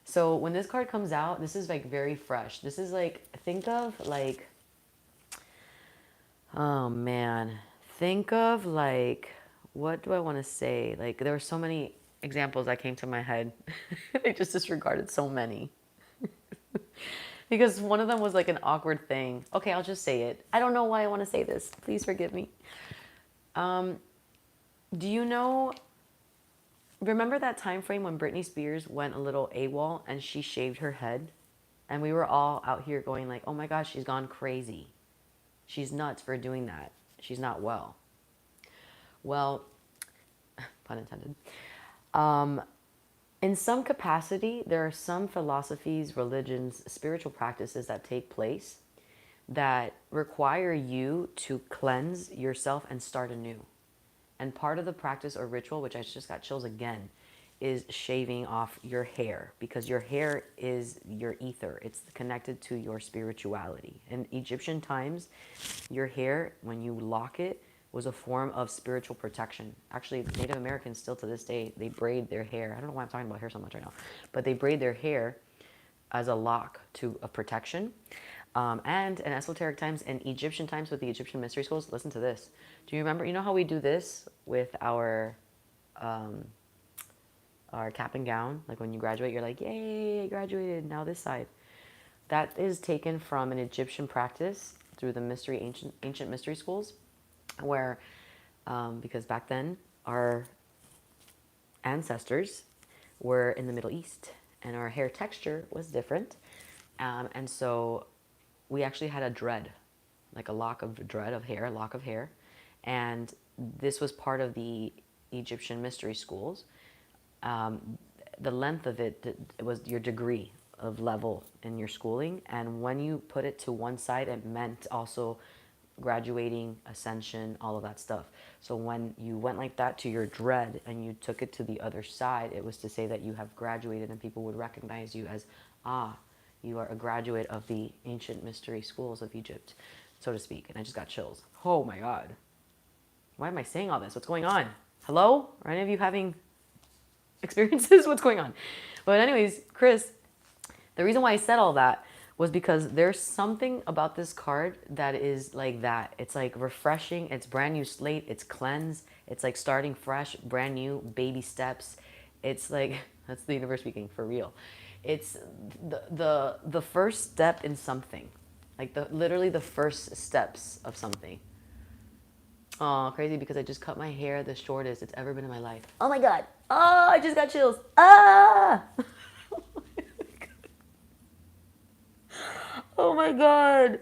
So when this card comes out, this is like very fresh. This is like, think of like, oh man, think of like, what do I want to say? Like there were so many examples that came to my head. I just disregarded so many. Because one of them was like an awkward thing. Okay, I'll just say it. I don't know why I want to say this. Please forgive me. Do you know, remember that time frame when Britney Spears went a little AWOL and she shaved her head? And we were all out here going like, oh my gosh, she's gone crazy. She's nuts for doing that. She's not well. Well, pun intended. In some capacity, there are some philosophies, religions, spiritual practices that take place that require you to cleanse yourself and start anew. And part of the practice or ritual, which I just got chills again, is shaving off your hair, because your hair is your ether. It's connected to your spirituality. In Egyptian times, your hair, when you lock it, was a form of spiritual protection. Actually, Native Americans still to this day, they braid their hair. I don't know why I'm talking about hair so much right now, but they braid their hair as a lock of protection. And in esoteric times and Egyptian times with the Egyptian mystery schools, listen to this. Do you remember, you know how we do this with our cap and gown? Like when you graduate, you're like, yay, I graduated, now this side. That is taken from an Egyptian practice through the ancient mystery schools, where, because back then, our ancestors were in the Middle East, and our hair texture was different. And so we actually had a dread, like a lock of hair. And this was part of the Egyptian mystery schools. The length of it was your degree of level in your schooling. And when you put it to one side, it meant also graduating, ascension, all of that stuff. So when you went like that to your dread and you took it to the other side, it was to say that you have graduated, and people would recognize you as, you are a graduate of the ancient mystery schools of Egypt, so to speak. And I just got chills. Oh my God. Why am I saying all this? What's going on? Hello? Are any of you having experiences? What's going on? But anyways, Chris, the reason why I said all that was because there's something about this card that is like that. It's like refreshing. It's brand new slate. It's cleanse. It's like starting fresh, brand new, baby steps. It's like, that's the universe speaking for real. It's the first step in something, like literally the first steps of something. Oh, crazy, because I just cut my hair the shortest it's ever been in my life. Oh my God. Oh, I just got chills. Ah! Oh my God.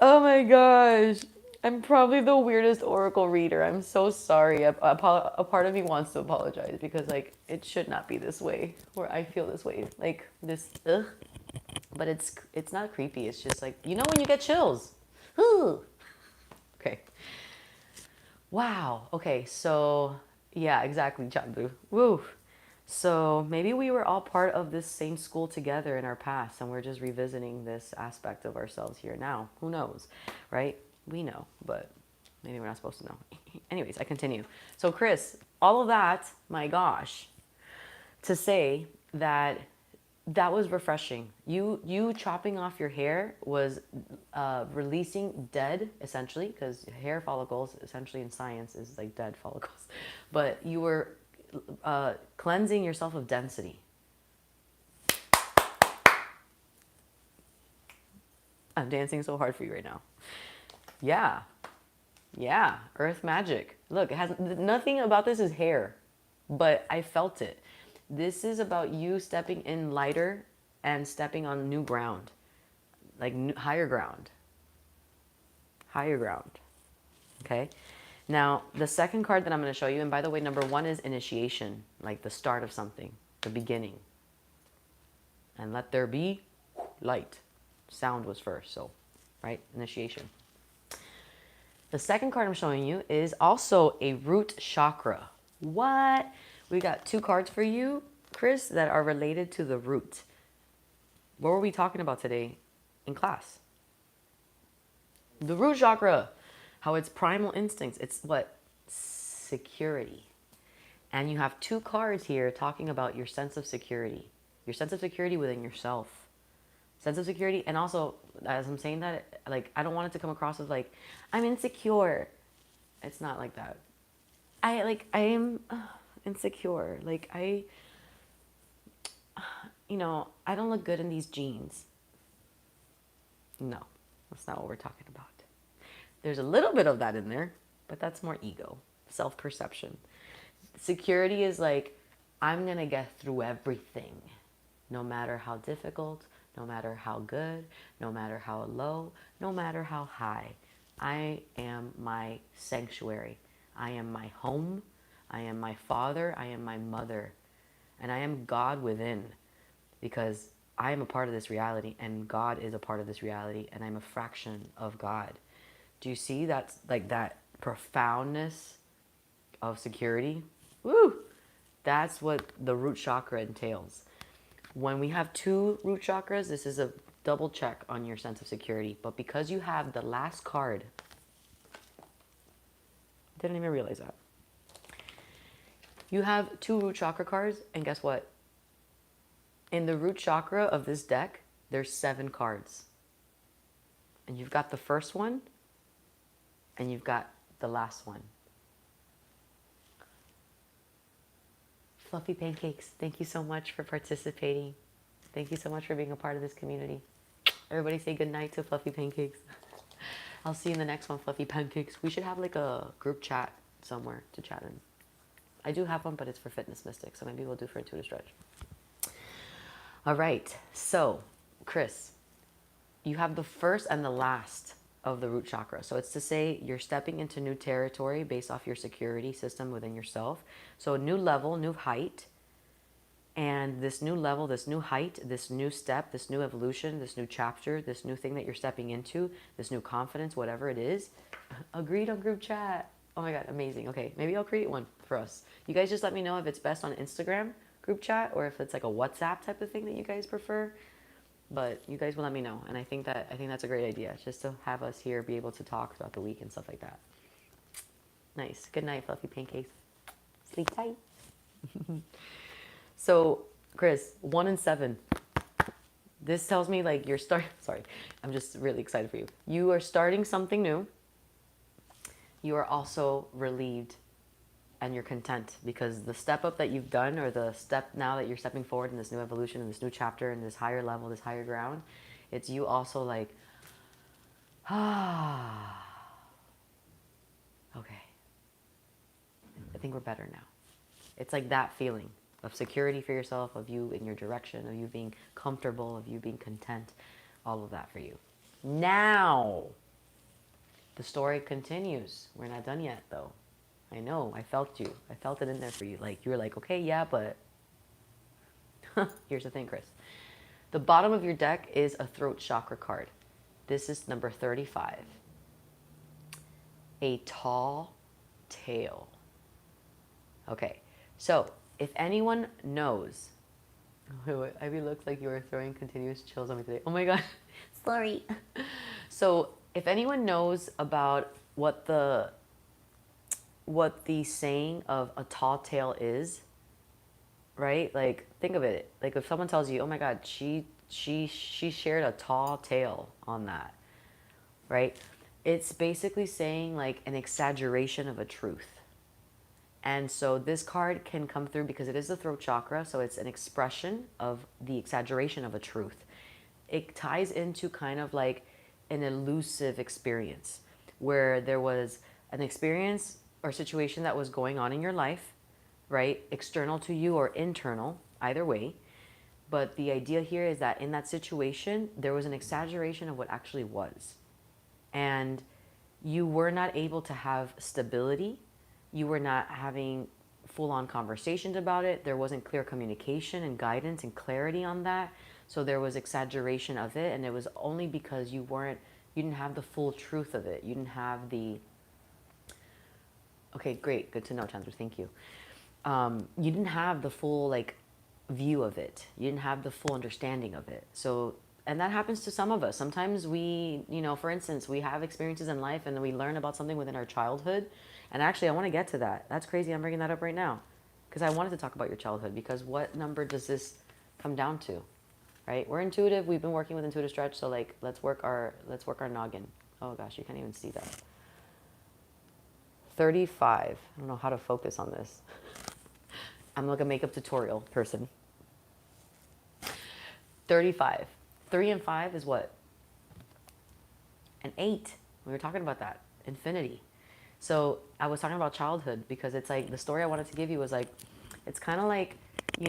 Oh my gosh. I'm probably the weirdest oracle reader. I'm so sorry. A part of me wants to apologize, because like it should not be this way, where I feel this way, like this, ugh. But it's not creepy. It's just like, when you get chills. Ooh. Okay. Wow. Okay. So yeah, exactly, Chandu. Woo. So maybe we were all part of this same school together in our past, and we're just revisiting this aspect of ourselves here now. Who knows, right? We know, but Maybe we're not supposed to know. Anyways, I continue. So Chris, all of that, my gosh, to say that that was refreshing. You chopping off your hair was releasing dead, essentially, because hair follicles, essentially in science, is like dead follicles. But you were cleansing yourself of density. I'm dancing so hard for you right now. Yeah. Yeah. Earth magic. Look, it has nothing about this is hair, but I felt it. This is about you stepping in lighter and stepping on new ground, like higher ground. Higher ground. Okay. Now, the second card that I'm going to show you, and by the way, number 1 is initiation, like the start of something, the beginning. And let there be light. Sound was first, so, right? Initiation. The second card I'm showing you is also a root chakra. What? We got 2 cards for you, Chris, that are related to the root. What were we talking about today in class? The root chakra. How it's primal instincts. It's what? Security. And you have 2 cards here talking about your sense of security. Your sense of security within yourself. Sense of security. And also, as I'm saying that, like, I don't want it to come across as like, I'm insecure. It's not like that. I am insecure. Like, I don't look good in these jeans. No, that's not what we're talking about. There's a little bit of that in there, but that's more ego, self-perception. Security is like, I'm going to get through everything, no matter how difficult, no matter how good, no matter how low, no matter how high. I am my sanctuary. I am my home. I am my father. I am my mother. And I am God within, because I am a part of this reality and God is a part of this reality and I'm a fraction of God. Do you see that's like that profoundness of security? Woo! That's what the root chakra entails. When we have 2 root chakras, this is a double check on your sense of security. But because you have the last card, didn't even realize that. You have 2 root chakra cards, and guess what? In the root chakra of this deck, there's 7 cards. And you've got the first one, and you've got the last one. Fluffy Pancakes, thank you so much for participating. Thank you so much for being a part of this community. Everybody say good night to Fluffy Pancakes. I'll see you in the next one, Fluffy Pancakes. We should have like a group chat somewhere to chat in. I do have one, but it's for Fitness Mystics, so maybe we'll do for Intuitive Stretch. All right, so Chris, you have the first and the last of the root chakra. So it's to say you're stepping into new territory based off your security system within yourself. So a new level, new height. And this new level, this new height, this new step, this new evolution, this new chapter, this new thing that you're stepping into, this new confidence, whatever it is. Agreed on group chat. Oh my God, amazing. Okay, maybe I'll create one for us. You guys just let me know if it's best on Instagram group chat or if it's like a WhatsApp type of thing that you guys prefer. But you guys will let me know. And I think that's a great idea, just to have us here be able to talk throughout the week and stuff like that. Nice. Good night, Fluffy Pancakes. Sleep tight. So, Chris, 1 and 7. This tells me like you're sorry, I'm just really excited for you. You are starting something new. You are also relieved and you're content because the step up that you've done, or the step now that you're stepping forward in this new evolution, in this new chapter, in this higher level, this higher ground, it's you also like, okay, I think we're better now. It's like that feeling of security for yourself, of you in your direction, of you being comfortable, of you being content, all of that for you. Now, the story continues. We're not done yet, though. I know, I felt you. I felt it in there for you. Like, you were like, okay, yeah, but here's the thing, Chris. The bottom of your deck is a throat chakra card. This is number 35. A tall tale. Okay, so if anyone knows, Ivy looks like you are throwing continuous chills on me today. Oh my God, sorry. So if anyone knows about what the saying of a tall tale is, right? Like, think of it. Like, if someone tells you, "Oh my God, she shared a tall tale on that," right? It's basically saying like an exaggeration of a truth. And so this card can come through because it is the throat chakra, so it's an expression of the exaggeration of a truth. It ties into kind of like an elusive experience where there was an experience or situation that was going on in your life, right? External to you or internal, either way. But the idea here is that in that situation, there was an exaggeration of what actually was. And you were not able to have stability. You were not having full-on conversations about it. There wasn't clear communication and guidance and clarity on that. So there was exaggeration of it, and it was only because you didn't have the full truth of it. You didn't have the, okay, great, good to know, Chandra, thank you. You didn't have the full like view of it. You didn't have the full understanding of it. So, and that happens to some of us. Sometimes we, for instance, we have experiences in life and then we learn about something within our childhood. And actually, I want to get to that. That's crazy. I'm bringing that up right now because I wanted to talk about your childhood, because what number does this come down to, right? We're intuitive. We've been working with intuitive stretch. So like, let's work our noggin. Oh gosh, you can't even see that. 35. I don't know how to focus on this. I'm like a makeup tutorial person. 35. 3 and 5 is what? An 8. We were talking about that. Infinity. So I was talking about childhood because it's like the story I wanted to give you was like, it's kind of like, you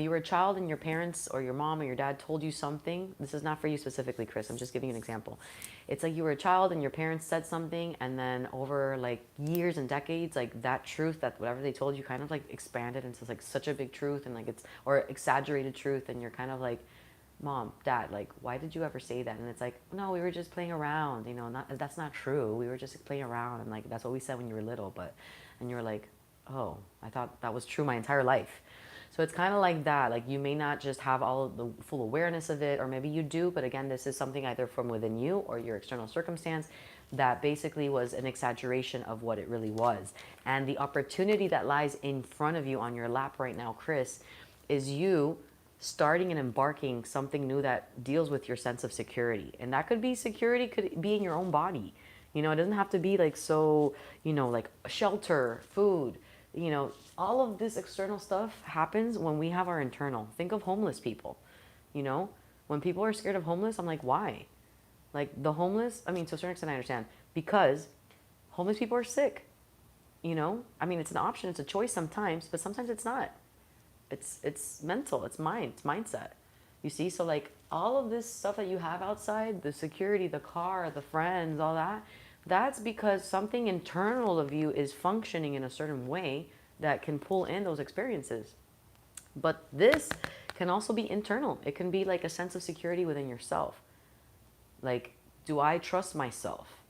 were a child and your parents or your mom or your dad told you something. This is not for you specifically, Chris. I'm just giving you an example. It's like you were a child and your parents said something, and then over like years and decades, like that truth, that whatever they told you kind of like expanded into like such a big truth, and like or exaggerated truth, and you're kind of like, Mom, Dad, like, why did you ever say that? And it's like, no, we were just playing around, that's not true. We were just playing around, and like, that's what we said when you were little, and you were like, oh, I thought that was true my entire life. So it's kind of like that. Like, you may not just have all of the full awareness of it, or maybe you do, but again, this is something either from within you or your external circumstance that basically was an exaggeration of what it really was. And the opportunity that lies in front of you on your lap right now, Chris, is you starting and embarking something new that deals with your sense of security. And that could be security, could be in your own body. It doesn't have to be like so, like shelter, food, all of this external stuff happens when we have our internal. Think of homeless people. When people are scared of homeless, I'm like, why? Like the homeless, I mean, to a certain extent I understand, because homeless people are sick. I mean, it's an option, it's a choice sometimes, but sometimes it's not. It's mental, it's mind, it's mindset. You see, so like all of this stuff that you have outside, the security, the car, the friends, all that, that's because something internal of you is functioning in a certain way that can pull in those experiences. But this can also be internal. It can be like a sense of security within yourself. Like, do I trust myself?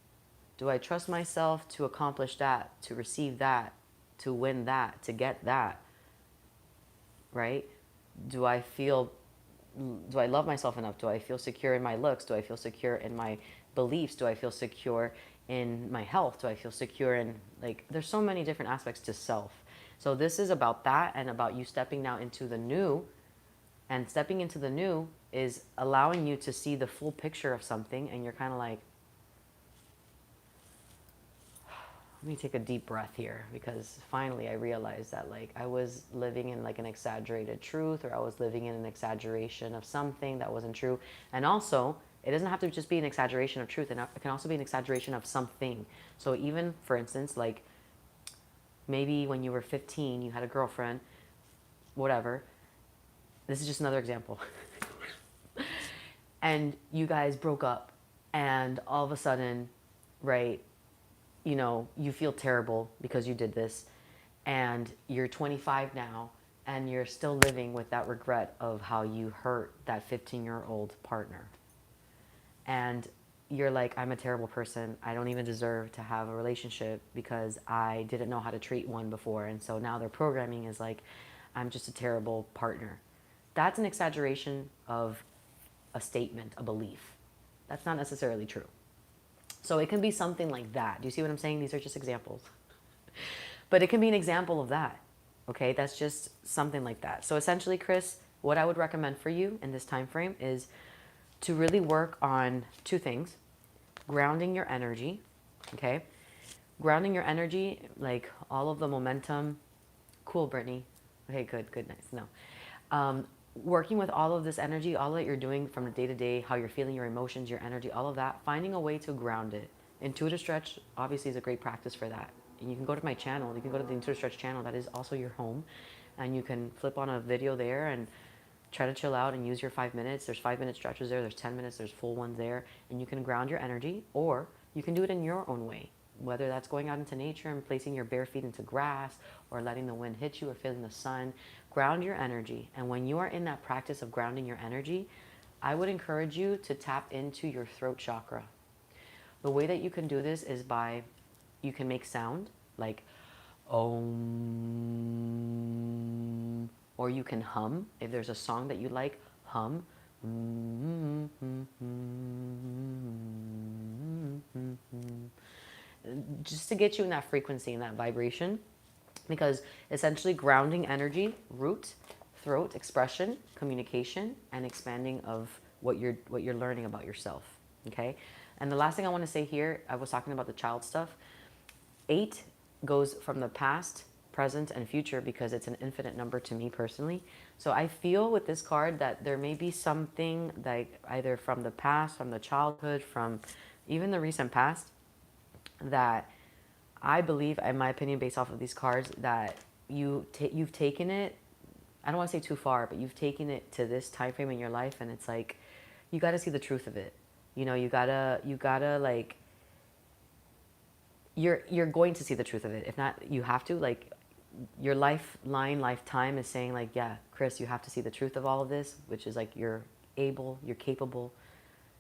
Do I trust myself to accomplish that, to receive that, to win that, to get that? Right? Do I love myself enough? Do I feel secure in my looks? Do I feel secure in my beliefs? Do I feel secure in my health? Do I feel secure in, like, there's so many different aspects to self. So this is about that, and about you stepping now into the new. And stepping into the new is allowing you to see the full picture of something, and you're kind of like, let me take a deep breath here, because finally I realized that like I was living in like an exaggerated truth, or I was living in an exaggeration of something that wasn't true. And also, it doesn't have to just be an exaggeration of truth, and it can also be an exaggeration of something. So even, for instance, like maybe when you were 15, you had a girlfriend, whatever. This is just another example. And you guys broke up, and all of a sudden, right, you feel terrible because you did this, and you're 25 now, and you're still living with that regret of how you hurt that 15-year-old partner. And you're like, I'm a terrible person. I don't even deserve to have a relationship because I didn't know how to treat one before. And so now their programming is like, I'm just a terrible partner. That's an exaggeration of a statement, a belief. That's not necessarily true. So it can be something like that. Do you see what I'm saying? These are just examples. But it can be an example of that. Okay, that's just something like that. So essentially, Chris, what I would recommend for you in this time frame is to really work on two things. Grounding your energy, okay? Grounding your energy, like all of the momentum. Cool, Brittany. Okay, good, nice. No. Working with all of this energy, all that you're doing from the day to day, how you're feeling, your emotions, your energy, all of that, finding a way to ground it. Intuitive stretch obviously is a great practice for that. And you can go to my channel, you can go to the Intuitive Stretch channel, that is also your home. And you can flip on a video there and try to chill out and use your 5 minutes. There's 5 minute stretches there, there's 10 minutes, there's full ones there. And you can ground your energy, or you can do it in your own way. Whether that's going out into nature and placing your bare feet into grass, or letting the wind hit you, or feeling the sun. Ground your energy. And when you are in that practice of grounding your energy, I would encourage you to tap into your throat chakra. The way that you can do this is by, you can make sound like Om, or you can hum. If there's a song that you like, hum. Just to get you in that frequency, in that vibration. Because essentially grounding energy, root, throat, expression, communication, and expanding of what you're learning about yourself. Okay? And the last thing I want to say here, I was talking about the child stuff. 8 goes from the past, present, and future because it's an infinite number to me personally. So I feel with this card that there may be something like either from the past, from the childhood, from even the recent past, that I believe, in my opinion, based off of these cards, that you've taken it, I don't want to say too far, but you've taken it to this time frame in your life, and it's like, you got to see the truth of it. You know, you gotta like, you're going to see the truth of it. If not, you have to, like, your lifetime is saying like, yeah, Chris, you have to see the truth of all of this, which is like, you're able, you're capable,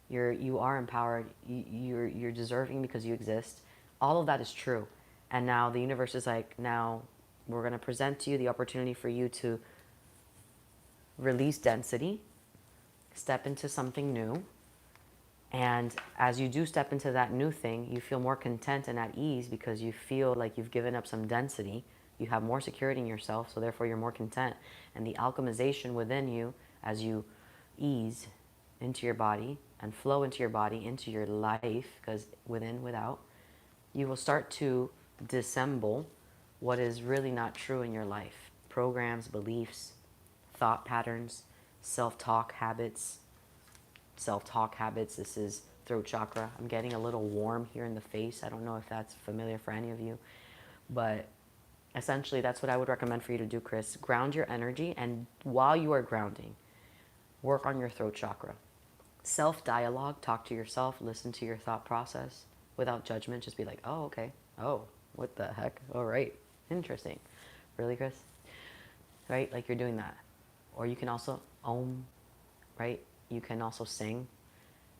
you are empowered, you're deserving because you exist. All of that is true. And now the universe is like, now we're going to present to you the opportunity for you to release density, step into something new. And as you do step into that new thing, you feel more content and at ease because you feel like you've given up some density. You have more security in yourself, so therefore you're more content. And the alchemization within you, as you ease into your body and flow into your body, into your life, because within, without, you will start to dissemble what is really not true in your life. Programs, beliefs, thought patterns, self-talk habits. Self-talk habits, this is throat chakra. I'm getting a little warm here in the face. I don't know if that's familiar for any of you. But essentially, that's what I would recommend for you to do, Chris. Ground your energy, and while you are grounding, work on your throat chakra. Self-dialogue, talk to yourself, listen to your thought process. Without judgment, just be like, oh, okay. Oh, what the heck? All right. Interesting. Really, Chris? Right? Like you're doing that. Or you can also right? You can also sing.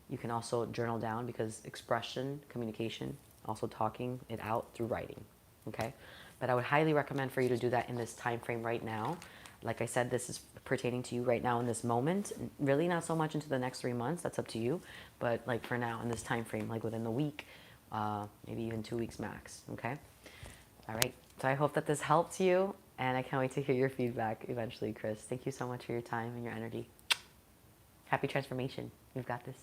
You can also journal down, because expression, communication, also talking it out through writing. Okay? But I would highly recommend for you to do that in this time frame right now. Like I said, this is pertaining to you right now in this moment. Really not so much into the next 3 months. That's up to you. But like for now in this time frame, like within the week, maybe even 2 weeks max. Okay? All right. So I hope that this helped you. And I can't wait to hear your feedback eventually, Chris. Thank you so much for your time and your energy. Happy transformation. You've got this.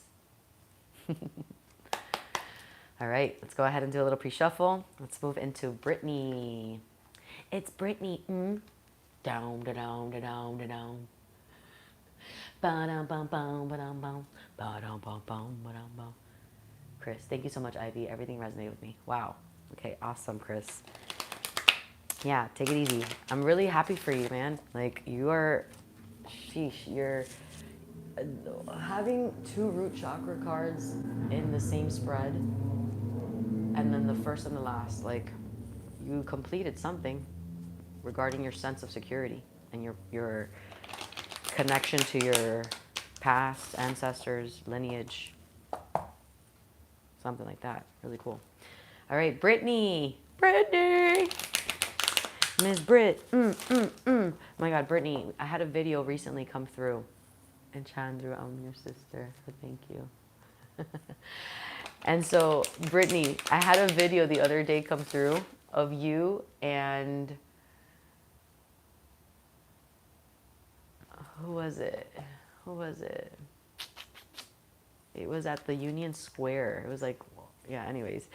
All right. Let's go ahead and do a little pre-shuffle. Let's move into Brittany. It's Brittany. Down, da down, da down, da down. Ba-dum, bum, bum, ba-dum, bum. Ba-dum, bum, bum, ba-dum, bum. Chris, thank you so much, Ivy. Everything resonated with me. Wow. Okay, awesome, Chris. Yeah, take it easy. I'm really happy for you, man. Like, you are, sheesh, you're having 2 root chakra cards in the same spread, and then the first and the last. Like, you completed something regarding your sense of security and your connection to your past, ancestors, lineage, something like that. Really cool. All right, Brittany. Brittany. Miss Britt. Oh my God, Brittany, I had a video recently come through. And Chandra, I'm your sister, so thank you. And so, Brittany, I had a video the other day come through of you and who was it? Who was it? It was at the Union Square. It was like, yeah, anyways.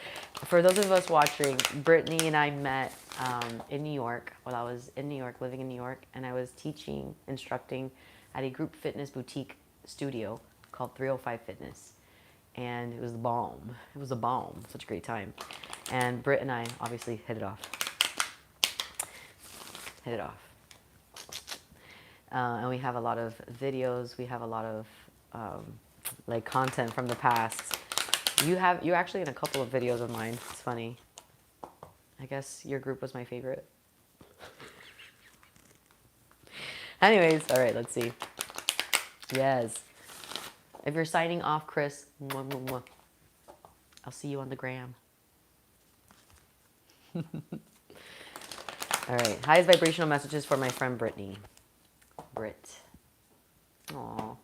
For those of us watching, Brittany and I met in New York while I was in New York, living in New York, and I was teaching, instructing at a group fitness boutique studio called 305 Fitness. And it was the bomb. It was a bomb. Such a great time. And Britt and I obviously hit it off. Hit it off. And we have a lot of videos. We have a lot of like content from the past. You're actually in a couple of videos of mine. It's funny. I guess your group was my favorite. Anyways, all right, let's see. Yes. If you're signing off, Chris, mwah, mwah, mwah. I'll see you on the gram. All right. Highest vibrational messages for my friend Brittany. Britt. Aw.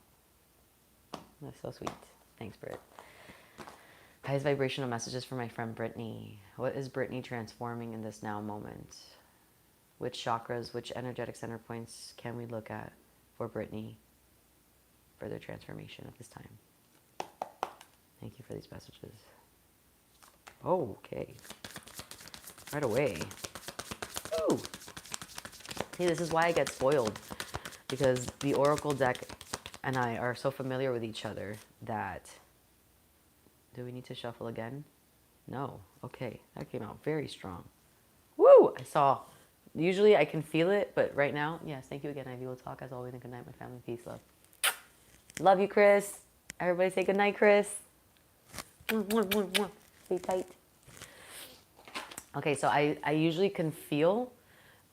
That's so sweet. Thanks, Britt. Highest vibrational messages for my friend Brittany. What is Brittany transforming in this now moment? Which chakras, which energetic center points can we look at for Brittany for their transformation at this time? Thank you for these messages. Oh, okay. Right away. Ooh. See, this is why I get spoiled. Because the Oracle deck and I are so familiar with each other that... Do we need to shuffle again? No. Okay. That came out very strong. Woo! I saw... Usually I can feel it, but right now, yes, thank you again, Ivy. We'll talk as always, and good night, my family. Peace, love. Love you, Chris. Everybody say good night, Chris. Stay tight. Okay, so I usually can feel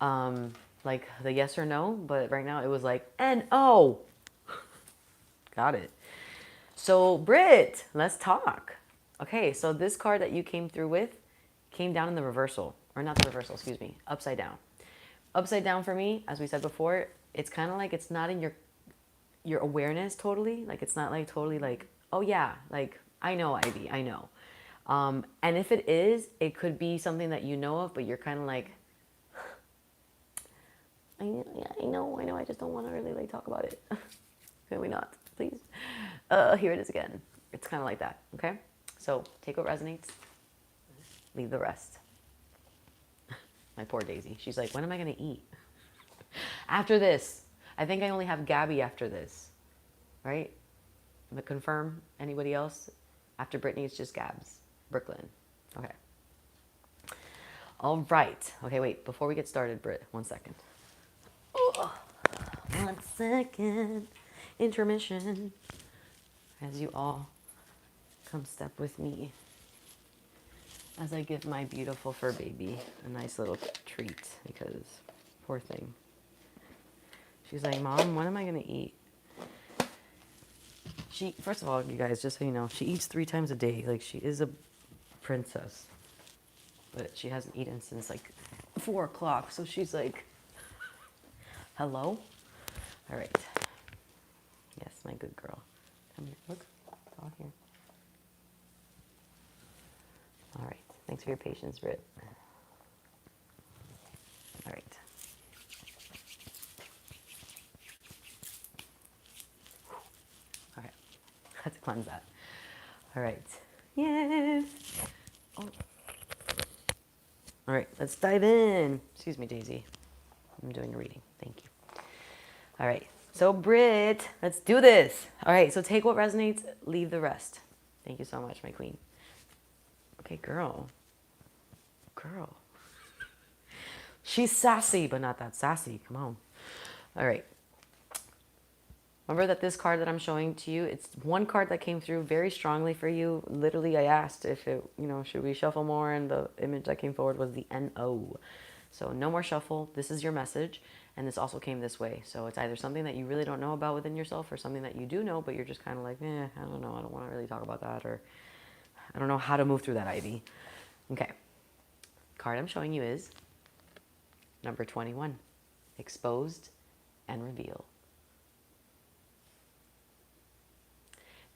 like the yes or no, but right now it was like N-O. Got it. So Britt, let's talk. Okay, so this card that you came through with came down in the reversal, or not the reversal, excuse me, upside down. Upside down for me, as we said before, it's kind of like it's not in your awareness totally. Like it's not like totally like, oh yeah, like I know, Ivy, I know. And if it is, it could be something that you know of, but you're kind of like, I know, I just don't want to really like talk about it. Can we not, please? Here it is again. It's kind of like that, okay? So take what resonates, leave the rest. My poor Daisy. She's like, when am I going to eat? After this. I think I only have Gabby after this, right? I'm going to confirm. Anybody else? After Brittany, it's just Gabs. Brooklyn. Okay. All right. Okay, wait. Before we get started, Britt, 1 second. Oh, 1 second. Intermission. As you all come step with me as I give my beautiful fur baby a nice little treat, because poor thing. She's like, Mom, when am I going to eat? She, first of all, you guys, just so you know, she eats 3 times a day. Like, she is a princess. But she hasn't eaten since like 4 o'clock. So she's like, hello? All right. Yes, my good girl. Come here. Look, it's all here. All right. Thanks for your patience, Britt. All right. All right. Had to cleanse that. All right. Yes. Oh. All right. Let's dive in. Excuse me, Daisy. I'm doing a reading. Thank you. All right. So, Britt, let's do this. All right. So, take what resonates, leave the rest. Thank you so much, my queen. Okay, girl. Girl. She's sassy, but not that sassy. Come on. All right. Remember that this card that I'm showing to you, it's one card that came through very strongly for you. Literally, I asked if it, should we shuffle more? And the image that came forward was the N-O. So no more shuffle. This is your message. And this also came this way. So it's either something that you really don't know about within yourself, or something that you do know, but you're just kind of like, I don't know. I don't want to really talk about that, or I don't know how to move through that, Ivy. Okay. Card I'm showing you is number 21, exposed and reveal.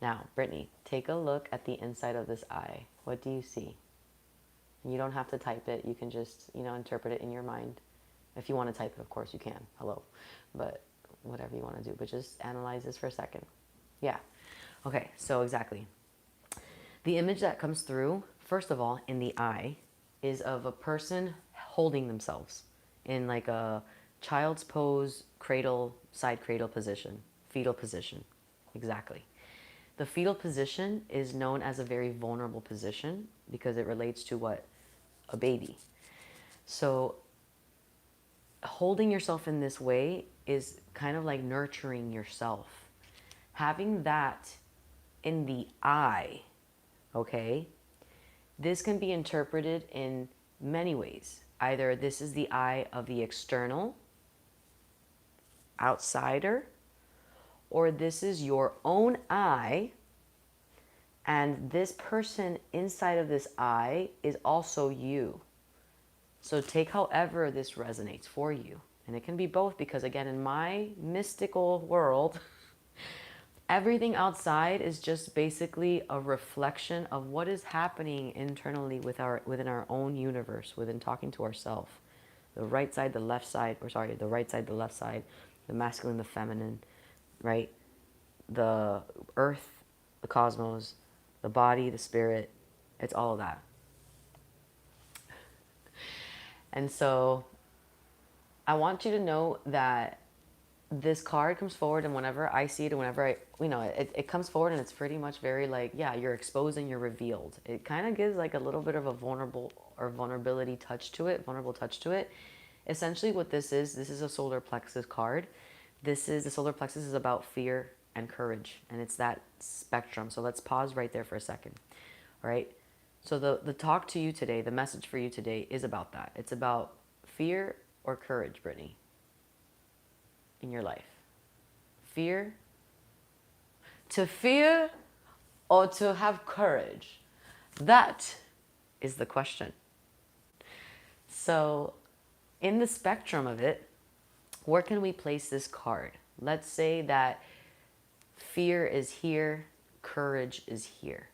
Now, Brittany, take a look at the inside of this eye. What do you see? You don't have to type it. You can just, interpret it in your mind. If you want to type it, of course you can. Hello. But whatever you want to do. But just analyze this for a second. Yeah. Okay, so exactly. The image that comes through, first of all, in the eye, is of a person holding themselves in like a child's pose, cradle, side cradle position, fetal position. Exactly. The fetal position is known as a very vulnerable position because it relates to what? A baby. So holding yourself in this way is kind of like nurturing yourself. Having that in the eye, okay, this can be interpreted in many ways. Either this is the eye of the external, outsider, or this is your own eye, and this person inside of this eye is also you. So take however this resonates for you. And it can be both because, again, in my mystical world, everything outside is just basically a reflection of what is happening internally within our own universe, within talking to ourselves. The right side, the left side, the right side, the left side, the masculine, the feminine, right? The earth, the cosmos, the body, the spirit, it's all of that. And so I want you to know that this card comes forward, and whenever I see it, and whenever it comes forward, and it's pretty much very like, yeah, you're exposed and you're revealed. It kind of gives like a little bit of a vulnerable touch to it. Essentially what this is a solar plexus card. The solar plexus is about fear and courage, and it's that spectrum. So let's pause right there for a second. All right. So the talk to you today, the message for you today is about that. It's about fear or courage, Brittany, in your life. Fear, to fear or to have courage? That is the question. So in the spectrum of it, where can we place this card? Let's say that fear is here, courage is here.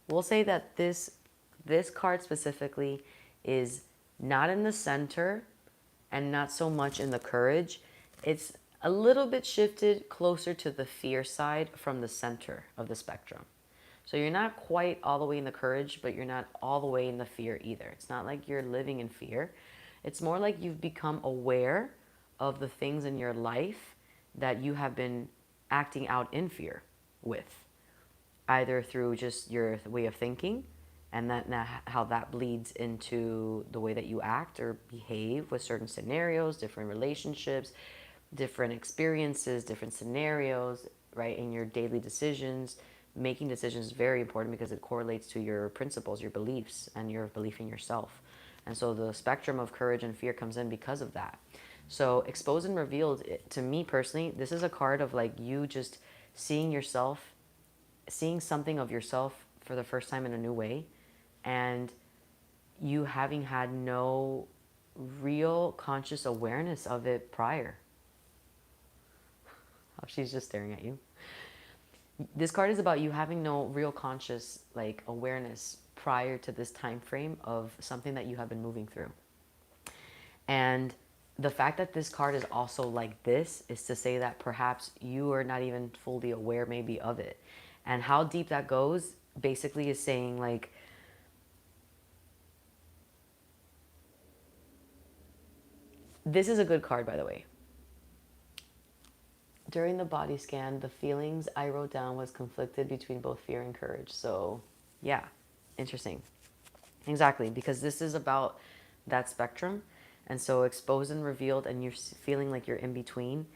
We'll say that this card specifically is not in the center and not so much in the courage. It's a little bit shifted closer to the fear side from the center of the spectrum. So you're not quite all the way in the courage, but you're not all the way in the fear either. It's not like you're living in fear. It's more like you've become aware of the things in your life that you have been acting out in fear with, either through just your way of thinking, and how that bleeds into the way that you act or behave with certain scenarios, different relationships, different experiences, different scenarios, right? In your daily decisions. Making decisions is very important because it correlates to your principles, your beliefs, and your belief in yourself. And so the spectrum of courage and fear comes in because of that. So exposed and revealed, to me personally, this is a card of like you just seeing yourself, seeing something of yourself for the first time in a new way, and you having had no real conscious awareness of it prior. Oh, she's just staring at you. This card is about you having no real conscious like awareness prior to this time frame of something that you have been moving through. And the fact that this card is also like this is to say that perhaps you are not even fully aware maybe of it. And how deep that goes basically is saying like, this is a good card, by the way. During the body scan, the feelings I wrote down was conflicted between both fear and courage. So yeah, interesting. Exactly, because this is about that spectrum. And so exposed and revealed, and you're feeling like you're in between.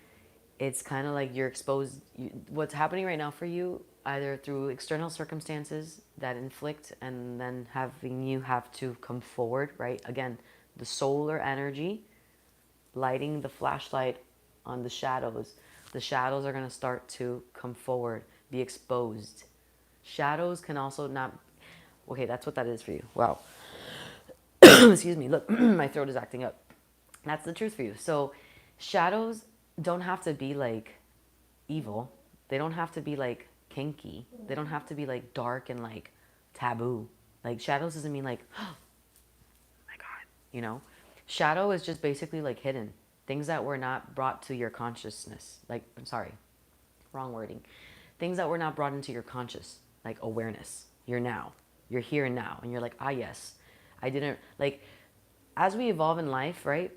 It's kind of like you're exposed. What's happening right now for you, either through external circumstances that inflict and then having you have to come forward, right? Again, the solar energy lighting the flashlight on the shadows. The shadows are going to start to come forward, be exposed. Shadows can also not... Okay, that's what that is for you. Wow. Excuse me. Look, my throat is acting up. That's the truth for you. So shadows don't have to be like evil. They don't have to be like kinky. They don't have to be like dark and like taboo. Like shadows doesn't mean like, oh my God, you know? Shadow is just basically like hidden. Things that were not brought to your consciousness. Like, I'm sorry, wrong wording. Things that were not brought into your conscious, like awareness. You're now. You're here and now. And you're like, ah, yes. I didn't, like, as we evolve in life, right?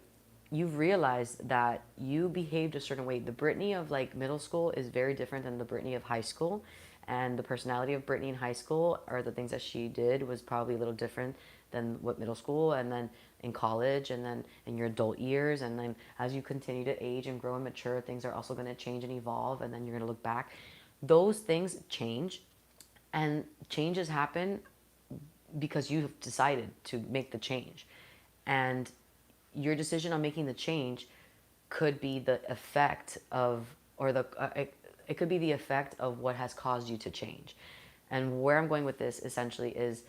You've realized that you behaved a certain way. The Brittany of like middle school is very different than the Brittany of high school. And the personality of Brittany in high school, or the things that she did, was probably a little different than what middle school, and then in college, and then in your adult years. And then as you continue to age and grow and mature, things are also going to change and evolve. And then you're going to look back. Those things change, and changes happen because you've decided to make the change. And your decision on making the change could be the effect of, or it could be the effect of what has caused you to change. And where I'm going with this essentially is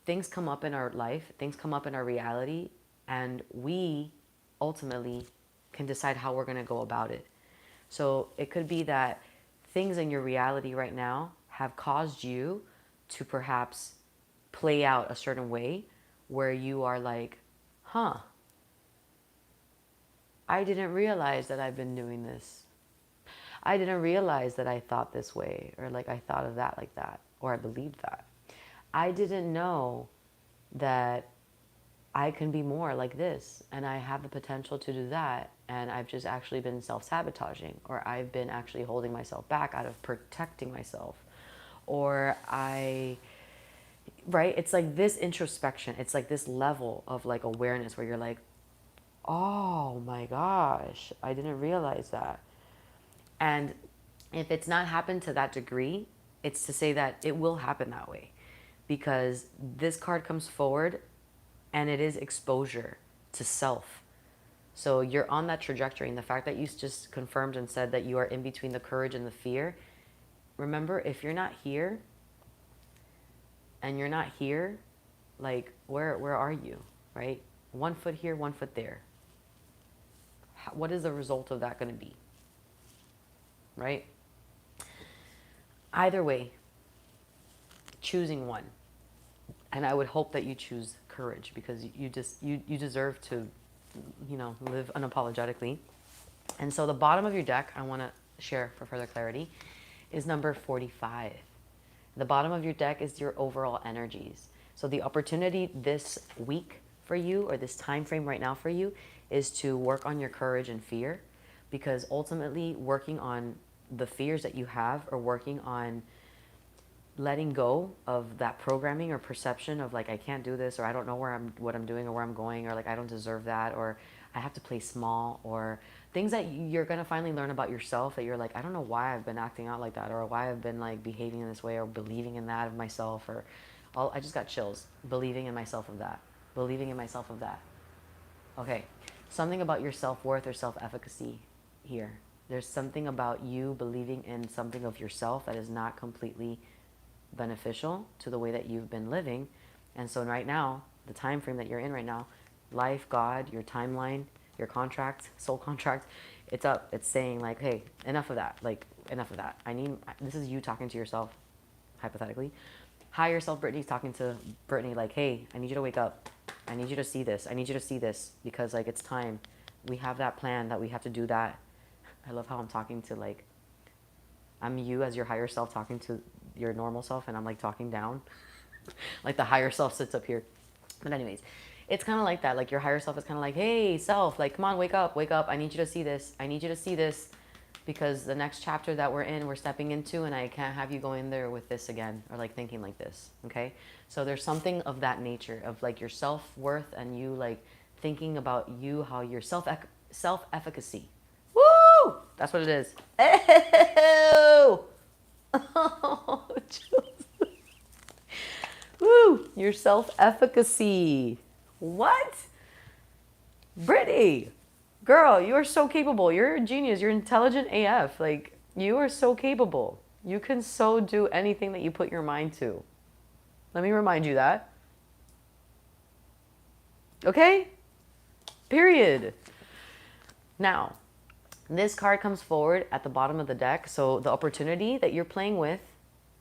things come up in our life, things come up in our reality, and we ultimately can decide how we're going to go about it. So it could be that things in your reality right now have caused you to perhaps play out a certain way where you are like, huh, I didn't realize that I've been doing this. I didn't realize that I thought this way, or like I thought of that like that, or I believed that. I didn't know that I can be more like this, and I have the potential to do that, and I've just actually been self-sabotaging, or I've been actually holding myself back out of protecting myself, or right? It's like this introspection. It's like this level of like awareness where you're like, oh my gosh, I didn't realize that. And if it's not happened to that degree, it's to say that it will happen that way, because this card comes forward and it is exposure to self. So you're on that trajectory, and the fact that you just confirmed and said that you are in between the courage and the fear. Remember, if you're not here and you're not here, like where are you, right? 1 foot here, 1 foot there. What is the result of that going to be? Right? Either way, choosing one. And I would hope that you choose courage, because you deserve to, live unapologetically. And so the bottom of your deck, I want to share for further clarity, is number 45. The bottom of your deck is your overall energies. So the opportunity this week for you, or this time frame right now for you, is to work on your courage and fear, because ultimately working on the fears that you have, or working on letting go of that programming or perception of like, I can't do this, or I don't know what I'm doing or where I'm going, or like I don't deserve that, or I have to play small, or things that you're going to finally learn about yourself that you're like, I don't know why I've been acting out like that, or why I've been like behaving in this way, or believing in that of myself, or I just got chills, believing in myself of that, believing in myself of that. Okay, something about your self-worth or self-efficacy here. There's something about you believing in something of yourself that is not completely beneficial to the way that you've been living. And so right now, the time frame that you're in right now, life, God, your timeline, your contract, soul contract, it's up. It's saying like, hey, enough of that. Like, enough of that. This is you talking to yourself, hypothetically. Higher self Brittany's talking to Brittany like, hey, I need you to wake up. I need you to see this. I need you to see this, because like it's time. We have that plan that we have to do that. I love how I'm talking to like, I'm you as your higher self talking to your normal self, and I'm like talking down. Like the higher self sits up here. But anyways, it's kind of like that. Like your higher self is kind of like, hey, self, like, come on, wake up, wake up. I need you to see this. I need you to see this, because the next chapter that we're stepping into, and I can't have you go in there with this again, or like thinking like this, okay? So there's something of that nature of like your self-worth, and you like thinking about you, how your self-efficacy. Woo! That's what it is. Ew! Oh, woo! Your self-efficacy. What? Brittany, girl, you are so capable. You're a genius. You're intelligent AF. Like, you are so capable. You can so do anything that you put your mind to. Let me remind you that. Okay? Period. Now, This card comes forward at the bottom of the deck. So the opportunity that you're playing with,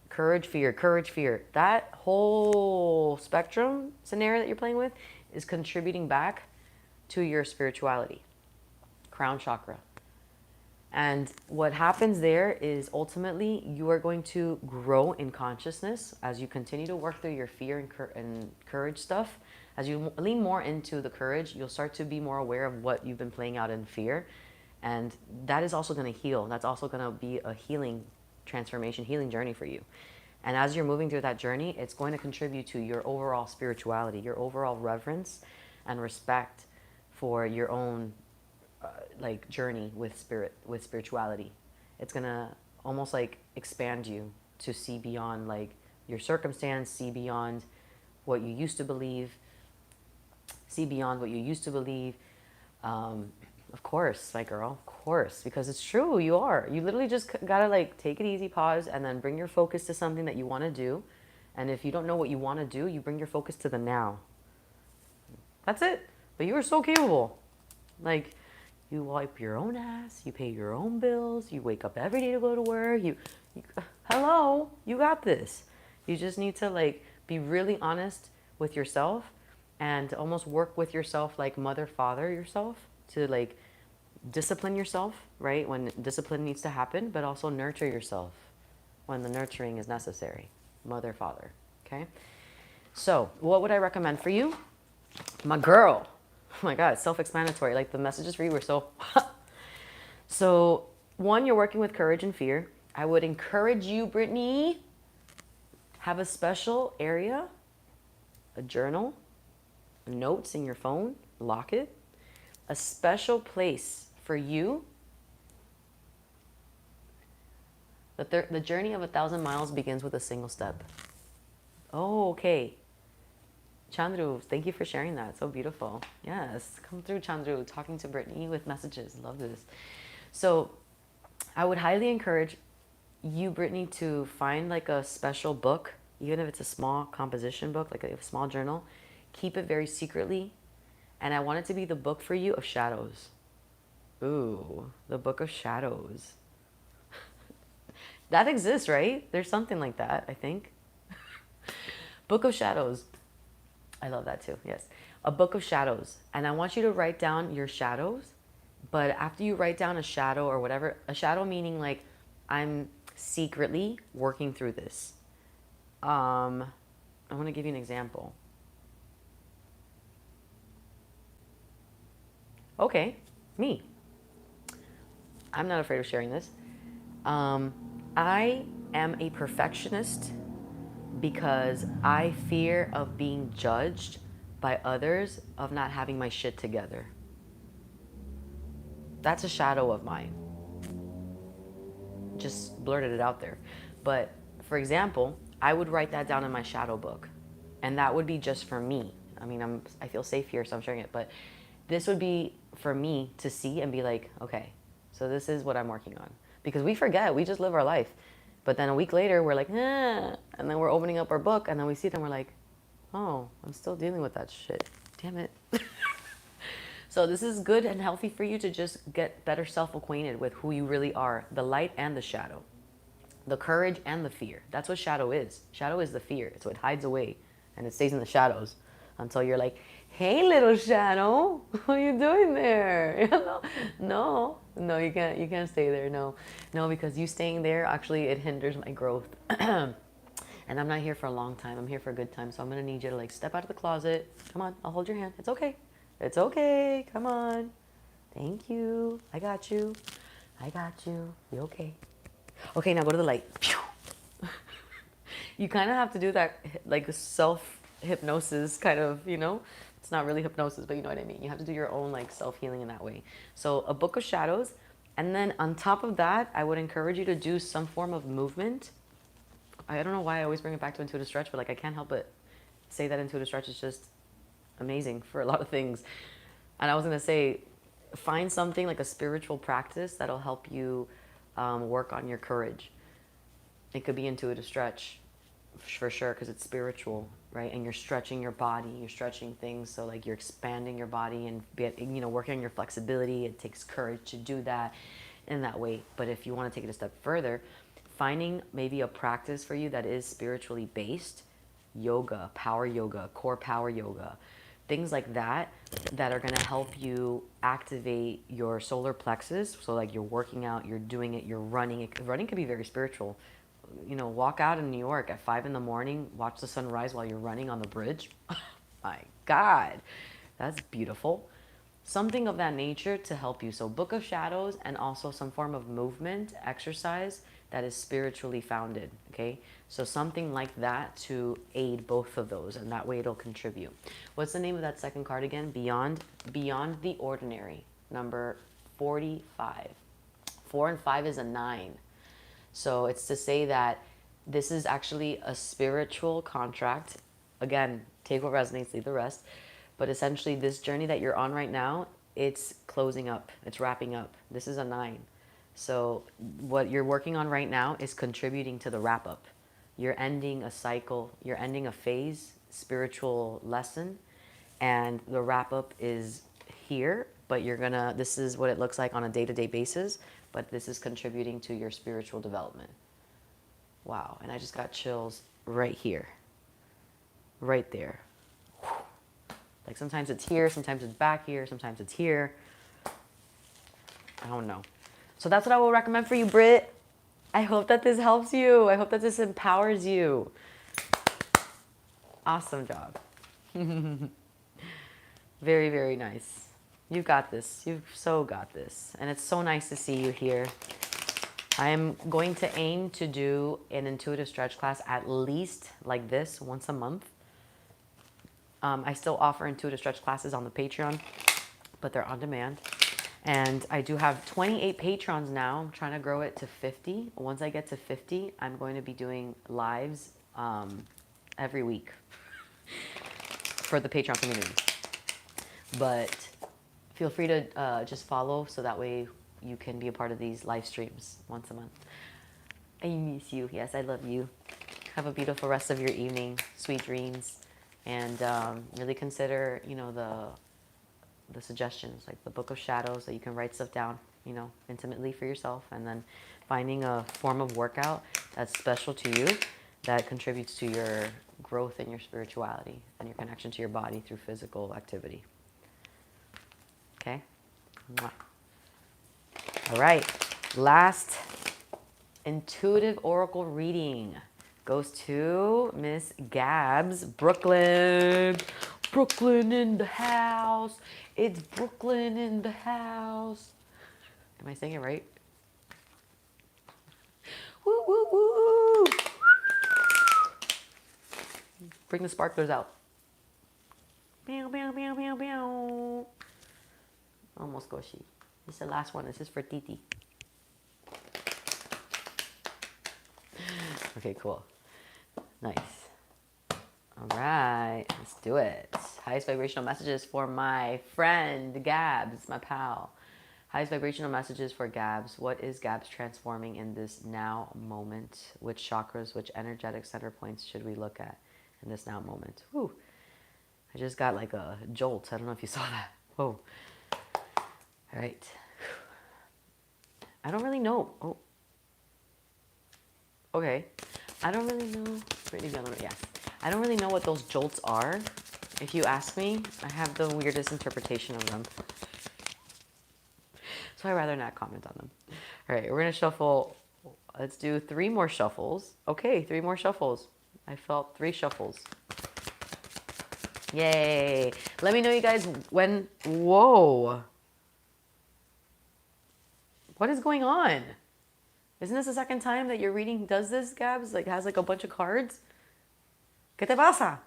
courage, fear, that whole spectrum scenario that you're playing with is contributing back to your spirituality, crown chakra. And what happens there is ultimately you are going to grow in consciousness as you continue to work through your fear and courage stuff. As you lean more into the courage, you'll start to be more aware of what you've been playing out in fear. And that is also going to heal. That's also going to be a healing transformation, healing journey for you. And as you're moving through that journey, it's going to contribute to your overall spirituality, your overall reverence and respect for your own like journey with spirit, with spirituality. It's gonna almost like expand you to see beyond like your circumstance, see beyond what you used to believe, of course, my girl, of course, because it's true. You literally just gotta like take it easy, pause, and then bring your focus to something that you want to do. And if you don't know what you want to do, you bring your focus to the now. That's it. But you are so capable. Like, you wipe your own ass, you pay your own bills, you wake up every day to go to work, hello, you got this. You just need to like be really honest with yourself and almost work with yourself like mother, father yourself to like discipline yourself, right? When discipline needs to happen, but also nurture yourself when the nurturing is necessary. Mother, father, okay? So what would I recommend for you? My girl. Oh my God, self-explanatory. Like the messages for you were so... So, one, you're working with courage and fear. I would encourage you, Brittany, have a special area, a journal, notes in your phone, lock it. A special place for you. The journey of 1,000 miles begins with a single step. Oh, okay. Chandru, thank you for sharing that. So beautiful. Yes, come through, Chandru, talking to Brittany with messages. Love this. So I would highly encourage you, Brittany, to find like a special book, even if it's a small composition book, like a small journal. Keep it very secretly. And I want it to be the book for you of shadows. Ooh, the book of shadows. That exists, right? There's something like that, I think. Book of shadows. I love that too, yes. A book of shadows. And I want you to write down your shadows. But after you write down a shadow or whatever, a shadow meaning like I'm secretly working through this. I want to give you an example. Okay, me. I'm not afraid of sharing this. I am a perfectionist because I fear of being judged by others of not having my shit together. That's a shadow of mine. Just blurted it out there. But for example, I would write that down in my shadow book. And that would be just for me. I mean, I feel safe here, so I'm sharing it. But this would be for me to see and be like, okay, so this is what I'm working on. Because we forget, we just live our life. But then a week later, we're like, and then we're opening up our book, and then we see it, and we're like, oh, I'm still dealing with that shit. Damn it. So this is good and healthy for you to just get better self-acquainted with who you really are, the light and the shadow, the courage and the fear. That's what shadow is. Shadow is the fear. So it hides away, and it stays in the shadows until you're like, hey, little shadow, what are you doing there? No, you can't stay there. No, because you staying there, actually, it hinders my growth. And I'm not here for a long time. I'm here for a good time. So I'm going to need you to like step out of the closet. Come on, I'll hold your hand. It's okay. It's okay. Come on. Thank you. I got you. You okay? Okay, now go to the light. You kind of have to do that like self-hypnosis kind of, It's not really hypnosis, but you know what I mean. You have to do your own like self-healing in that way. So a book of shadows. And then on top of that, I would encourage you to do some form of movement. I don't know why I always bring it back to intuitive stretch, but like I can't help but say that intuitive stretch is just amazing for a lot of things. And I was going to say, find something like a spiritual practice that'll help you work on your courage. It could be intuitive stretch. for sure, because it's spiritual, right? And you're stretching your body, you're stretching things, so like you're expanding your body and working on your flexibility. It takes courage to do that in that way. But if you want to take it a step further, finding maybe a practice for you that is spiritually based, yoga, core power yoga, things like that, that are going to help you activate your solar plexus. So like you're working out, you're doing it, you're running. Running can be very spiritual. Walk out in New York at 5 in the morning, watch the sunrise while you're running on the bridge. My God, that's beautiful. Something of that nature to help you. So Book of Shadows, and also some form of movement, exercise that is spiritually founded, okay? So something like that to aid both of those, and that way it'll contribute. What's the name of that second card again? Beyond the Ordinary, number 45. 4 and 5 is a 9. So it's to say that this is actually a spiritual contract. Again, take what resonates, leave the rest. But essentially, this journey that you're on right now, it's closing up. It's wrapping up. This is a 9. So what you're working on right now is contributing to the wrap up. You're ending a cycle. You're ending a phase, spiritual lesson. And the wrap up is here. But this is what it looks like on a day-to-day basis. But this is contributing to your spiritual development. Wow. And I just got chills right here. Right there. Whew. Like sometimes it's here, sometimes it's back here, sometimes it's here. I don't know. So that's what I will recommend for you, Britt. I hope that this helps you. I hope that this empowers you. Awesome job. Very, very nice. You've got this. You've so got this. And it's so nice to see you here. I am going to aim to do an intuitive stretch class at least like this once a month. I still offer intuitive stretch classes on the Patreon, but they're on demand. And I do have 28 patrons now. I'm trying to grow it to 50. Once I get to 50, I'm going to be doing lives every week for the Patreon community. But feel free to just follow, so that way you can be a part of these live streams once a month. I miss you. Yes, I love you. Have a beautiful rest of your evening. Sweet dreams. And really consider, the suggestions, like the Book of Shadows, that you can write stuff down, intimately for yourself. And then finding a form of workout that's special to you, that contributes to your growth in your spirituality and your connection to your body through physical activity. Okay? Mwah. All right. Last intuitive oracle reading goes to Miss Gabs, Brooklyn. Brooklyn in the house. It's Brooklyn in the house. Am I saying it right? Woo, woo, woo. Bring the sparklers out. Meow, meow, meow, meow, meow. Almost squishy. This is the last one. This is for Titi. Okay, cool. Nice. All right, let's do it. Highest vibrational messages for my friend Gabs, my pal. Highest vibrational messages for Gabs. What is Gabs transforming in this now moment? Which chakras, which energetic center points should we look at in this now moment? Whew. I just got like a jolt. I don't know if you saw that. Whoa. All right. I don't really know. Oh. Okay. I don't really know. Yes. I don't really know what those jolts are. If you ask me, I have the weirdest interpretation of them. So I'd rather not comment on them. All right, we're going to shuffle. Let's do 3 more shuffles. Okay, 3 more shuffles. I felt 3 shuffles. Yay. Let me know, you guys, when... Whoa. What is going on? Isn't this the second time that your reading does this, Gabs? Like, has like a bunch of cards? ¿Qué te pasa?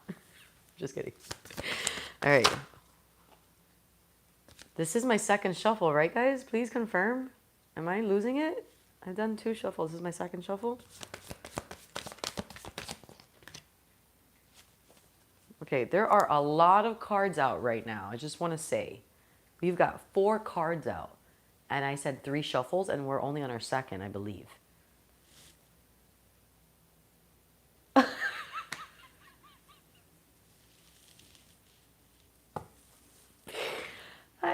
Just kidding. All right. This is my second shuffle, right, guys? Please confirm. Am I losing it? I've done 2 shuffles. This is my second shuffle. Okay, there are a lot of cards out right now. I just want to say. We've got 4 cards out. And I said 3 shuffles, and we're only on our second, I believe.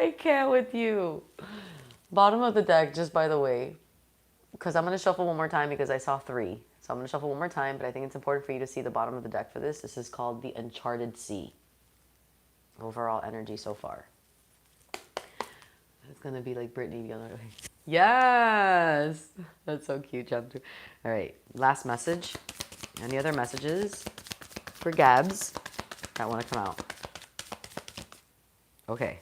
I can't with you. Bottom of the deck, just by the way, because I'm going to shuffle one more time because I saw 3. So I'm going to shuffle one more time, but I think it's important for you to see the bottom of the deck for this. This is called the Uncharted Sea. Overall energy so far. It's going to be like Britney the other way. Yes! That's so cute, chapter. All right, last message. Any other messages for Gabs that want to come out? Okay.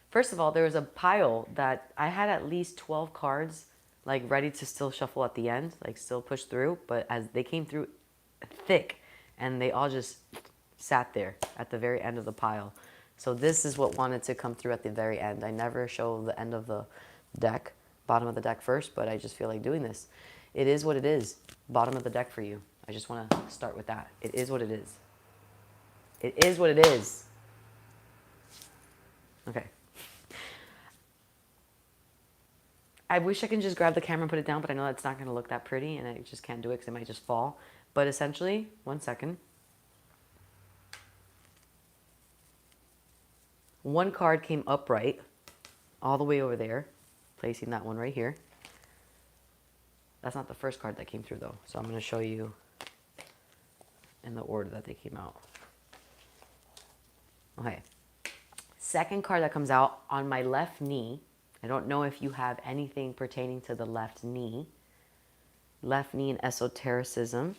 First of all, there was a pile that I had at least 12 cards like ready to still shuffle at the end, like still push through, but as they came through thick and they all just sat there at the very end of the pile. So this is what wanted to come through at the very end. I never show the end of the deck, bottom of the deck first, but I just feel like doing this. It is what it is. Bottom of the deck for you. I just want to start with that. It is what it is. It is what it is. Okay. I wish I could just grab the camera and put it down, but I know that's not going to look that pretty, and I just can't do it because it might just fall. But essentially, one second. One card came upright, all the way over there, placing that one right here. That's not the first card that came through, though. So I'm going to show you in the order that they came out. Okay. Second card that comes out on my left knee. I don't know if you have anything pertaining to the left knee. Left knee in esotericism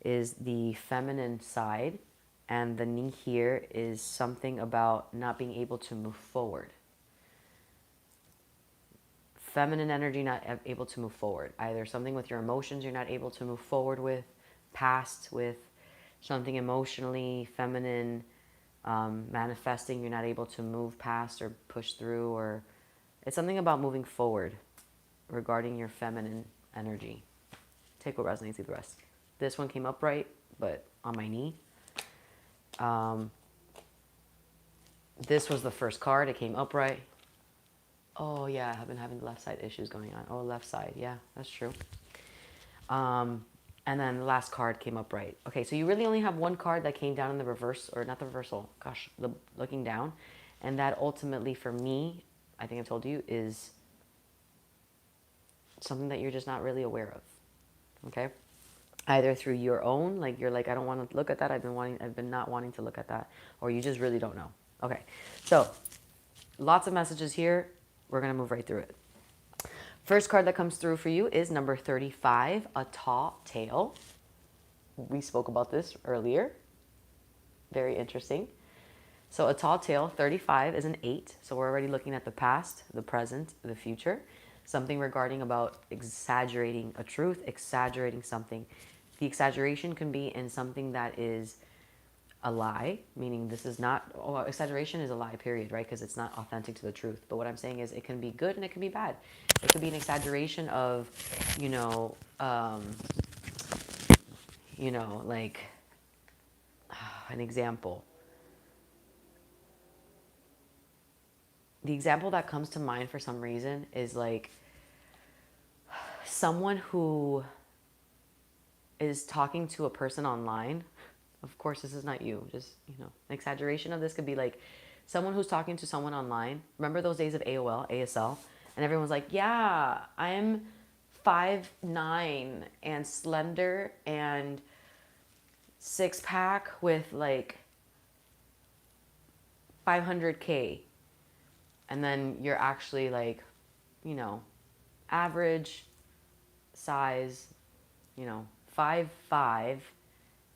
is the feminine side, and the knee here is something about not being able to move forward. Feminine energy, not able to move forward. Either something with your emotions you're not able to move forward with, past with something emotionally feminine, manifesting you're not able to move past or push through, or it's something about moving forward regarding your feminine energy. Take what resonates, leave the rest. This one came upright, but on my knee. This was the first card. It came upright. Oh, yeah, I've been having the left side issues going on. Oh, left side. Yeah, that's true. And then the last card came upright. Okay, so you really only have one card that came down in the reverse, or not the reversal, gosh, the looking down. And that ultimately for me, I think I told you, is something that you're just not really aware of, okay? Either through your own, like you're like, I don't want to look at that, I've been not wanting to look at that, or you just really don't know. Okay, so lots of messages here. We're going to move right through it. First card that comes through for you is number 35, a tall tale. We spoke about this earlier. Very interesting. So a tall tale, 35 is an 8. So we're already looking at the past, the present, the future. Something regarding about exaggerating a truth, exaggerating something. The exaggeration can be in something that is a lie, meaning this is not, exaggeration is a lie, period, right? Because it's not authentic to the truth. But what I'm saying is it can be good and it can be bad. It could be an exaggeration of, like an example. The example that comes to mind for some reason is like someone who is talking to a person online. Of course, this is not you. Just, an exaggeration of this could be like someone who's talking to someone online. Remember those days of AOL, ASL? And everyone's like, yeah, I'm 5'9" and slender and 6-pack with like 500K. And then you're actually like, average size, 5'5",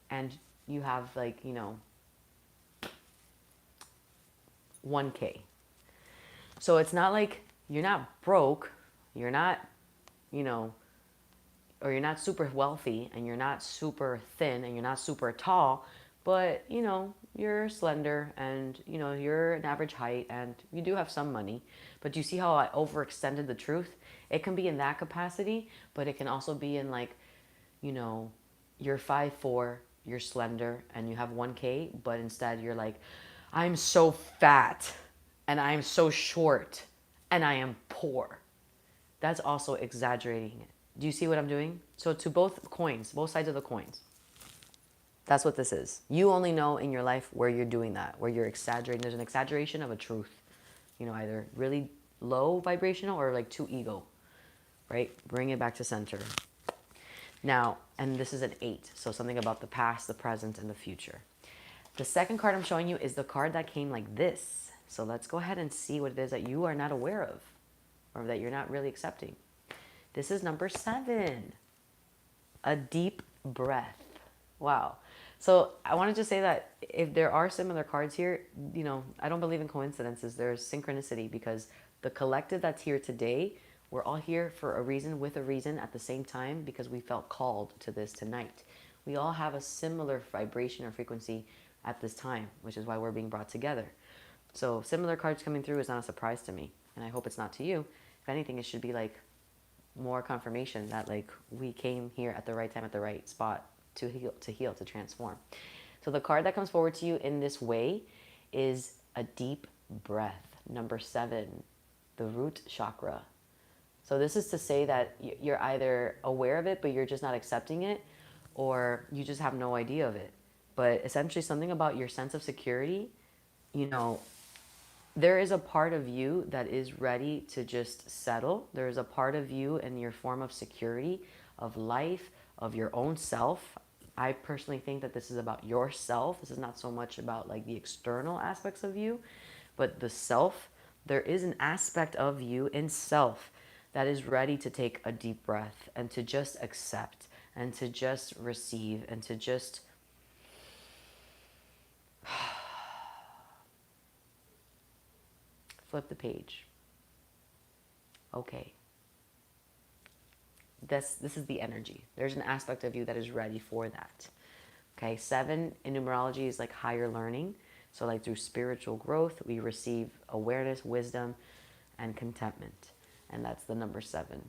and you have like, 1K. So it's not like you're not broke, you're not, or you're not super wealthy, and you're not super thin, and you're not super tall, but, you're slender, and, you're an average height, and you do have some money. But do you see how I overextended the truth? It can be in that capacity, but it can also be in like, you're 5'4", you're slender, and you have 1K, but instead you're like, I'm so fat, and I'm so short, and I am poor. That's also exaggerating it. Do you see what I'm doing? So to both coins, both sides of the coins. That's what this is. You only know in your life where you're doing that, where you're exaggerating. There's an exaggeration of a truth, either really low vibrational or like too ego, right? Bring it back to center. Now, and this is an 8, so something about the past, the present, and the future. The second card I'm showing you is the card that came like this. So let's go ahead and see what it is that you are not aware of or that you're not really accepting. This is number 7, a deep breath. Wow. So I wanted to say that if there are similar cards here, I don't believe in coincidences. There's synchronicity because the collective that's here today, we're all here for a reason, with a reason at the same time, because we felt called to this tonight. We all have a similar vibration or frequency at this time, which is why we're being brought together. So similar cards coming through is not a surprise to me, and I hope it's not to you. If anything, it should be like more confirmation that like we came here at the right time, at the right spot to heal, to transform. So the card that comes forward to you in this way is a deep breath. Number 7, the root chakra. So this is to say that you're either aware of it, but you're just not accepting it, or you just have no idea of it. But essentially something about your sense of security, there is a part of you that is ready to just settle. There is a part of you in your form of security, of life, of your own self. I personally think that this is about yourself. This is not so much about like the external aspects of you, but the self. There is an aspect of you in self that is ready to take a deep breath and to just accept and to just receive and to just flip the page. Okay. This is the energy. There's an aspect of you that is ready for that. Okay, 7 in numerology is like higher learning. So like through spiritual growth, we receive awareness, wisdom, and contentment. And that's the number 7.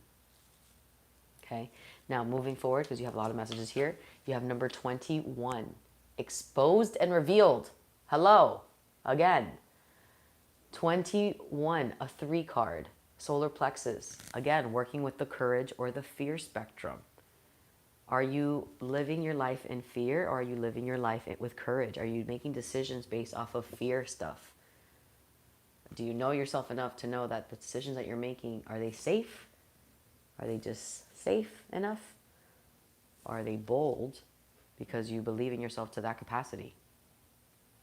Okay, now moving forward, because you have a lot of messages here, you have number 21, exposed and revealed. Hello, again. 21, a 3 card. Solar plexus, again, working with the courage or the fear spectrum. Are you living your life in fear, or are you living your life with courage? Are you making decisions based off of fear stuff? Do you know yourself enough to know that the decisions that you're making, are they safe? Are they just safe enough? Or are they bold because you believe in yourself to that capacity?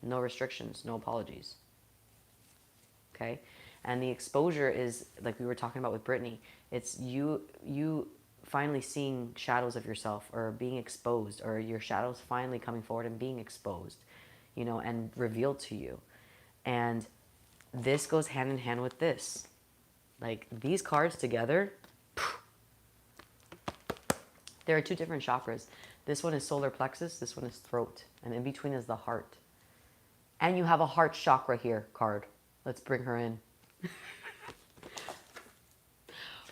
No restrictions, no apologies. Okay? And the exposure is, like we were talking about with Brittany, it's you finally seeing shadows of yourself, or being exposed, or your shadows finally coming forward and being exposed, and revealed to you. And this goes hand in hand with this. Like these cards together, there are 2 different chakras. This one is solar plexus, this one is throat, and in between is the heart. And you have a heart chakra here card. Let's bring her in.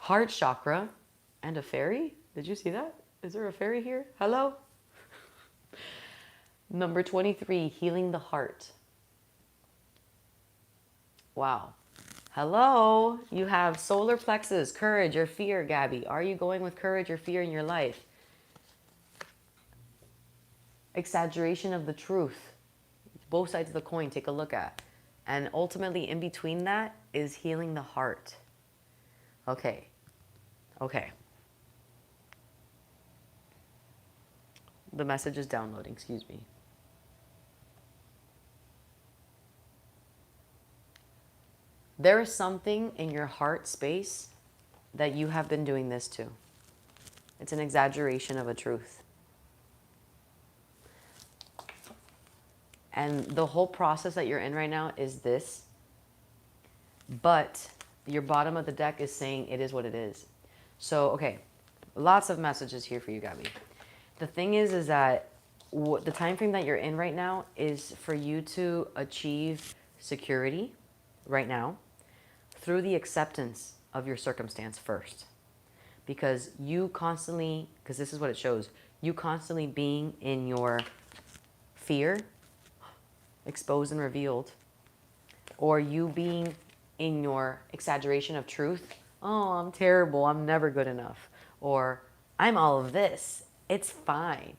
Heart chakra and a fairy. Did you see that? Is there a fairy here? Hello? Number 23, healing the heart. Wow. Hello. You have solar plexus, courage or fear, Gabby. Are you going with courage or fear in your life? Exaggeration of the truth. Both sides of the coin, take a look at. And ultimately, in between that is healing the heart. Okay. Okay. The message is downloading, excuse me. There is something in your heart space that you have been doing this to. It's an exaggeration of a truth. And the whole process that you're in right now is this. But your bottom of the deck is saying it is what it is. So, okay, lots of messages here for you, Gabby. The thing is that the time frame that you're in right now is for you to achieve security right now through the acceptance of your circumstance first. Because you constantly, because this is what it shows, you constantly being in your fear, exposed and revealed, or you being in your exaggeration of truth. Oh, I'm terrible, I'm never good enough, or I'm all of this, it's fine.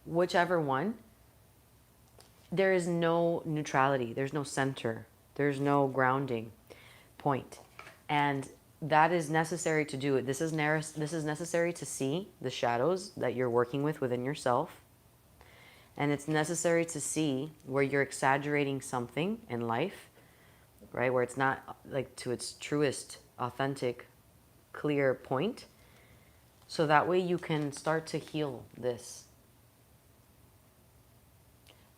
whichever one, there is no neutrality. There's no center. There's no grounding point. And that is necessary to do it. This is necessary to see the shadows that you're working with within yourself. And it's necessary to see where you're exaggerating something in life, right? Where it's not like to its truest, authentic, clear point. So that way you can start to heal this.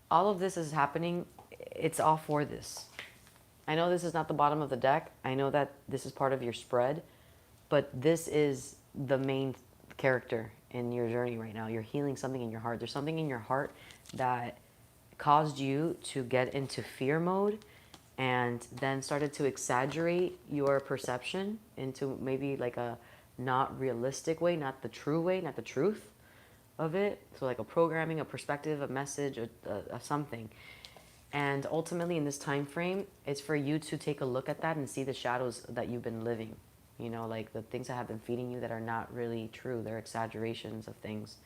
All of this is happening. It's all for this. I know this is not the bottom of the deck. I know that this is part of your spread, but this is the main character in your journey right now. You're healing something in your heart. There's something in your heart that caused you to get into fear mode and then started to exaggerate your perception into maybe like a not realistic way, not the true way, not the truth of it. So like a programming, a perspective, a message, a something. And ultimately in this time frame, it's for you to take a look at that and see the shadows that you've been living. You know, like the things that have been feeding you that are not really true. They're exaggerations of things.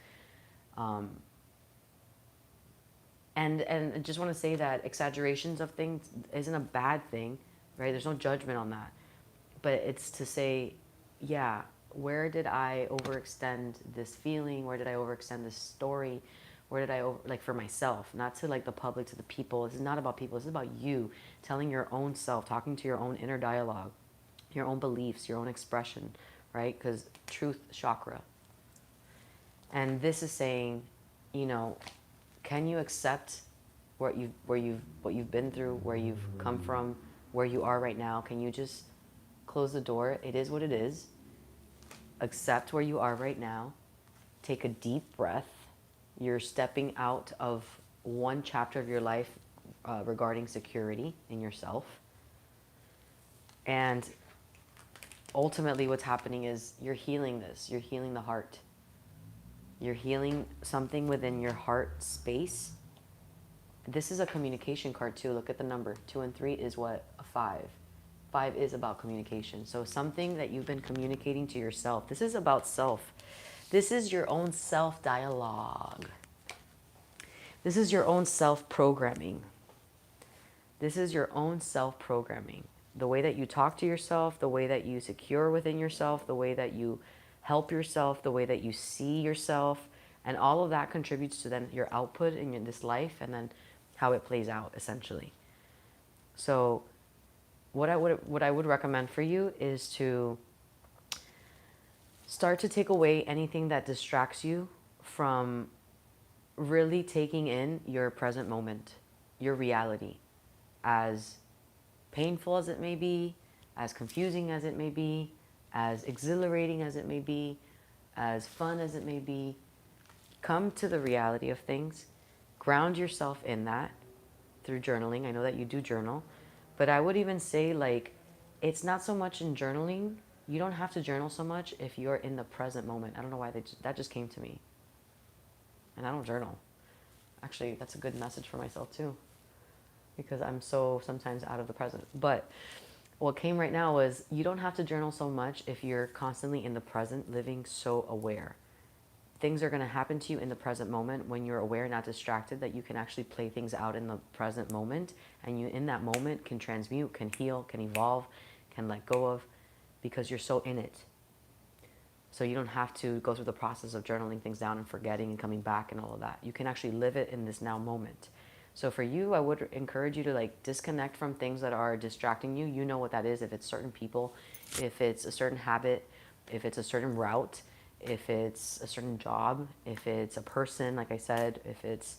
And I just want to say that exaggerations of things isn't a bad thing, right? There's no judgment on that. But it's to say, yeah, where did I overextend this feeling? Where did I overextend this story? Where did I like for myself, not to like the public, to the people. This is not about people. This is about you telling your own self, talking to your own inner dialogue, your own beliefs, your own expression, right? Because truth chakra. And this is saying, you know, can you accept what you've been through, where you've come from, where you are right now? Can you just close the door? It is what it is. Accept where you are right now. Take a deep breath. You're stepping out of one chapter of your life regarding security in yourself. And ultimately what's happening is you're healing this. You're healing the heart. You're healing something within your heart space. This is a communication card too. Look at the number. 2 and 3 is what? A 5. 5 is about communication. So something that you've been communicating to yourself. This is about self. This is your own self-dialogue. This is your own self-programming. This is your own self-programming. The way that you talk to yourself, the way that you secure within yourself, the way that you help yourself, the way that you see yourself, and all of that contributes to then your output in this life and then how it plays out essentially. So what I would recommend for you is to start to take away anything that distracts you from really taking in your present moment, your reality, as painful as it may be, as confusing as it may be, as exhilarating as it may be, as fun as it may be. Come to the reality of things. Ground yourself in that through journaling. I know that you do journal, but I would even say like, it's not so much in journaling. You don't have to journal so much if you're in the present moment. I don't know why that just came to me. And I don't journal. Actually, that's a good message for myself too, because I'm so sometimes out of the present. But what came right now was you don't have to journal so much if you're constantly in the present, living so aware. Things are going to happen to you in the present moment when you're aware, not distracted, that you can actually play things out in the present moment. And you, in that moment, can transmute, can heal, can evolve, can let go of, because you're so in it. So you don't have to go through the process of journaling things down and forgetting and coming back and all of that. You can actually live it in this now moment. So for you, I would encourage you to like disconnect from things that are distracting you. You know what that is. If it's certain people, if it's a certain habit, if it's a certain route, if it's a certain job, if it's a person, like I said, if it's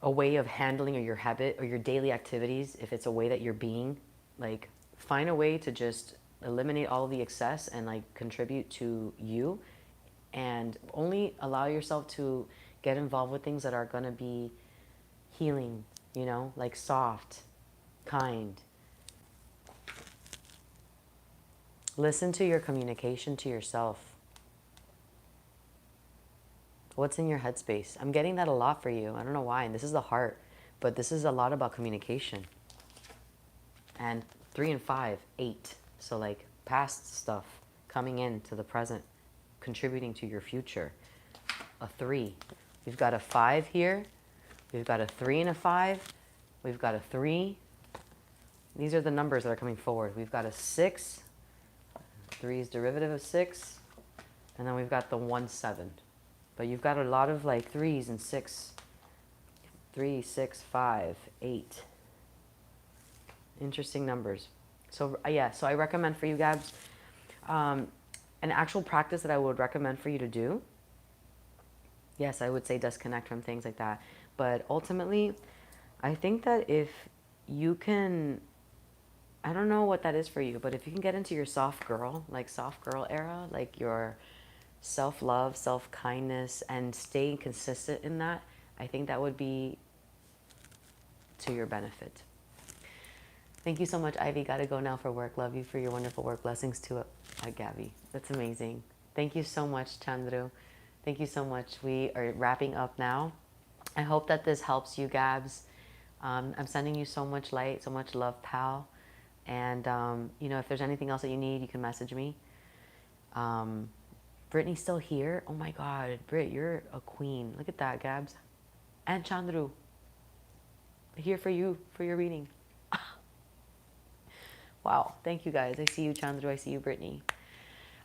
a way of handling or your habit or your daily activities, if it's a way that you're being, like find a way to just eliminate all of the excess and like contribute to you, and only allow yourself to get involved with things that are going to be healing, you know, like soft, kind. Listen to your communication to yourself. What's in your headspace? I'm getting that a lot for you. I don't know why. And this is the heart, but this is a lot about communication. And 3 and 5, 8. So like past stuff coming into the present, contributing to your future. A 3. We've got a 5 here. We've got a 3 and a 5. We've got a 3. These are the numbers that are coming forward. We've got a 6. 3 is derivative of 6. And then we've got the 1, 7. But you've got a lot of like 3s and 6. 3, 6, 5, 8. Interesting numbers. So yeah, so I recommend for you, Gabs, an actual practice that I would recommend for you to do. Yes, I would say disconnect from things like that. But ultimately, I think that if you can, I don't know what that is for you, but if you can get into your soft girl era, like your self-love, self-kindness, and staying consistent in that, I think that would be to your benefit. Thank you so much, Ivy. Got to go now for work. Love you for your wonderful work. Blessings to Gabby. That's amazing. Thank you so much, Chandru. Thank you so much. We are wrapping up now. I hope that this helps you, Gabs. I'm sending you so much light, so much love, pal. And, you know, if there's anything else that you need, you can message me. Brittany's still here? Oh, my God. Britt, you're a queen. Look at that, Gabs. And Chandru. Here for you, for your reading. Wow. Thank you, guys. I see you, Chandru. I see you, Brittany.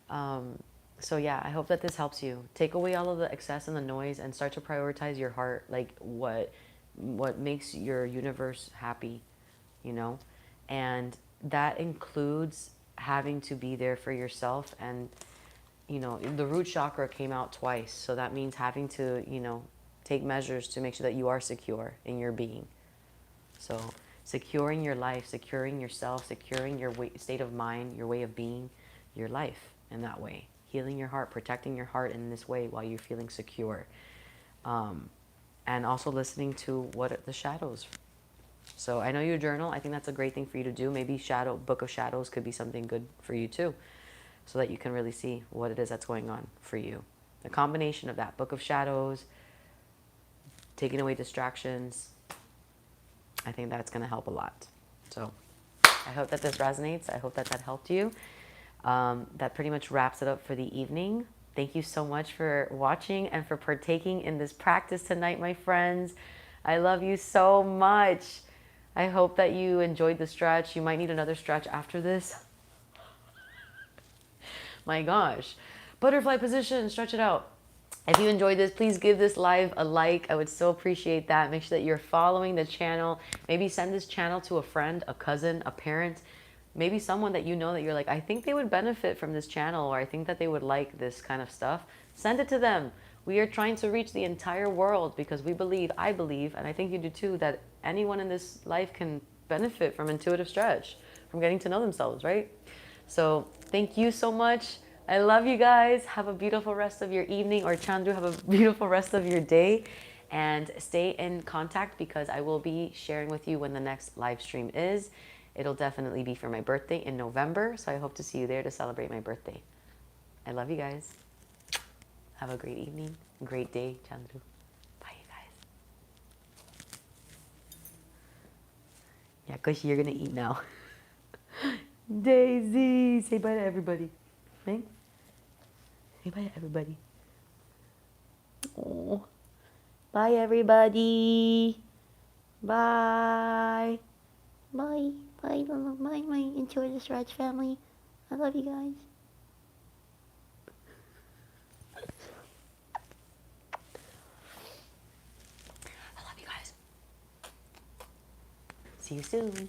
So yeah, I hope that this helps you. Take away all of the excess and the noise and start to prioritize your heart, like what makes your universe happy, you know? And that includes having to be there for yourself. And, you know, the root chakra came out twice. So that means having to, you know, take measures to make sure that you are secure in your being. So securing your life, securing yourself, securing your state of mind, your way of being, your life in that way. Healing your heart, protecting your heart in this way while you're feeling secure. And also listening to what the shadows. So I know you journal. I think that's a great thing for you to do. Maybe Book of Shadows could be something good for you too, so that you can really see what it is that's going on for you. The combination of that, Book of Shadows, taking away distractions, I think that's going to help a lot. So I hope that this resonates. I hope that that helped you. That pretty much wraps it up for the evening. Thank you so much for watching and for partaking in this practice tonight, my friends. I love you so much. I hope that you enjoyed the stretch. You might need another stretch after this. My gosh. Butterfly position, stretch it out. If you enjoyed this, please give this live a like. I would so appreciate that. Make sure that you're following the channel. Maybe send this channel to a friend, a cousin, a parent, maybe someone that you know that you're like, I think they would benefit from this channel, or I think that they would like this kind of stuff. Send it to them. We are trying to reach the entire world because we believe, I believe, and I think you do too, that anyone in this life can benefit from intuitive stretch, from getting to know themselves, right? So thank you so much. I love you guys. Have a beautiful rest of your evening, or Chandru, have a beautiful rest of your day, and stay in contact because I will be sharing with you when the next live stream is. It'll definitely be for my birthday in November, so I hope to see you there to celebrate my birthday. I love you guys. Have a great evening, great day, Chandru. Bye, you guys. Yeah, Kushi, you're gonna eat now. Daisy, say bye to everybody. Thanks. Say bye to everybody. Oh, bye, everybody. Bye. Bye. Bye, my Enjoy the Stretch family. I love you guys. I love you guys. See you soon.